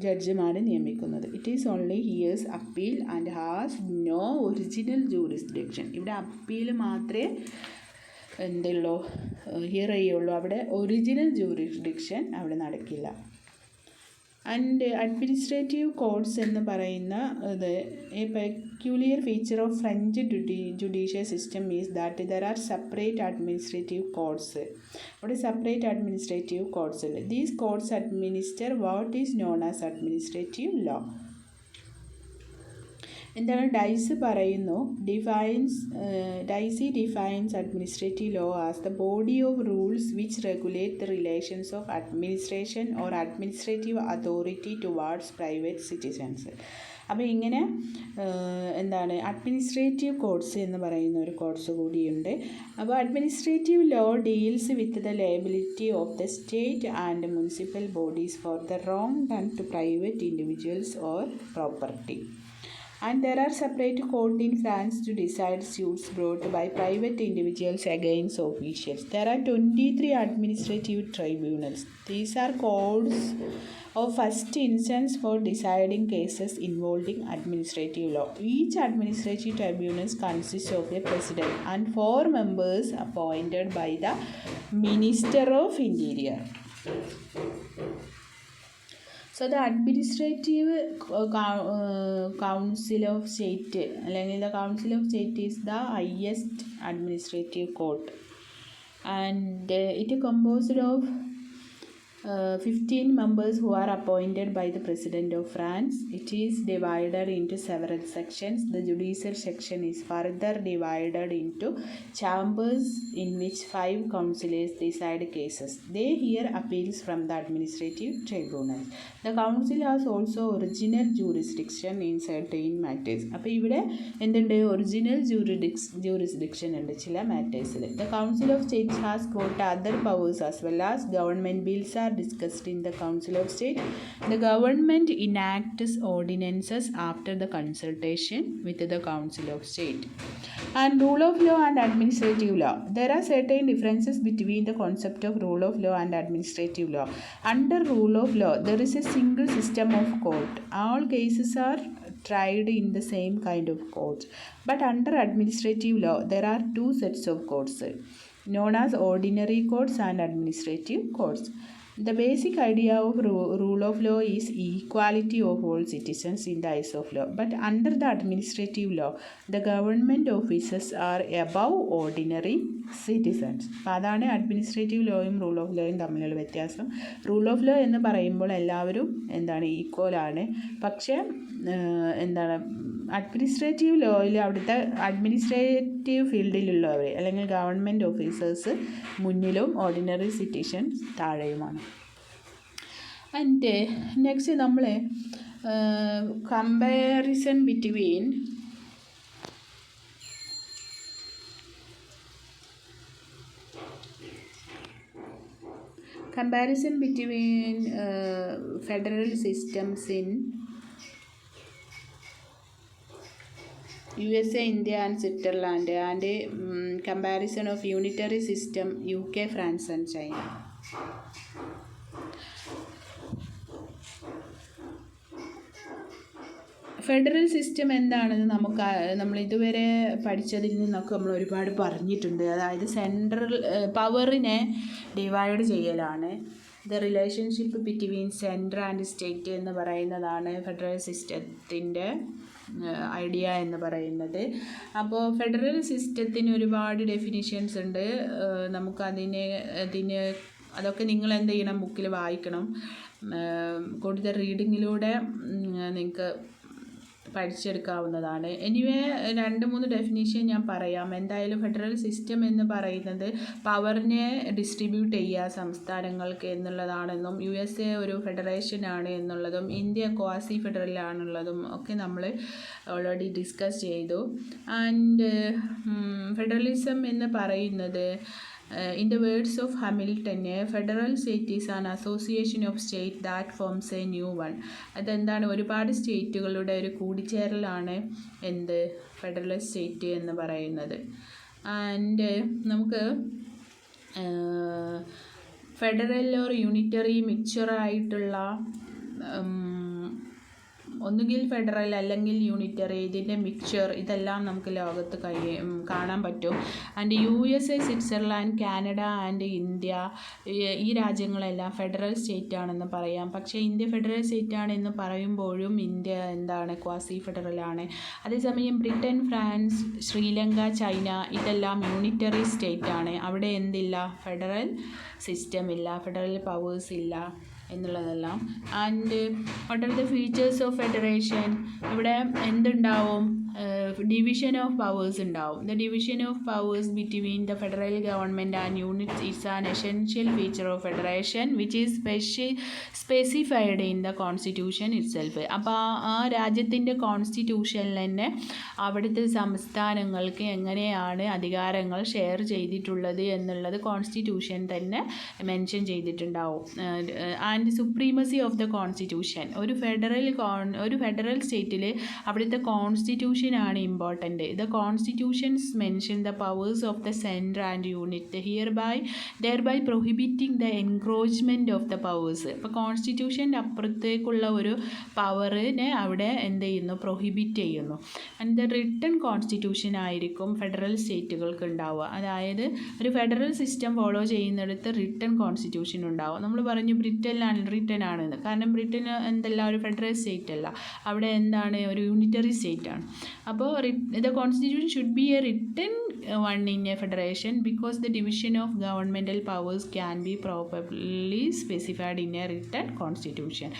ജഡ്ജിമാരെ നിയമിക്കുന്നത്. It is only hears appeal and has no original jurisdiction. ഇവിടെ appeal മാത്രമേ എന്തുള്ളൂ, ഹിയർ ചെയ്യുള്ളൂ. അവിടെ ഒറിജിനൽ ജൂറിസ്ഡിക്ഷൻ അവിടെ നടക്കില്ല. ആൻഡ് അഡ്മിനിസ്ട്രേറ്റീവ് കോഡ്സ് എന്ന് പറയുന്ന ഇത് a peculiar feature of French judicial system is that there are separate administrative courts. അവിടെ സെപ്പറേറ്റ് അഡ്മിനിസ്ട്രേറ്റീവ് കോഡ്സ് ഉണ്ട്. These courts administer what is known as administrative law. എന്താണ് Dicey പറയുന്നു, Dicey defines administrative law as the body of rules which regulate the relations of administration or administrative authority towards private citizens. അപ്പോൾ ഇങ്ങനെ എന്താണ് administrative codes എന്ന് പറയുന്ന ഒരു courts കൂടിയുണ്ട്. അപ്പോൾ administrative law deals with the liability of the state and municipal bodies for the wrong done to private individuals or property. And there are separate courts in France to decide suits brought by private individuals against officials. There are 23 administrative tribunals. These are courts of first instance for deciding cases involving administrative law. Each administrative tribunal consists of a president and 4 members appointed by the Minister of Interior. So the Administrative Council of State, അല്ലെങ്കിൽ the Council of State is the highest administrative court, and it is composed of 15 members who are appointed by the President of France. It is divided into several sections. The judicial section is further divided into chambers in which 5 councillors decide cases. They hear appeals from the administrative tribunals. The council has also original jurisdiction in certain matters. അപ്പോൾ ഇവിടെ എന്തുണ്ട്, original jurisdiction ഉണ്ട് ചില മാറ്റേഴ്സിൽ. The Council of State has got other powers as well as government bills are discussed in the Council of State. The government enacts ordinances after the consultation with the Council of State. And rule of law and administrative law. There are certain differences between the concept of rule of law and administrative law. Under rule of law, there is a single system of court. All cases are tried in the same kind of courts. But under administrative law, there are 2 sets of courts, known as ordinary courts and administrative courts. The basic idea of rule of law is equality of all citizens in the eyes of law. But under the administrative law, the government officers are above ordinary citizens. അപ്പോൾ അതാണ് administrative ലോയും rule of ലോയും തമ്മിലുള്ള വ്യത്യാസം. Rule of law എന്ന് പറയുമ്പോൾ എല്ലാവരും എന്താണ് ഈക്വലാണ്. പക്ഷേ എന്താണ് അഡ്മിനിസ്ട്രേറ്റീവ് ലോയിൽ അവിടുത്തെ അഡ്മിനിസ്ട്രേറ്റീവ് ഫീൽഡിലുള്ളവർ അല്ലെങ്കിൽ ഗവൺമെൻറ് ഓഫീസേഴ്സ് മുന്നിലും ഓർഡിനറി സിറ്റിസൺസ് താഴെയുമാണ്. ആൻഡ് നെക്സ്റ്റ് നമ്മൾ comparison between federal systems in USA, India and Switzerland, and comparison of unitary system UK, France and China. Federal system എന്താണെന്ന് നമ്മൾ ഇതുവരെ പഠിച്ചതിൽ നിന്നൊക്കെ നമ്മൾ ഒരുപാട് പറഞ്ഞിട്ടുണ്ട്. അതായത് സെൻട്രൽ പവറിനെ ഡിവൈഡ് ചെയ്യലാണ്. The relationship between central and state എന്ന് പറയുന്നതാണ് ഫെഡറൽ സിസ്റ്റത്തിൻ്റെ ഐഡിയ എന്ന് പറയുന്നത്. അപ്പോൾ ഫെഡറൽ സിസ്റ്റത്തിന് ഒരുപാട് ഡെഫിനിഷൻസ് ഉണ്ട്. അതൊക്കെ നിങ്ങൾ എന്ത് ചെയ്യണം, ബുക്കിൽ വായിക്കണം. കൂടുതൽ റീഡിങ്ങിലൂടെ നിങ്ങൾക്ക് പഠിച്ചെടുക്കാവുന്നതാണ്. എനിവേ 2-3 ഡെഫിനിഷൻ ഞാൻ പറയാം. എന്തായാലും ഫെഡറൽ സിസ്റ്റം എന്ന് പറയുന്നത് പവറിനെ ഡിസ്ട്രിബ്യൂട്ട് ചെയ്യുക സംസ്ഥാനങ്ങൾക്ക് എന്നുള്ളതാണെന്നും USA ഒരു ഫെഡറേഷനാണ് എന്നുള്ളതും ഇന്ത്യ ക്വാസി ഫെഡറലാണുള്ളതും ഒക്കെ നമ്മൾ ഓൾറെഡി ഡിസ്കസ് ചെയ്തു. ആൻഡ് ഫെഡറലിസം എന്ന് പറയുന്നത് in the words of Hamilton, a federal state is an association of states that forms a new one. അതെന്താണ്, ഒരുപാട് സ്റ്റേറ്റുകളുടെ ഒരു കൂടിച്ചേരലാണ് എന്ത് ഫെഡറൽ സ്റ്റേറ്റ് എന്ന് പറയുന്നത്. ആൻഡ് നമുക്ക് ഫെഡറൽ ഓർ യൂണിറ്ററി മിക്സ്ചറായിട്ടുള്ള ഒന്നുകിൽ ഫെഡറൽ അല്ലെങ്കിൽ യൂണിറ്ററി, ഇതിൻ്റെ മിക്സ്ചർ, ഇതെല്ലാം നമുക്ക് ലോകത്ത് കാണാൻ പറ്റും. And USA, Switzerland, Canada and India, ഈ രാജ്യങ്ങളെല്ലാം ഫെഡറൽ സ്റ്റേറ്റ് ആണെന്ന് പറയാം. പക്ഷേ ഇന്ത്യ ഫെഡറൽ സ്റ്റേറ്റ് ആണെന്ന് പറയുമ്പോഴും ഇന്ത്യ എന്താണ്, ക്വാസി ഫെഡറലാണ്. അതേസമയം ബ്രിട്ടൻ, ഫ്രാൻസ്, ശ്രീലങ്ക, ചൈന ഇതെല്ലാം യൂണിറ്ററി സ്റ്റേറ്റ് ആണ്. അവിടെ എന്തില്ല, ഫെഡറൽ സിസ്റ്റം ഇല്ല, ഫെഡറൽ പവേഴ്സ് ഇല്ല എന്നുള്ളതെല്ലാം. And what are the features of federation? ഇവിടെ എന്തുണ്ടാവും, ഡിവിഷൻ ഓഫ് പവേഴ്സ് ഉണ്ടാവും. The division of powers between the federal government and units is an essential feature of federation which is specified in the constitution itself. അപ്പോൾ ആ രാജ്യത്തിൻ്റെ കോൺസ്റ്റിറ്റ്യൂഷനിൽ തന്നെ അവിടുത്തെ സംസ്ഥാനങ്ങൾക്ക് എങ്ങനെയാണ് അധികാരങ്ങൾ ഷെയർ ചെയ്തിട്ടുള്ളത് എന്നുള്ളത് കോൺസ്റ്റിറ്റ്യൂഷൻ തന്നെ മെൻഷൻ ചെയ്തിട്ടുണ്ടാവും. And supremacy of the constitution, ഒരു ഫെഡറൽ സ്റ്റേറ്റിൽ അവിടുത്തെ കോൺസ്റ്റിറ്റ്യൂഷൻ ആണ് important. The constitutions mention the powers of the centre and unit thereby prohibiting the encroachment of the powers. ഇപ്പോൾ കോൺസ്റ്റിറ്റ്യൂഷൻ്റെ അപ്പുറത്തേക്കുള്ള ഒരു പവറിനെ അവിടെ എന്ത് ചെയ്യുന്നു, പ്രൊഹിബിറ്റ് ചെയ്യുന്നു. ആൻഡ് ദ റിട്ടൺ കോൺസ്റ്റിറ്റ്യൂഷൻ ആയിരിക്കും ഫെഡറൽ സ്റ്റേറ്റുകൾക്ക് ഉണ്ടാവുക. അതായത് ഒരു ഫെഡറൽ സിസ്റ്റം ഫോളോ ചെയ്യുന്നിടത്ത് റിട്ടൺ കോൺസ്റ്റിറ്റ്യൂഷൻ ഉണ്ടാവും. നമ്മൾ പറഞ്ഞു റിട്ടൺ ആണെന്ന്, കാരണം ബ്രിട്ടൻ എന്തല്ല, ഒരു ഫെഡറൽ സ്റ്റേറ്റ് അല്ല, അവിടെ എന്താണ്, ഒരു യൂണിറ്ററി സ്റ്റേറ്റ് ആണ്. അപ്പോൾ the constitution should be A written one in a federation because the division of governmental powers can be properly specified in A written constitution.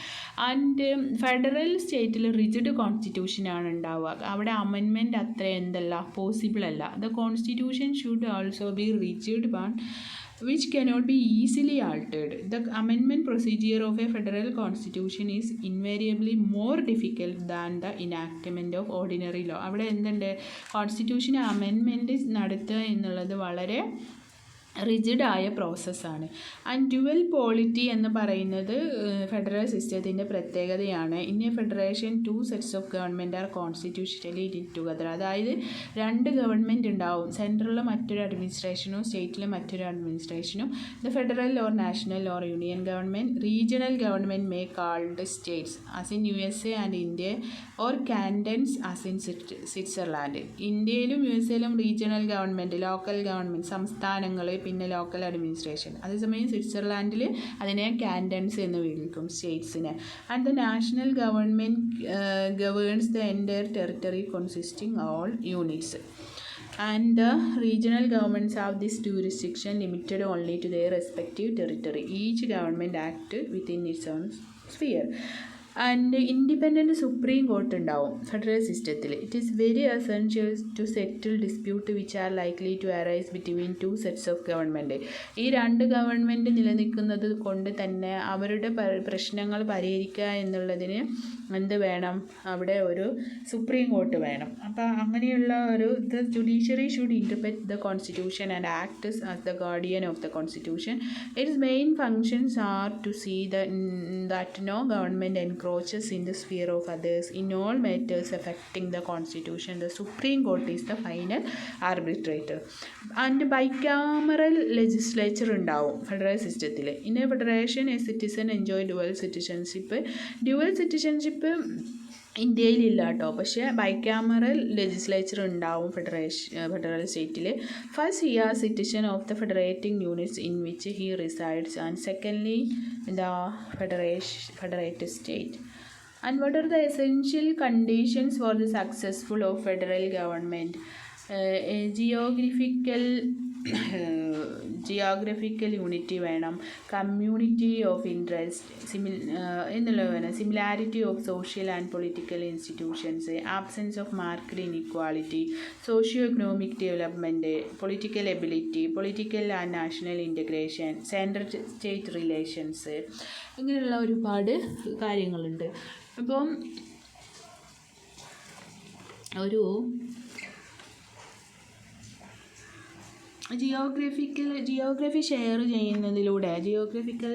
And federal സ്റ്റേറ്റിൽ rigid constitution ആണ് ഉണ്ടാവുക. അവിടെ അമെൻമെൻറ്റ് അത്ര എന്തല്ല, possible അല്ല. The constitution should also be rigid one which cannot be easily altered. The amendment procedure of a federal constitution is invariably more difficult than the enactment of ordinary law. അവിടെ എന്തുണ്ട്, constitution amendment നടത്തുക എന്നുള്ളത് വളരെ റിജിഡായ പ്രോസസ്സാണ്. And dual polity എന്ന് പറയുന്നത് federal സിസ്റ്റത്തിൻ്റെ പ്രത്യേകതയാണ്. In a federation 2 sets of government are constitutionally knit together. അതായത് 2 ഗവൺമെൻറ് ഉണ്ടാവും, സെൻട്രലിൽ മറ്റൊരു അഡ്മിനിസ്ട്രേഷനും സ്റ്റേറ്റിൽ മറ്റൊരു അഡ്മിനിസ്ട്രേഷനും. The federal or national or union government, regional government may called states as in USA and India or cantons as in Switzerland. ഇന്ത്യയിലും USAയിലും regional government, local government, സംസ്ഥാനങ്ങൾ, പിന്നെ ലോക്കൽ അഡ്മിനിസ്ട്രേഷൻ. അതേസമയം സ്വിറ്റ്സർലാൻഡിൽ അതിനെ കാൻഡൻസ് എന്ന് വിളിക്കും, സ്റ്റേറ്റ്സിനെ. And the national government governs the entire territory consisting all units. And the regional governments have this jurisdiction limited only to their respective territory. Each government acts within its own sphere. And independent supreme court ഉണ്ടാവും federal സിസ്റ്റത്തിൽ. It is very essential to settle dispute which are likely to arise between 2 sets of government. ഈ 2 government നിലനിൽക്കുന്നത് കൊണ്ട് തന്നെ അവരുടെ പ്രശ്നങ്ങൾ പരിഹരിക്കുക എന്നുള്ളതിന് എന്ത് വേണം, അവിടെ ഒരു സുപ്രീം കോർട്ട് വേണം. അപ്പോൾ അങ്ങനെയുള്ള ഒരു the judiciary should interpret the constitution and act as the guardian of the constitution. Its main functions are to see that no government encroaches in the sphere of others in all matters affecting the constitution. The Supreme Court is the final arbitrator. And bicameral legislature ഉണ്ടാവും federal സിസ്റ്റത്തിൽ. In a federation a citizen enjoy dual citizenship. Dual citizenship ഇന്ത്യയിലില്ല കേട്ടോ, പക്ഷേ bicameral legislature ഉണ്ടാവും federal സ്റ്റേറ്റിൽ. First he are citizen of the federating units in which he resides and secondly the federate state. And what are the essential conditions for the successful of geographical unity വേണം, community of interest എന്നുള്ളത് വേണം, similarity of social and political institutions, absence of market inequality, socio economic development, political ability, political and national integration, central state relations, ഇങ്ങനെയുള്ള ഒരുപാട് കാര്യങ്ങളുണ്ട്. അപ്പം geography share ചെയ്യുന്നതിലൂടെ geographical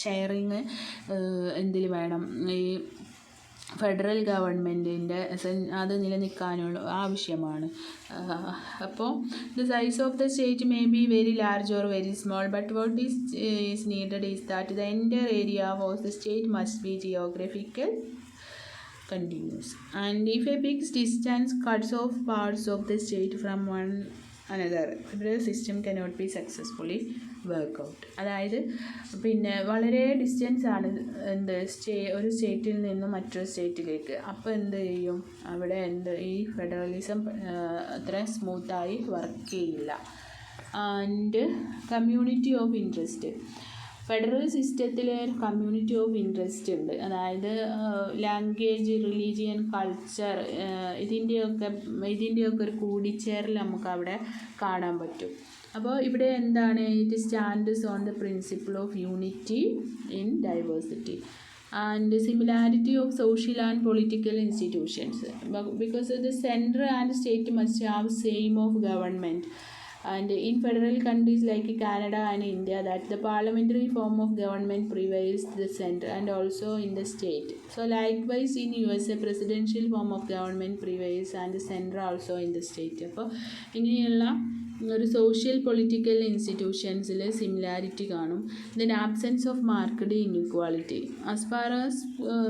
sharing എന്തിൽ വേണം, ഈ ഫെഡറൽ ഗവൺമെൻറ്റിൻ്റെ അത് നിലനിൽക്കാനുള്ള ആവശ്യമാണ്. അപ്പോൾ the size of the state may be very large or very small, but what is needed is that the entire area of the state must be geographical continuous, and if a big distance cuts off parts of the state from one another, the system cannot be successfully work out. അതായത് പിന്നെ വളരെ distance ആണ് ഒരു സ്റ്റേറ്റിൽ നിന്നും മറ്റൊരു സ്റ്റേറ്റിലേക്ക്. അപ്പോൾ എന്ത് ചെയ്യും, അവിടെ ഈ ഫെഡറലിസം അത്ര സ്മൂത്തായി വർക്ക് ചെയ്യില്ല. And community of interest, federal സിസ്റ്റത്തിൽ കമ്മ്യൂണിറ്റി ഓഫ് ഇൻട്രസ്റ്റ് ഉണ്ട്. അതായത് ലാംഗ്വേജ്, റിലീജിയൻ, കൾച്ചർ ഇതിൻ്റെയൊക്കെ ഒരു കൂടിച്ചേരൽ നമുക്ക് അവിടെ കാണാൻ പറ്റും. അപ്പോൾ ഇവിടെ എന്താണ്, it stands on the principle of unity in diversity and similarity of social and political institutions, because the central and state must have same of government. And in federal countries like Canada and India, that the parliamentary form of government prevails the center and also in the state. So likewise in USA, presidential form of government prevails and the center also in the state. അപ്പോൾ ഇങ്ങനെയുള്ള ഒരു social political ഇൻസ്റ്റിറ്റ്യൂഷൻസിൽ similarity കാണും. Then absence of marked inequality. As far as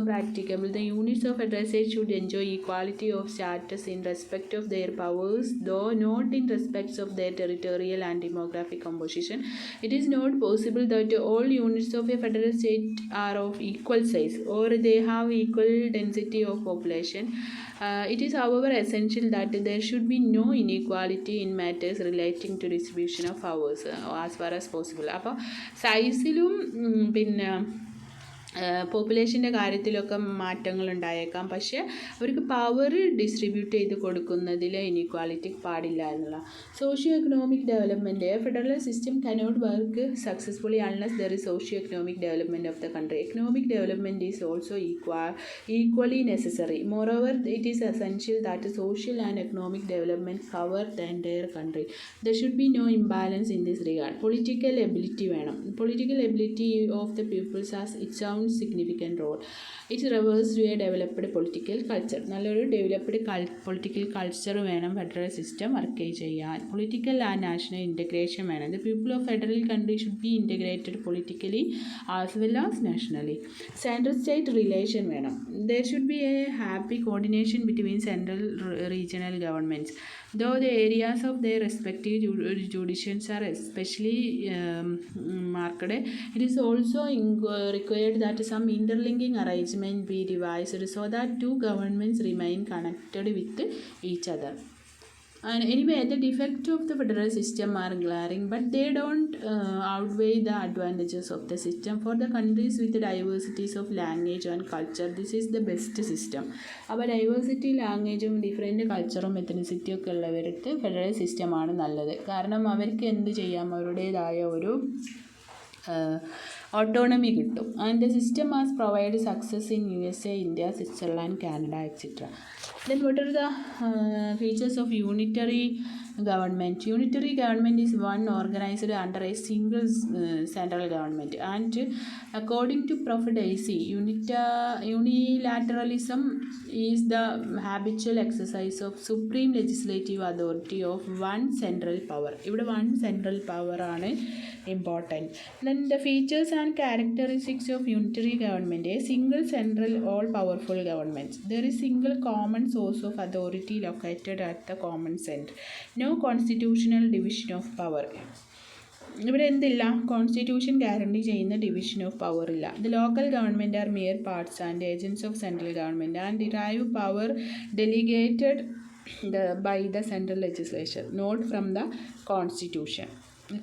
practicable the units of federal state should enjoy equality of status in respect of their powers, though not in respects of their territorial and demographic composition. It is not possible that all units of a federal state are of equal size or they have equal density of population. It is however essential that there should be no inequality in matters relating to distribution of powers as far as possible. അപ്പോൾ സൈസിലും പിന്നെ പോപ്പുലേഷൻ്റെ കാര്യത്തിലൊക്കെ മാറ്റങ്ങൾ ഉണ്ടായേക്കാം, പക്ഷേ അവർക്ക് power distribute ചെയ്ത് കൊടുക്കുന്നതിൽ inequality പാടില്ല എന്നുള്ള. Socio economic development, federal system cannot work successfully unless there is socio economic development of the country. Economic development is also equally necessary. Moreover, it is essential that social and economic development cover the entire country. There should be no imbalance in this regard. Political ability വേണം. Political ability of the peoples has its own significant role. It refers to a developed political culture. നല്ലൊരു developed political culture വേണം federal system work ചെയ്യാൻ. Political and national integration വേണം. The people of federal country should be integrated politically as well as nationally. Central state relation വേണം. There should be a happy coordination between central regional governments. Though the areas of their respective jurisdictions are especially marked, it is also required that some interlinking arrangement be devised so that two governments remain connected with each other. And anyway, the defects of the federal system are glaring, but they don't outweigh the advantages of the system. For the countries with the diversities of language and culture, this is the best system. അപ്പോൾ diversity ലാംഗ്വേജും different കൾച്ചറും എത്തനിസിറ്റിയും ഒക്കെ ഉള്ളവർക്ക് federal സിസ്റ്റമാണ് നല്ലത്. കാരണം അവർക്ക് എന്ത് ചെയ്യാം, അവരുടേതായ ഒരു ഓട്ടോണമി കിട്ടും. And the system has provide success in USA, India, Switzerland, Canada, etc. Then what are the features of unitary government? Unitary government is one organized under a single central government, and according to Prof. Dicey, unilateralism is the habitual exercise of supreme legislative authority of one central power. ഇവിടെ one central power ആണ് important. Then the features and characteristics of unitary government: a single central all powerful government. There is single common source of authority located at the common center. No constitutional division of power. ഇവിടെ എന്തില്ല, constitution guarantee ചെയ്യുന്ന division of power ഇല്ല. The local government are mere parts and agents of central government and derive power delegated by the central legislature, not from the constitution.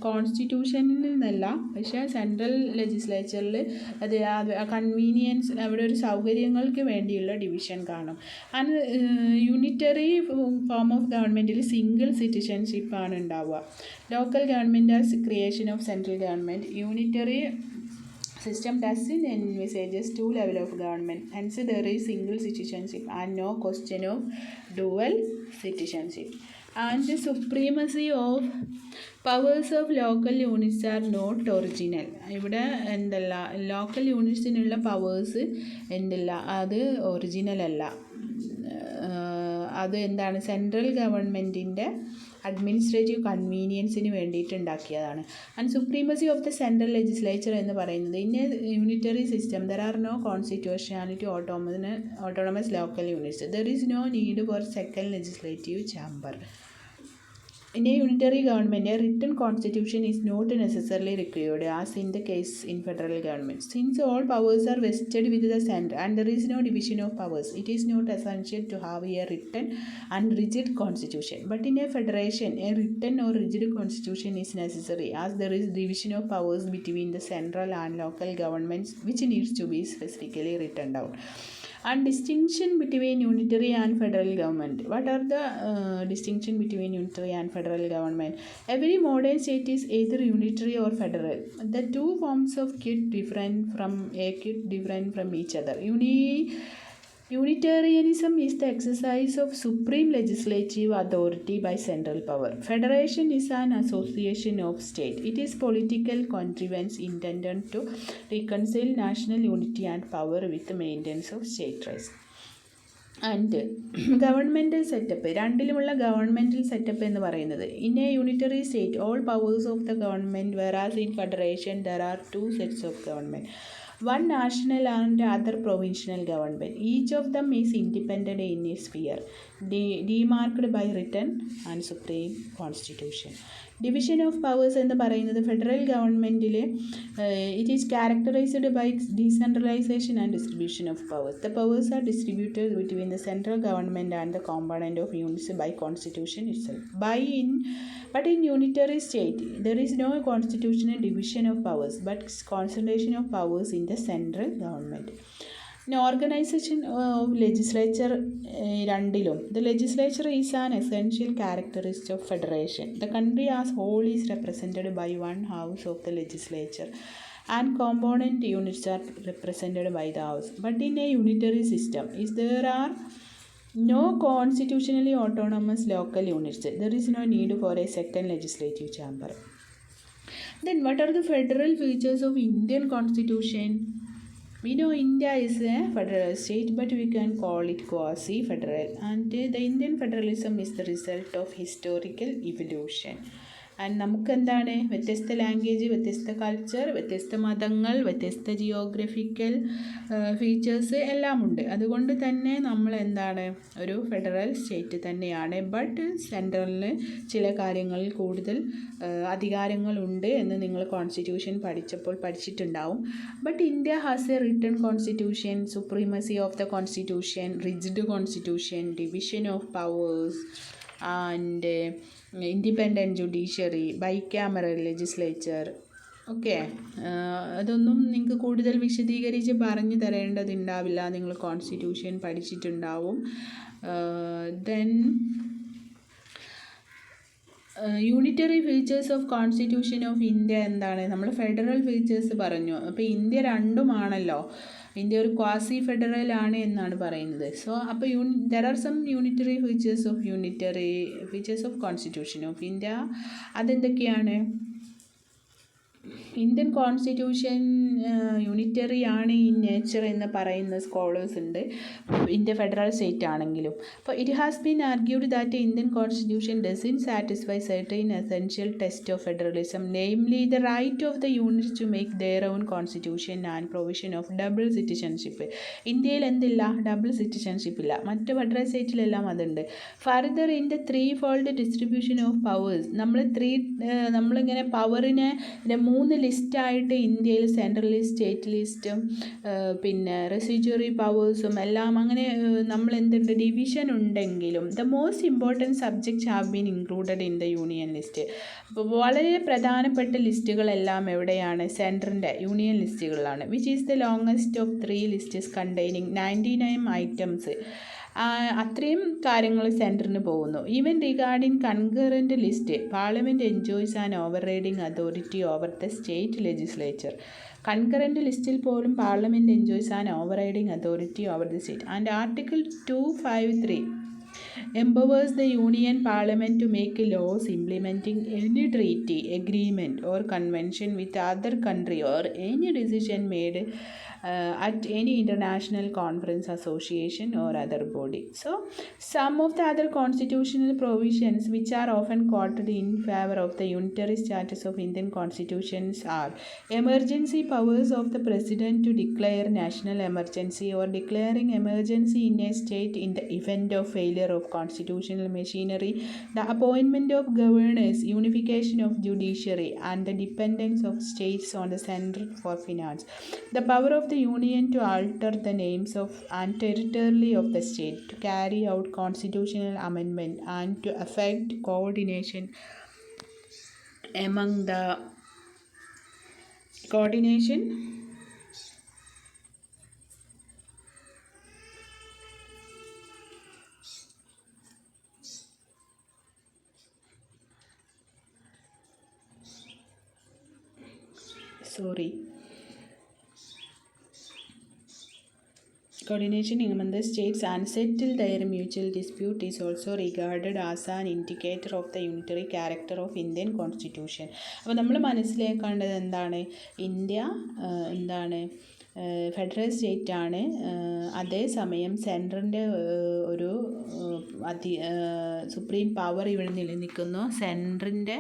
കോൺസ്റ്റിറ്റ്യൂഷനിൽ നിന്നല്ല, പക്ഷേ central ലെജിസ്ലേച്ചറിൽ അത് convenience, അവിടെ ഒരു സൗകര്യങ്ങൾക്ക് വേണ്ടിയുള്ള ഡിവിഷൻ കാണും. ആൻഡ് യൂണിറ്ററി ഫോം ഓഫ് ഗവൺമെൻറ്റിൽ സിംഗിൾ സിറ്റിസൺഷിപ്പാണ് ഉണ്ടാവുക. Local government are creation of central government. Unitary system doesn't envisages two level of government, hence there is single citizenship and no question of dual citizenship. And the supremacy of powers of local units are not original. ഇവിടെ എന്തല്ല, local യൂണിറ്റ്സിനുള്ള powers എന്തല്ല, അത് original അല്ല. അത് എന്താണ്, central ഗവൺമെൻറ്റിൻ്റെ administrative കൺവീനിയൻസിന് വേണ്ടിയിട്ട് ഉണ്ടാക്കിയതാണ്. And supremacy of the central legislature എന്ന് പറയുന്നത്, in a unitary system there are no constitutionality autonomous local units. There is no need for second legislative chamber. In a unitary government, a written constitution is not necessarily required, as in the case in federal government. Since all powers are vested with the centre and there is no division of powers, it is not essential to have a written and rigid constitution. But in a federation, a written or rigid constitution is necessary, as there is division of powers between the central and local governments, which needs to be specifically written down. And distinction between unitary and federal government. What are the distinction between unitary and federal government? Every modern state is either unitary or federal. The two forms of quite different from each other. Unitarianism is the exercise of supreme legislative authority by central power. Federation is an association of states. It is political contrivance intended to reconcile national unity and power with the maintenance of state rights. And governmental setup, രണ്ടിലുമുള്ള governmental setup എന്ന് പറയുന്നത്, in a unitary state all powers of the government, whereas in federation there are two sets of government, one national and other provincial government. Each of them is independent in its sphere, demarked by written and supreme constitution. Division of powers എന്ന് പറയുന്നത് federal ഗവൺമെൻറ്റിൽ it is characterised by decentralisation and distribution of powers. The powers are distributed between the central government and the component of units by constitution itself. But in unitary state, there is no constitutional division of powers, but concentration of powers in the central government. In organization of legislature, രണ്ടിലും the legislature is an essential characteristic of federation. The country as whole is represented by one house of the legislature and component units are represented by the house. But in a unitary system, there are no constitutionally autonomous local units. There is no need for a second legislative chamber. Then what are the federal features of Indian constitution? We know India is a federal state, but we can call it quasi-federal. And the Indian federalism is the result of historical evolution. And നമുക്കെന്താണ്, വ്യത്യസ്ത language, വ്യത്യസ്ത culture, വ്യത്യസ്ത മതങ്ങൾ, വ്യത്യസ്ത geographical features എല്ലാം ഉണ്ട്. അതുകൊണ്ട് തന്നെ നമ്മൾ എന്താണ്, ഒരു ഫെഡറൽ സ്റ്റേറ്റ് തന്നെയാണ്. ബട്ട് സെൻട്രലിന് ചില കാര്യങ്ങളിൽ കൂടുതൽ അധികാരങ്ങളുണ്ട് എന്ന് നിങ്ങൾ കോൺസ്റ്റിറ്റ്യൂഷൻ പഠിച്ചിട്ടുണ്ടാവും. But India has a written constitution, supremacy of the constitution, rigid constitution, division of powers and independent judiciary, bicameral legislature. Okay, അതൊന്നും നിങ്ങൾക്ക് കൂടുതൽ വിശദീകരിച്ച് പറഞ്ഞു തരേണ്ടതുണ്ടാവില്ല, നിങ്ങൾ കോൺസ്റ്റിറ്റ്യൂഷൻ പഠിച്ചിട്ടുണ്ടാവും. Then unitary features of constitution of India എന്താണ്? നമ്മൾ ഫെഡറൽ ഫീച്ചേഴ്സ് പറഞ്ഞു. അപ്പോൾ ഇന്ത്യ രണ്ടുമാണല്ലോ, ഇന്ത്യ ഒരു ക്വാസി ഫെഡറൽ ആണ് എന്നാണ് പറയുന്നത്. സോ അപ്പോൾ there are some unitary features of constitution of India. അതെന്തൊക്കെയാണ്? ഇന്ത്യൻ കോൺസ്റ്റിറ്റ്യൂഷൻ യൂണിറ്ററി ആണ് ഇൻ നേച്ചർ എന്ന് പറയുന്ന സ്കോളേഴ്സ് ഉണ്ട്, ഇന്ത്യ ഫെഡറൽ സ്റ്റേറ്റ് ആണെങ്കിലും. അപ്പോൾ it has been argued that Indian constitution doesn't satisfy certain essential test of federalism, namely the right of the units to make their own constitution and provision of double citizenship. ഇന്ത്യയിൽ എന്തില്ല? Double citizenship ഇല്ല. മറ്റ് federal സ്റ്റേറ്റിലെല്ലാം അതുണ്ട്. Further in the three fold distribution of powers, നമ്മളിങ്ങനെ പവറിനെ 3 3 ലിസ്റ്റായിട്ട് ഇന്ത്യയിൽ central list, state ലിസ്റ്റും പിന്നെ റെസിജ്വറി പവേഴ്സും എല്ലാം അങ്ങനെ നമ്മൾ എന്തുണ്ട് ഡിവിഷൻ ഉണ്ടെങ്കിലും the most important subjects have been included in the union list. അപ്പോൾ വളരെ പ്രധാനപ്പെട്ട ലിസ്റ്റുകളെല്ലാം എവിടെയാണ്? സെൻട്രലിൻ്റെ യൂണിയൻ ലിസ്റ്റുകളിലാണ്. Which is the longest of 3 lists containing 99 items. അത്രയും കാര്യങ്ങൾ സെൻറ്ററിന് പോകുന്നു. Even regarding concurrent list, parliament enjoys an overriding authority over the state legislature. Concurrent ലിസ്റ്റിൽ പോലും parliament enjoys an overriding authority over the state. And article 253 empowers the Union Parliament to make laws implementing any treaty, agreement or convention with other country or any decision made at any international conference, association or other body. So, some of the other constitutional provisions which are often quoted in favor of the unitary status of Indian constitutions are emergency powers of the President to declare national emergency or declaring emergency in a state in the event of failure of constitutional machinery, the appointment of governors, unification of judiciary, and the dependence of states on the center for finance. The power of the Union to alter the names of and territory of the state, to carry out constitutional amendment, and to effect coordination among the coordination among the states and settle their mutual dispute is also regarded as an indicator of the unitary character of Indian constitution. അപ്പോൾ നമ്മൾ മനസ്സിലാക്കേണ്ടത് എന്താണ്? India federal സ്റ്റേറ്റാണ്. അതേസമയം സെൻട്രലിൻ്റെ ഒരു supreme power ഇവിടെ നിലനിൽക്കുന്നു. സെൻട്രലിൻ്റെ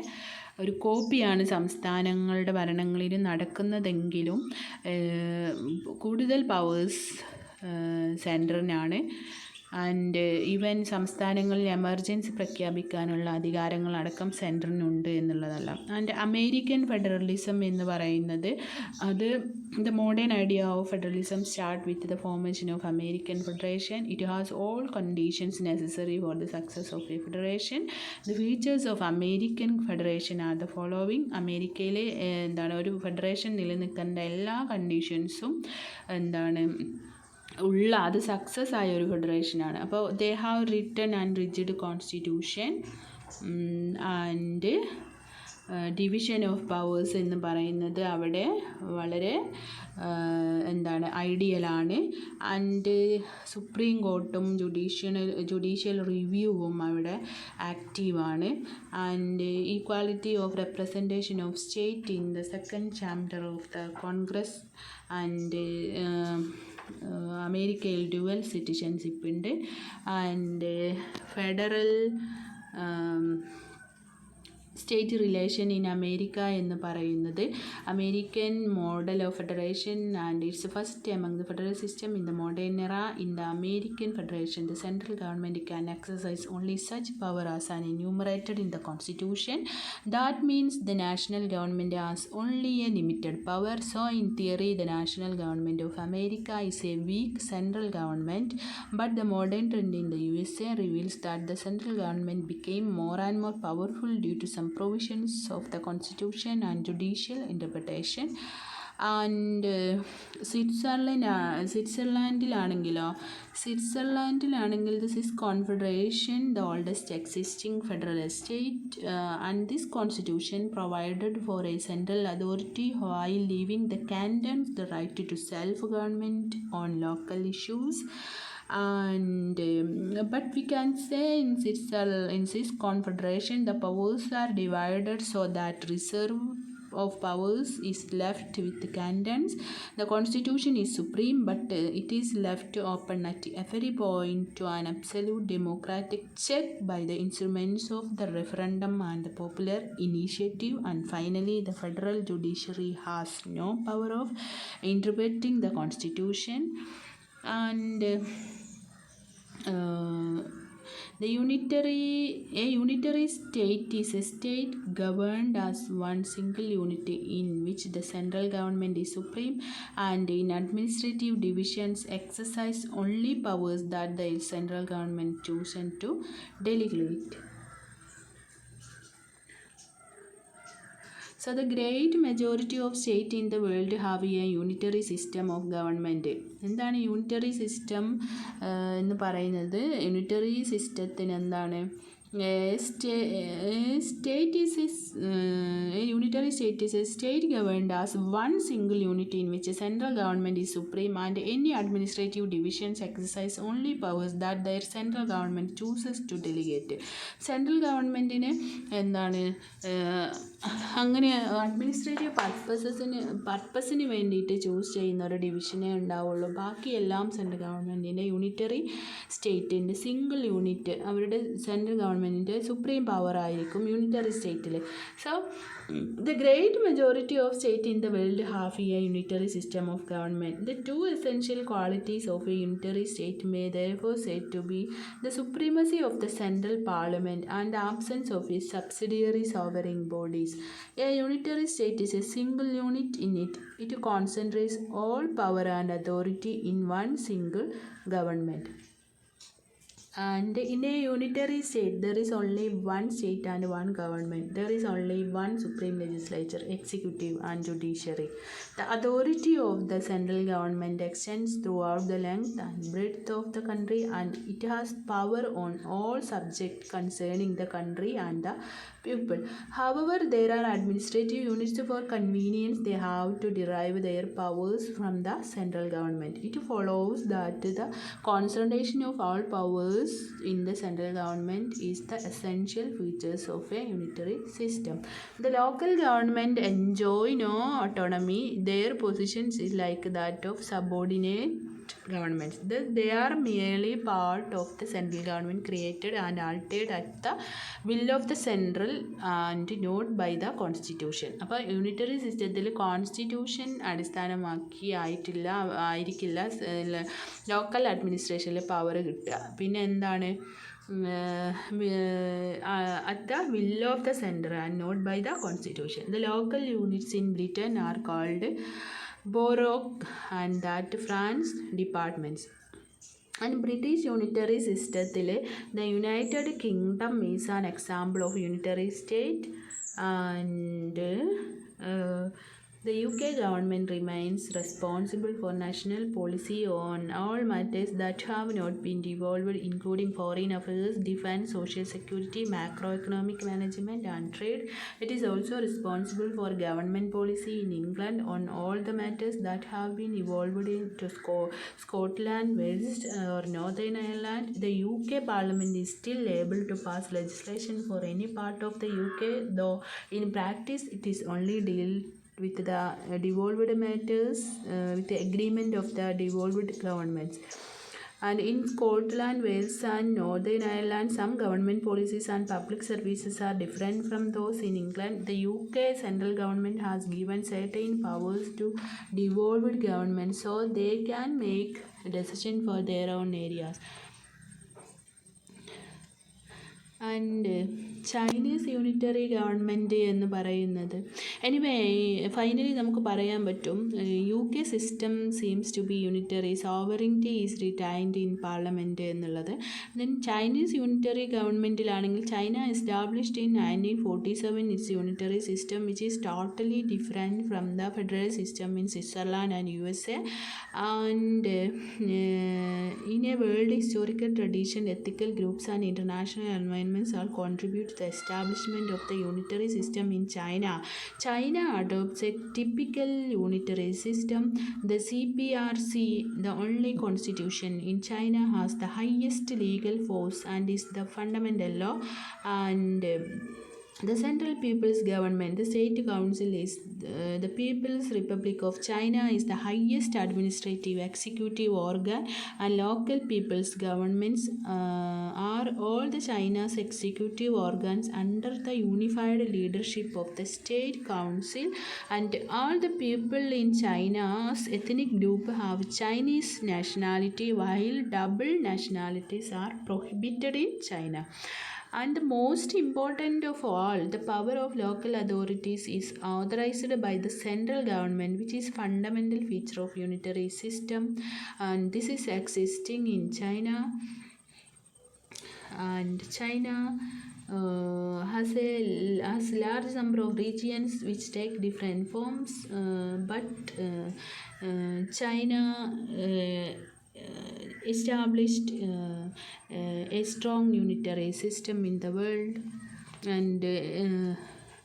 ഒരു കോപ്പിയാണ് സംസ്ഥാനങ്ങളുടെ ഭരണങ്ങളിൽ നടക്കുന്നതെങ്കിലും കൂടുതൽ പവേഴ്സ് സെൻട്രലിനാണ്. ആൻഡ് ഈവൻ സംസ്ഥാനങ്ങളിൽ എമർജൻസി പ്രഖ്യാപിക്കാനുള്ള അധികാരങ്ങളടക്കം സെൻട്രലിനുണ്ട് എന്നുള്ളതല്ല. ആൻഡ് അമേരിക്കൻ ഫെഡറലിസം എന്ന് പറയുന്നത് അത് the modern idea of federalism start with the formation of American federation. It has all conditions necessary for the success of A federation. The features of American federation are the following. അമേരിക്കയിൽ ഒരു federation നിലനിൽക്കേണ്ട എല്ലാ കണ്ടീഷൻസും അത് success ആയ ഒരു ഫെഡറേഷനാണ്. അപ്പോൾ they have written and rigid constitution and division of powers എന്ന് പറയുന്നത് അവിടെ വളരെ ഐഡിയലാണ്. ആൻഡ് സുപ്രീം കോർട്ടും ജുഡീഷ്യൽ റിവ്യൂവും അവിടെ ആക്റ്റീവാണ്. And equality of representation of state in the second chapter of the Congress. And അമേരിക്കയിൽ ഡ്യുവൽ സിറ്റിസൺഷിപ്പ് ഉണ്ട്. And federal state relation in America എന്ന് പറയുന്നത് American model of federation and it's first among the federal system in the modern era. In the American federation the central government can exercise only such power as an enumerated in the constitution. That means the national government has only a limited power. So in theory the national government of America is a weak central government, but the modern trend in the USA reveals that the central government became more and more powerful due to some provisions of the constitution and judicial interpretation. And സ്വിറ്റ്സർലാൻഡിലാണെങ്കിൽ this is confederation the oldest existing federal state. And this constitution provided for a central authority while leaving the cantons the right to self government on local issues. And but we can say in this confederation the powers are divided so that reserve of powers is left with the cantons. The constitution is supreme, but it is left open at every point to an absolute democratic check by the instruments of the referendum and the popular initiative. And finally the federal judiciary has no power of interpreting the constitution. And A unitary state is a state governed as one single unit in which the central government is supreme and in administrative divisions exercise only powers that the central government chosen to delegate. So the great majority of states in the world have a unitary system of government. എന്താണ് unitary system എന്ന് പറയുന്നത്? Unitary സിസ്റ്റത്തിന് എന്താണ്? State is a unitary state is a state governed as one single unit in which a central government is supreme and any administrative divisions exercise only powers that their central government chooses to delegate. Central ഗവൺമെൻറ്റിന് എന്താണ് അങ്ങനെ administrative പർപ്പസിന് വേണ്ടിയിട്ട് choose ചെയ്യുന്ന ഒരു ഡിവിഷനേ ഉണ്ടാവുള്ളൂ. ബാക്കിയെല്ലാം central ഗവൺമെൻറ്റിൻ്റെ യൂണിറ്ററി സ്റ്റേറ്റിൻ്റെ സിംഗിൾ യൂണിറ്റ് അവരുടെ സെൻട്രൽ ഗവൺമെൻറ്റിൻ്റെ സുപ്രീം പവർ ആയിരിക്കും യൂണിറ്ററി സ്റ്റേറ്റിൽ. So the great majority of states in the world have a unitary system of government. The two essential qualities of a unitary state may therefore said to be the supremacy of the central parliament and the absence of its subsidiary sovereign bodies. A unitary state is a single unit in it. It concentrates all power and authority in one single government. And in a unitary state, there is only one state and one government. There is only one supreme legislature, executive and judiciary. The authority of the central government extends throughout the length and breadth of the country, and it has power on all subjects concerning the country and the people. However, there are administrative units for convenience. They have to derive their powers from the central government. It follows that the concentration of all powers in the central government is the essential features of a unitary system. The local government enjoy no autonomy. Their positions is like that of subordinate governments. They are merely part of the central government created and altered at the will of the central and not by the constitution. അപ്പോൾ unitary സിസ്റ്റത്തിൽ constitution അടിസ്ഥാനമാക്കി ആയിരിക്കില്ല local അഡ്മിനിസ്ട്രേഷനിൽ power കിട്ടുക. പിന്നെ എന്താണ്? at the will of the centre and not by the constitution. The local units in Britain are called borough and that France departments. And British unitary system, the United Kingdom is an example of unitary state, and the UK government remains responsible for national policy on all matters that have not been devolved, including foreign affairs, defence, social security, macroeconomic management and trade. It is also responsible for government policy in England on all the matters that have been evolved into Scotland, Wales or Northern Ireland. The UK Parliament is still able to pass legislation for any part of the UK, though in practice it is only dealt with the devolved matters with the agreement of the devolved governments. And in Scotland, Wales and Northern Ireland, some government policies and public services are different from those in England. The UK central government has given certain powers to devolved governments so they can make decisions for their own areas. And Chinese unitary government എന്ന് പറയുന്നത് anyway finally നമുക്ക് പറയാൻ പറ്റും UK system seems to be unitary, sovereignty is retained in parliament എന്നുള്ളത്. Then Chinese unitary ഗവൺമെൻറ്റിലാണെങ്കിൽ China established in 1947 it's unitary system which is totally different from the federal system in Switzerland and USA. And in a world historical tradition, ethical groups and international environments all contribute to the establishment of the unitary system in China. China adopts a typical unitary system. The CPRC, the only constitution in China, has the highest legal force and is the fundamental law. And The Central People's Government, the State Council, is the People's Republic of China is the highest administrative executive organ, and local people's governments are all the China's executive organs under the unified leadership of the State Council, and all the people in China's ethnic group have Chinese nationality, while double nationalities are prohibited in China. And the most important of all, the power of local authorities is authorized by the central government, which is fundamental feature of unitary system, and this is existing in China. And China has large number of regions which take different forms, but China established a strong unitary system in the world. And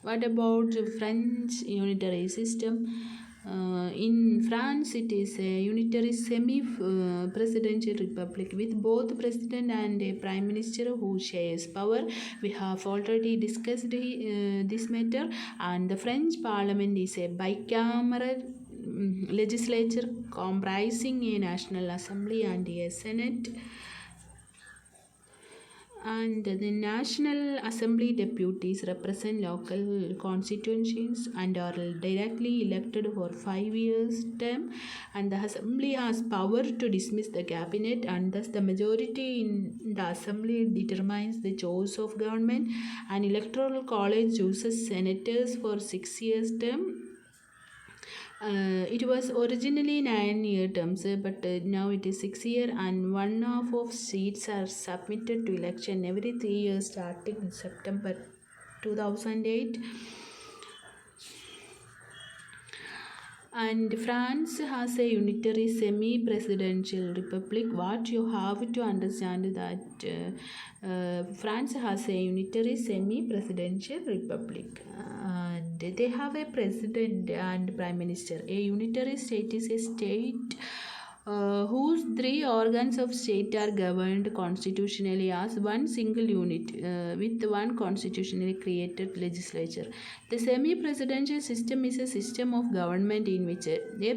what about the French unitary system? In France, it is a unitary semi-presidential republic with both president and a prime minister who shares power. We have already discussed this matter. And the French parliament is a bicameral legislature comprising a national assembly and a senate. And the National Assembly deputies represent local constituencies and are directly elected for 5 years term, and the Assembly has power to dismiss the cabinet, and thus the majority in the Assembly determines the choice of government. An electoral college chooses senators for 6 years term. It was originally 9-year terms, but now it is 6 year, and 1/2 of seats are submitted to election every 3 years starting in September 2008. And France has a unitary semi-presidential republic. What you have to understand that France has a unitary semi-presidential republic, and they have a president and prime minister. A unitary state is a state whose 3 organs of state are governed constitutionally as one single unit with one constitutionally created legislature. The semi-presidential system is a system of government in which a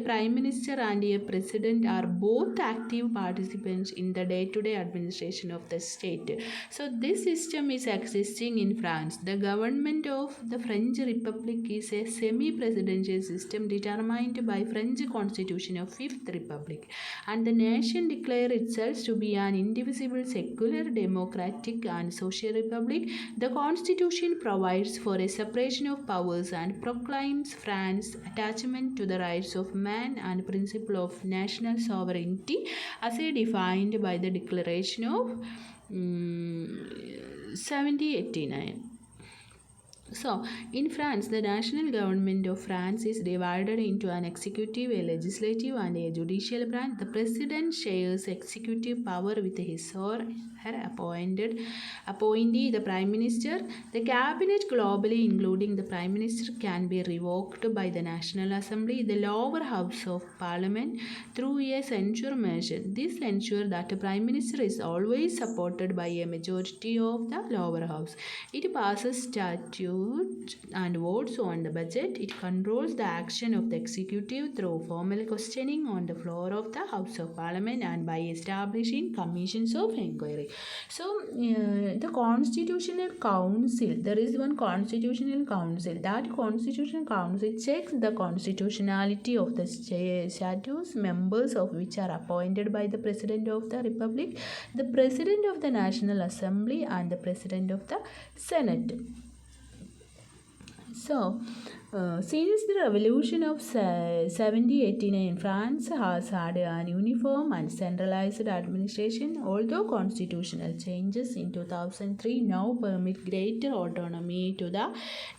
prime minister and a president are both active participants in the day-to-day administration of the state. So this system is existing in France. The government of the French Republic is a semi-presidential system determined by French Constitution of Fifth Republic, and the nation declares itself to be an indivisible, secular, democratic and social republic. The Constitution provides for a separation of powers and proclaims France's attachment to the rights of man and principle of national sovereignty as defined by the Declaration of 1789. So, in France, the national government of France is divided into an executive, a legislative and a judicial branch. The president shares executive power with his or her appointee, the prime minister. The cabinet globally, including the prime minister, can be revoked by the National Assembly, the lower house of parliament, through a censure motion. This ensures that the prime minister is always supported by a majority of the lower house. It passes statutes and votes on the budget. It controls the action of the executive through formal questioning on the floor of the House of Parliament and by establishing commissions of inquiry. So, the Constitutional Council, there is one Constitutional Council. That Constitutional Council checks the constitutionality of the statutes, members of which are appointed by the President of the Republic, the President of the National Assembly, and the President of the Senate. So, since the revolution of 1789, France has had an uniform and centralized administration, although constitutional changes in 2003 now permit greater autonomy to the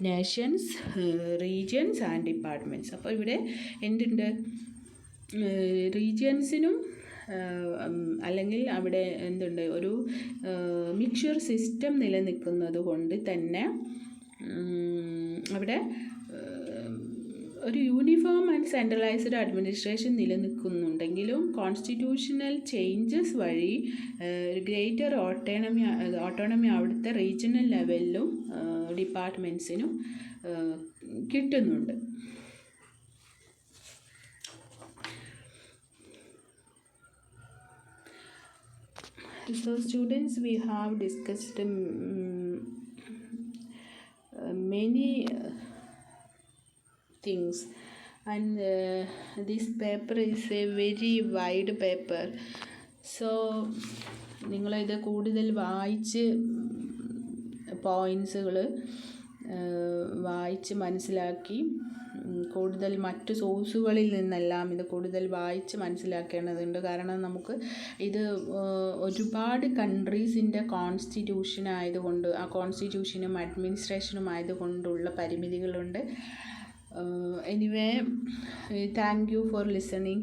nation's regions and departments. അപ്പോൾ ഇവിടെ എന്തുണ്ട്, റീജിയൻസിനും അല്ലെങ്കിൽ അവിടെ എന്തുണ്ട്, ഒരു mixture system നിലനിൽക്കുന്നത് കൊണ്ട് തന്നെ അവിടെ ഒരു യൂണിഫോം ആൻഡ് സെൻട്രലൈസ്ഡ് അഡ്മിനിസ്ട്രേഷൻ നിലനിൽക്കുന്നുണ്ടെങ്കിലും കോൺസ്റ്റിറ്റ്യൂഷണൽ ചേഞ്ചസ് വഴി ഒരു ഗ്രേറ്റർ ഓട്ടോണമി അവിടുത്തെ റീജിയണൽ ലെവലിലും ഡിപ്പാർട്ട്മെൻറ്റ്സിനും കിട്ടുന്നുണ്ട്. So students, we have discussed many things, and this paper is a very wide paper. So നിങ്ങളിത് കൂടുതൽ വായിച്ച് പോയിൻസുകൾ വായിച്ച് മനസ്സിലാക്കി കൂടുതൽ മറ്റു സോഴ്സുകളിൽ നിന്നെല്ലാം ഇത് കൂടുതൽ വായിച്ച് മനസ്സിലാക്കേണ്ടതുണ്ട്. കാരണം നമുക്ക് ഇത് ഒരുപാട് കൺട്രീസിൻ്റെ കോൺസ്റ്റിറ്റ്യൂഷൻ ആയതുകൊണ്ട് ആ കോൺസ്റ്റിറ്റ്യൂഷനും അഡ്മിനിസ്ട്രേഷനും ആയതുകൊണ്ടുള്ള പരിമിതികളുണ്ട്. Anyway, thank you for listening.